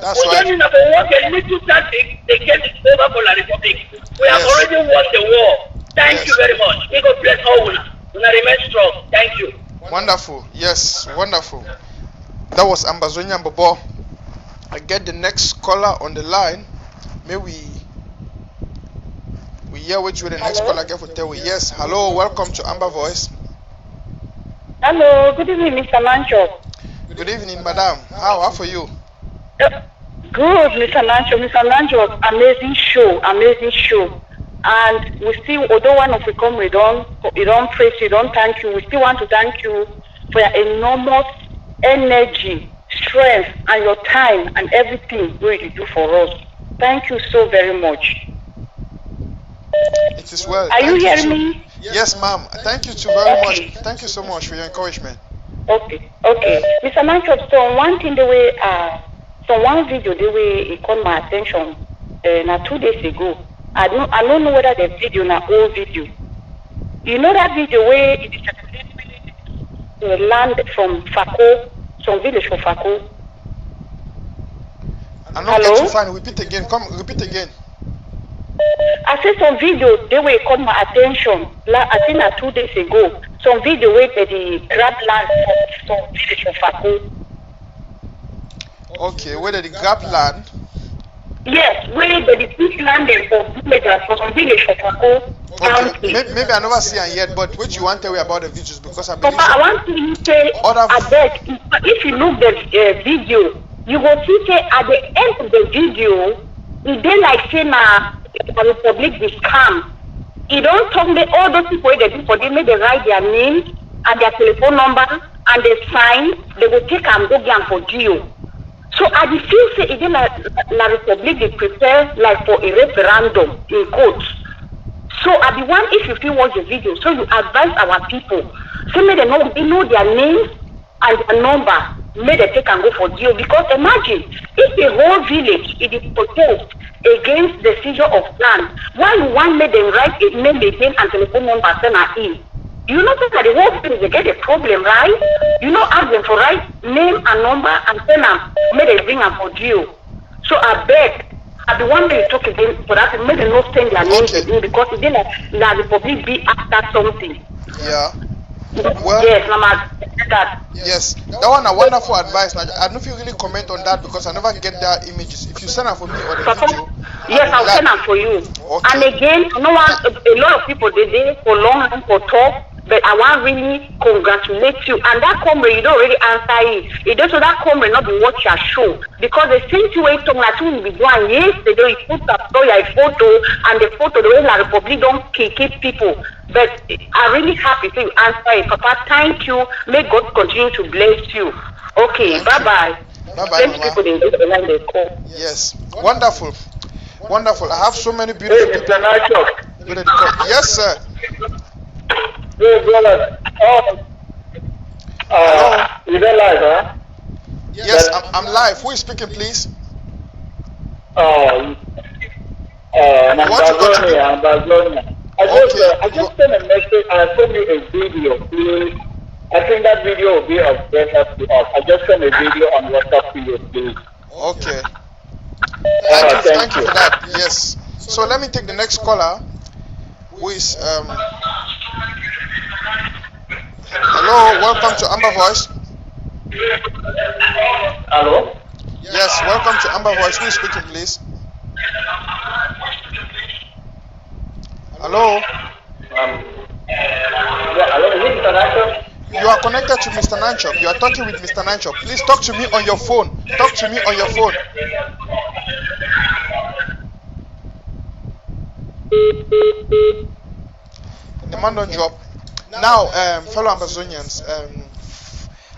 That's we don't need to work a little tactic. They get it over for the Republic. We have already won the war. Thank you very much. May God bless all of us. Remain strong. Thank you. Wonderful. Yes, wonderful. That was Ambazonia Bobo. I get the next caller on the line. May we hear which way the next caller get for tell we. Yes. Hello, welcome to Amber Voice. Hello, good evening, Mr. NANCHOP. Good evening, madam. How are you? Good, Mr. NANCHOP. Mr. NANCHOP, amazing show. And we still, although one of the come, we don't praise you, don't thank you. We still want to thank you for your enormous energy, strength, and your time and everything you do for us. Thank you so very much. It is well. Are you hearing me? Yes, ma'am. Thank you too very much. Thank you so much for your encouragement. Okay. Mr. NANCHOP, so one thing the way, so one video the way it caught my attention, 2 days ago. I don't know whether the video na old video. You know that video where it is a land from Fako, some village from Fako. I'm not getting fine. Repeat again. Repeat again. I said some video they were caught my attention. I think 2 days ago. Some video where they grab land from some village from Fako. Okay, where they grab land? Yes, where they pick land for some village for Fako. Okay, maybe I never see it yet, but what you want to tell me about the videos because I believe. I want to say, if you look the video, you will see say at the end of the video, it then like say the Republic is scam. It don't talk me all those people they do for them, they write their name and their telephone number and they sign, they will take and go down for Geo. So I feel say even La Republic they prepare like for a referendum in court. So I be one if you feel watch the video, so you advise our people. So may they know their names and their number, may they take and go for Geo. Because imagine if the whole village is protest against the seizure of land, why you want make them write a name again and telephone number send her in? You know that the whole thing they get a problem, right? You know, ask them for write name and number and send them, may they bring them for Geo. So I beg, I the one they talk again for that, may they not send their names in because it didn't La Republic be after something. Yeah. Well, yes, Mama. That. Yes, that one a wonderful advice. Now, I don't know if you really comment on that because I never get that images. If you send them for me or the video, yes, I'll send them for you. Okay. And again, no one, a lot of people they did for long time for talk, but I want really congratulate you. And that comrade, you don't really answer it. It does so that comrade not be watch your show because the same way talk like you be doing yesterday. You put up your photo and the photo the way La Republic don't keep people. But I'm really happy to answer it. Papa, thank you. May God continue to bless you. Okay, bye-bye. Bye-bye, Mama. Yes, wonderful. Wonderful. I have so many beautiful people. Yes, sir. Hey, brother. You there live, huh? Yes, I'm live. Who is speaking, please? Amazonia. I just sent a message and I sent you a video. Please. I think that video will be of benefit to us. I just sent a video on WhatsApp to you, please. Okay. Thank you for that. Yes. So let me take the next caller, who is hello, welcome to Amber Voice. Hello? Yes, welcome to Amber Voice. Who is speaking, please? Hello? Hello, is it Mr. NANCHOP? You are connected to Mr. NANCHOP. You are talking with Mr. NANCHOP. Please talk to me on your phone. Talk to me on your phone. The man don't drop. Now, fellow Amazonians,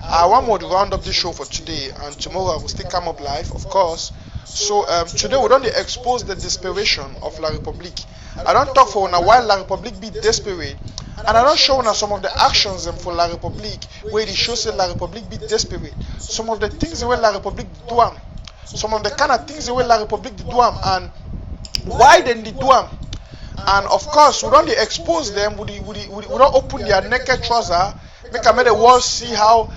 I want to round up the show for today, and tomorrow I will still come up live, of course. So today we don't expose the desperation of La Republique. I don't talk for una while La Republique be desperate, and I don't show una some of the actions for La Republique where it shows that La Republique be desperate. Some of the things where La Republique do am, some of the kind of things where La Republique do am, and why then they do am. And of course, we don't expose them. We don't open their naked trouser. Make the world see how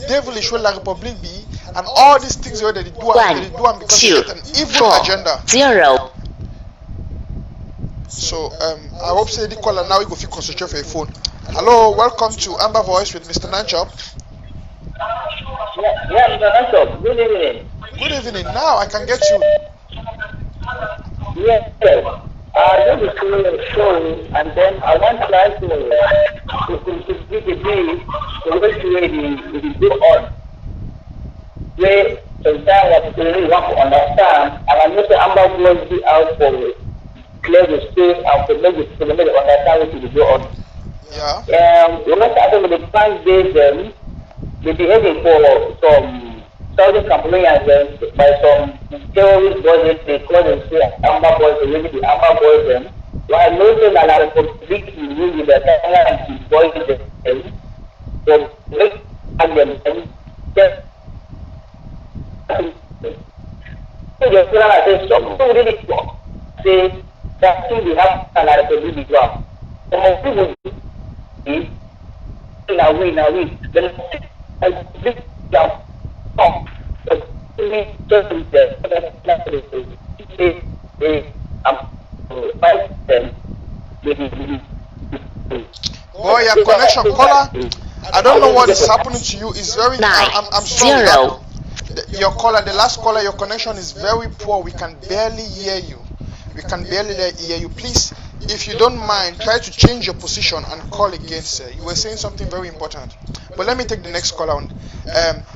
devilish will La Republique be, and all these things where they do them because they get an evil agenda. 0. So I hope say the caller now you go feel concentrate for your phone. Hello, welcome to Amber Voice with Mr. NANCHOP. Yeah, Mr. NANCHOP. Good evening. Good evening. Now I can get you. Yes, sir. I just to the show, and then I want to try to give the day the way to go on. Where sometimes what people really want to understand, and I know the Amber Voice be out for clear the space and to make it to make it understand what to go on. Yeah. When I started with the 5 days, they behaving for some Southern Cameroonians by some terrorist boys, they call themselves Amber Boys, they really the Amber Boys. While most that are completely using the Canadian boys, so make them just so really say that thing we have a lot of people ground. Some people now we then I big down. Boy, your connection, caller. I don't know what is happening to you. It's very. I'm sorry. Your caller, the last caller, your connection is very poor. We can barely hear you. We can barely hear you. Please, if you don't mind, try to change your position and call again, sir. You were saying something very important. But let me take the next caller on.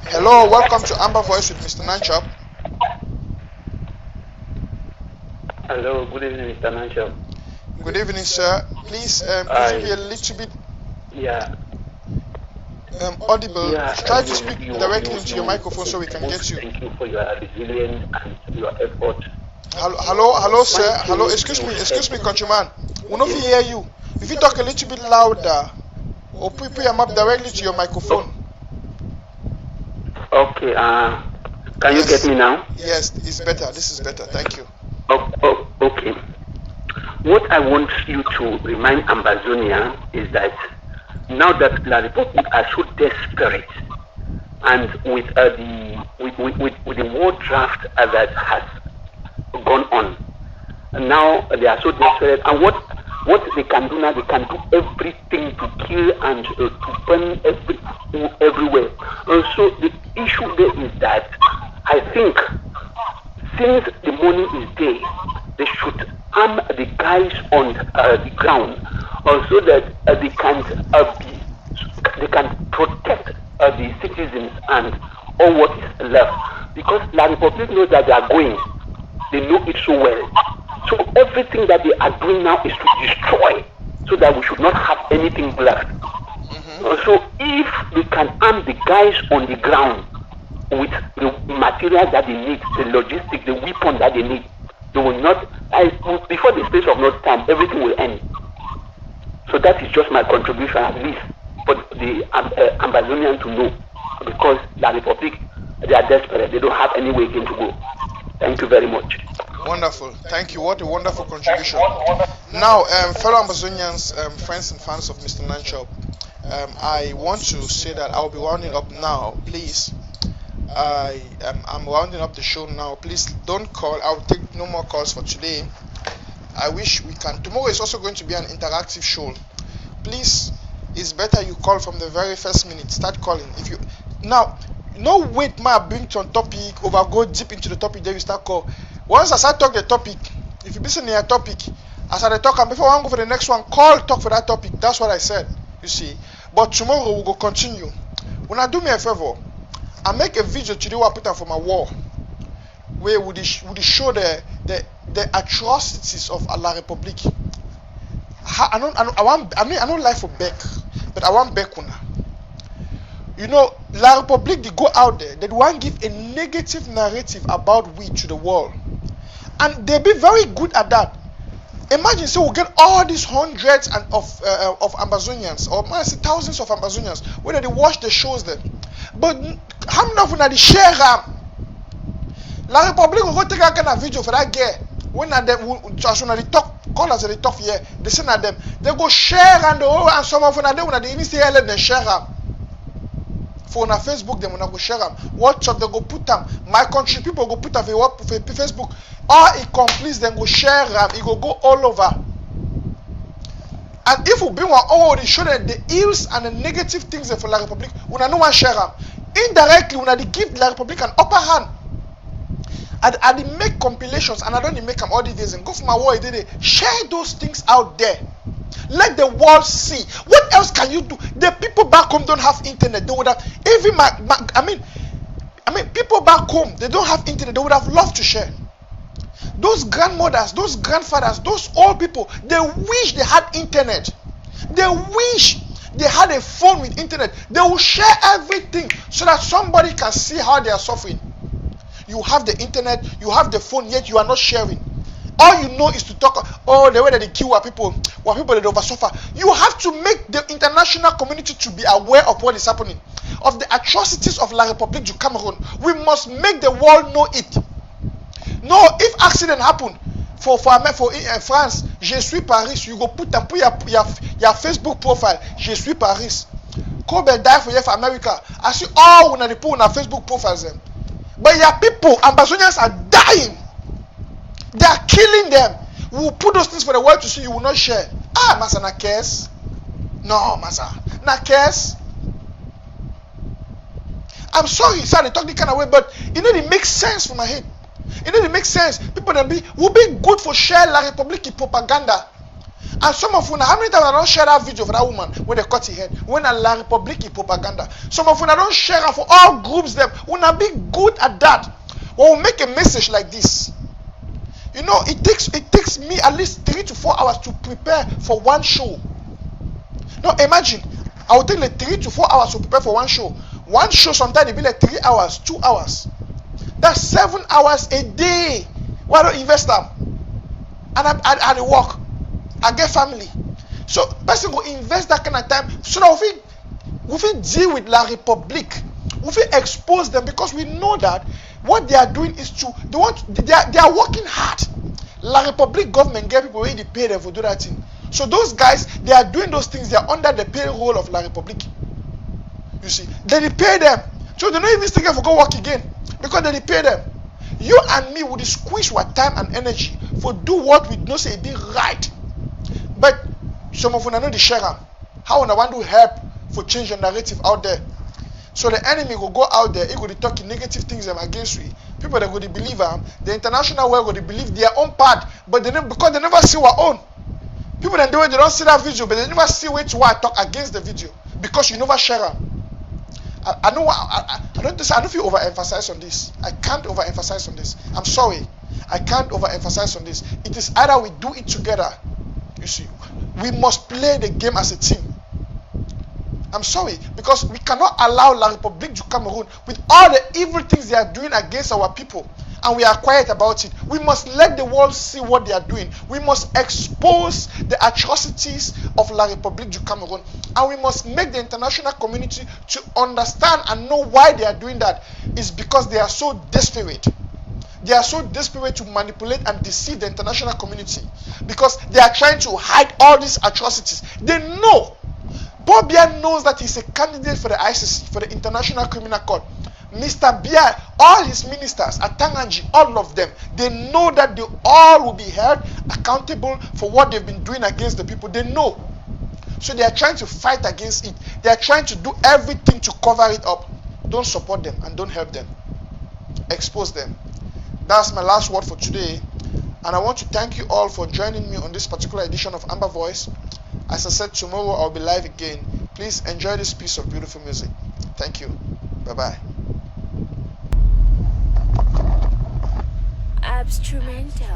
Hello, welcome to Amber Voice with Mr. NANCHOP. Hello, good evening, Mr. NANCHOP. Good evening, sir. Please, could you be a little bit audible? Yeah, try to speak directly into your microphone so we can get you. Thank you for your resilience and your effort. Hello, sir. Hello, excuse me, countryman. We don't hear you. If you talk a little bit louder, or put your map directly to your microphone. Okay. Can you get me now? Yes, it's better. This is better. Thank you. Okay. What I want you to remind Ambazonia is that now that La Republique are so desperate, and with the war draft that has gone on, and now they are so desperate, and what what they can do now, they can do everything to kill and to burn everywhere. So the issue there is that I think since the money is there, they should arm the guys on the ground, so that they can protect the citizens and all what is left. Because La Republic knows that they are going, they know it so well. So everything that they are doing now is to destroy, so that we should not have anything left. So if they can arm the guys on the ground with the material that they need, the logistics, the weapon that they need, they will not, before the space of no time, everything will end. So that is just my contribution, at least for the Ambazonian to know, because La Republic, they are desperate. They don't have any way again to go. Thank you very much. Wonderful. Thank you. What a wonderful contribution. Now, fellow Ambazonians, friends and fans of Mr. NANCHOP, I want to say that I'll be rounding up now. Please, I'm rounding up the show now. Please don't call. I'll take no more calls for today. I wish we can. Tomorrow is also going to be an interactive show. Please, it's better you call from the very first minute. Start calling. If you now, no wait, my bring to on topic, go deep into the topic, then you start call. Once I start talk the topic, if you listen to your topic, as I talk, and before I go for the next one, talk for that topic. That's what I said. You see. But tomorrow we'll go continue. When I do me a favor, I make a video today where I put up for my wall, where would it show the atrocities of La Republique. I don't like for Beck, but I want Beck una. You know, La Republique, they go out there, they want to give a negative narrative about we to the world. And they be very good at that. Imagine, so we'll get all these hundreds of Ambazonians, or thousands of Ambazonians, whether they watch the shows there. But how many of them they share them? La Republique will go take a kind of video for that girl. When they talk, call us they talk here, they send at them. They go share and some of them they initially they share them. For on Facebook, they will go share them. WhatsApp, they go put them. My country people go put them for Facebook. Or it completes, then go share them. It go all over. And if we bring one, they show that the ills and the negative things for La Republique, we no one share them. Indirectly, we they give La Republique an upper hand. And they make compilations, and I don't make them all these days and go for my wall. They share those things out there. Let the world see. What else can you do? The people back home don't have internet. They would have even people back home, they don't have internet. They would have loved to share. Those grandmothers, those grandfathers, those old people, they wish they had internet. They wish they had a phone with internet. They will share everything so that somebody can see how they are suffering. You have the internet, you have the phone, yet you are not sharing. All you know is to talk, the way that they kill our people that over suffer. You have to make the international community to be aware of what is happening, of the atrocities of La République du Cameroon. We must make the world know it. No, if accident happen for France, je suis Paris, you go put your Facebook profile, je suis Paris. Kobe die for America. I see all when they put on Facebook profiles. But your people, Ambazonians are dying. They are killing them. We will put those things for the world to see. You will not share. Masa na cares. No, Masa. Na cares. I'm sorry, sir, they talk the kind of way, but it makes sense for my head. It makes sense. People will be good for share La République propaganda. And some of you, how many times I don't share that video for that woman when they cut her head? When a La République propaganda. Some of you, I don't share it for all groups. Them will not be good at that. We'll make a message like this. You know, it takes me at least 3 to 4 hours to prepare for one show. Now imagine, I will take like 3 to 4 hours to prepare for one show. One show sometimes it be like 3 hours, 2 hours. That's 7 hours a day. Why don't invest them? And I work. I get family. So person go invest that kind of time so that we deal with La République. We expose them, because we know that what they are doing is they are working hard. La République government get people where they pay them for do that thing. So those guys, they are doing those things, they are under the payroll of La République. You see, they pay them. So they don't even still get for go work again, because they pay them. You and me would squeeze our time and energy for do what we know say be right. But some of you know the share. How I want to help for change the narrative out there. So the enemy will go out there, he will be talking negative things against we. People that go to believe the international world will believe their own part, but because they never see our own. People that they don't see that video, but they never see which why I talk against the video because you never share them. I know I don't feel overemphasize on this. I can't overemphasize on this. I'm sorry. I can't overemphasize on this. It is either we do it together. You see, we must play the game as a team. I'm sorry, because we cannot allow La République du Cameroun with all the evil things they are doing against our people, and we are quiet about it. We must let the world see what they are doing. We must expose the atrocities of La République du Cameroun, and we must make the international community to understand and know why they are doing that. It's because they are so desperate. They are so desperate to manipulate and deceive the international community because they are trying to hide all these atrocities. They know. Paul Biya knows that he's a candidate for the ICC, for the International Criminal Court. Mr. Biya, all his ministers, Atanganji, all of them, they know that they all will be held accountable for what they've been doing against the people. They know. So they are trying to fight against it. They are trying to do everything to cover it up. Don't support them and don't help them. Expose them. That's my last word for today. And I want to thank you all for joining me on this particular edition of Amber Voice. As I said, tomorrow I'll be live again. Please enjoy this piece of beautiful music. Thank you. Bye-bye. Abstrumental.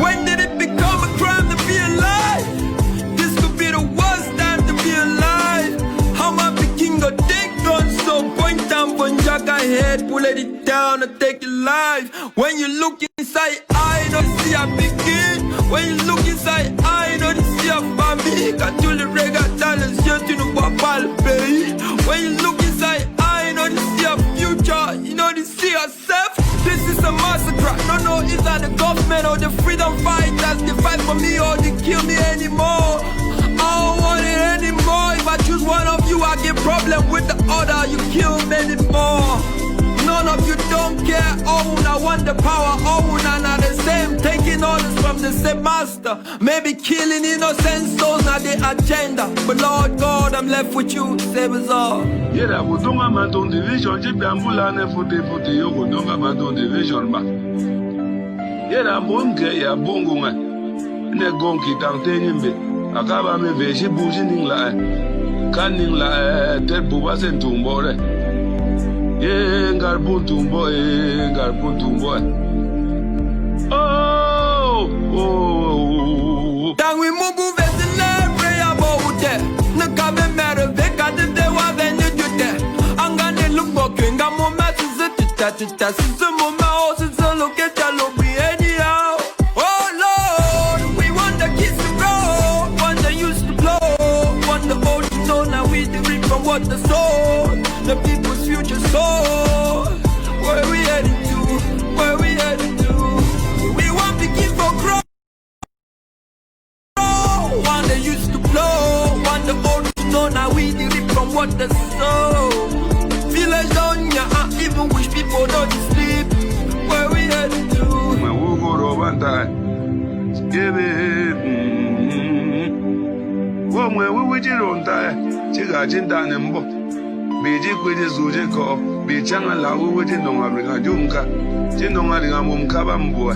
When did it become a crime to be alive? This could be the worst time to be alive. How my king got take on so point down from Jaga head, pull it down and take your life. When you look inside, I know to see a begin. When you look inside, I know to see a family. Got to the reggae talents, you to the wapal pay. When you look inside, I know to see a future, you know to see yourself. This is a massacre. No, is that the government or the freedom fighters? They fight for me or they kill me anymore. I don't want it anymore. If I choose one of you, I get problem with the other. You kill many more. None of you don't care. Oh, I want the power. Oh, not the same. Taking orders from the same master. Maybe killing innocent souls, not the agenda. But Lord God, I'm left with you. Save us all. Yeah, we don't have my own division. Chip and Bulane for the Yogo, don't have my own division. But yeah, I'm gay, a bongo. Negonki, Tantin, a cabame, Veshi, Bushing line. Canning line, Ted Bubas and Tumbore. Yeah, Garbutumbo, Garbutumbo. Oh. Then we move with the love, pray about it. No government matter, they got the day while they need you there. I'm gonna look for King, I'm on my sister, some of my houses, so look at your lobby anyhow. Oh Lord, we want the kids to grow, want the used to blow, want the old to know now we the reap from what the soul, the people's future soul. Where we heading to? Where we heading to? We want the kids for growth. One that used to blow, one the old to know now we the reap from what the soul. Village down ya, I even wish people don't sleep. Where we heading to? My Wogo Robanta, give it. One where we would you on die, Chigajin Danimbo. Beji Quiddy Zujeko, Bichang and Lago with Jinonga Junka, Jinonga Mumkabamboy.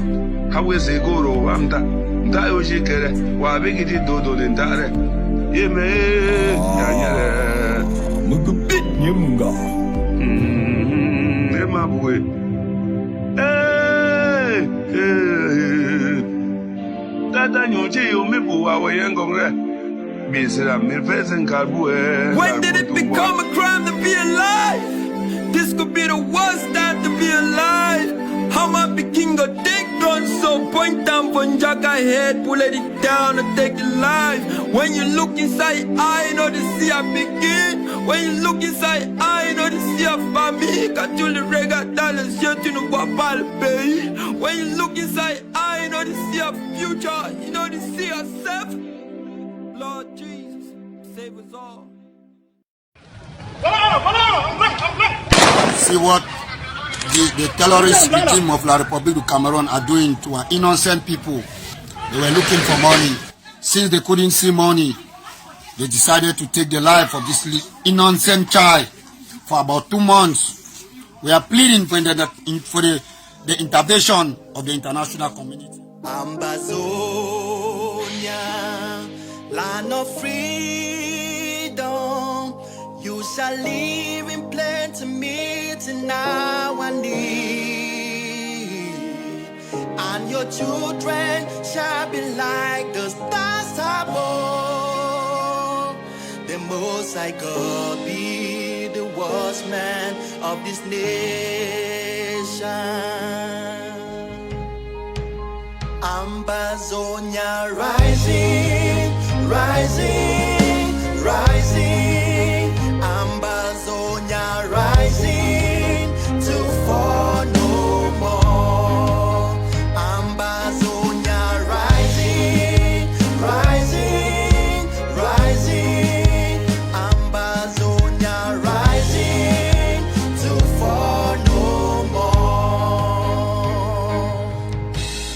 How is a guru Wamta? Dayo Shikere, Wabigi Dodo in Dare. Yeme, Mugubit Yunga. Emabwe. Tata Nyochi, you meet our young When did it become a crime to be alive? This could be the worst time to be alive. How my king got take on so point down from Jaga head, pull it down and take your life. When you look inside, I know to see a begin. When you look inside, I know the see of family. Got you the reggae dollars, you to know what I'll pay. When you look inside, I know the see of future, you know the see yourself. Lord Jesus, save us all. See what the terrorist regime of La République du Cameroon are doing to our innocent people. They were looking for money. Since they couldn't see money, they decided to take the life of this innocent child for about 2 months. We are pleading for the intervention of the international community. Ambazonia, land of freedom, you shall live in plenty, meeting our need, and your children shall be like the stars above. The Most High God be the watchman of this nation. Ambazonia rising, rising, rising. Ambazonia rising to fall no more. Ambazonia rising, rising, rising. Ambazonia rising to fall no more.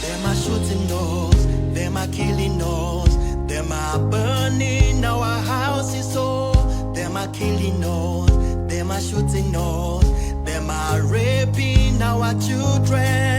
Them are shooting us, them are killing us, them are burning our houses, so them are killing us, them are shooting us, them are raping our children.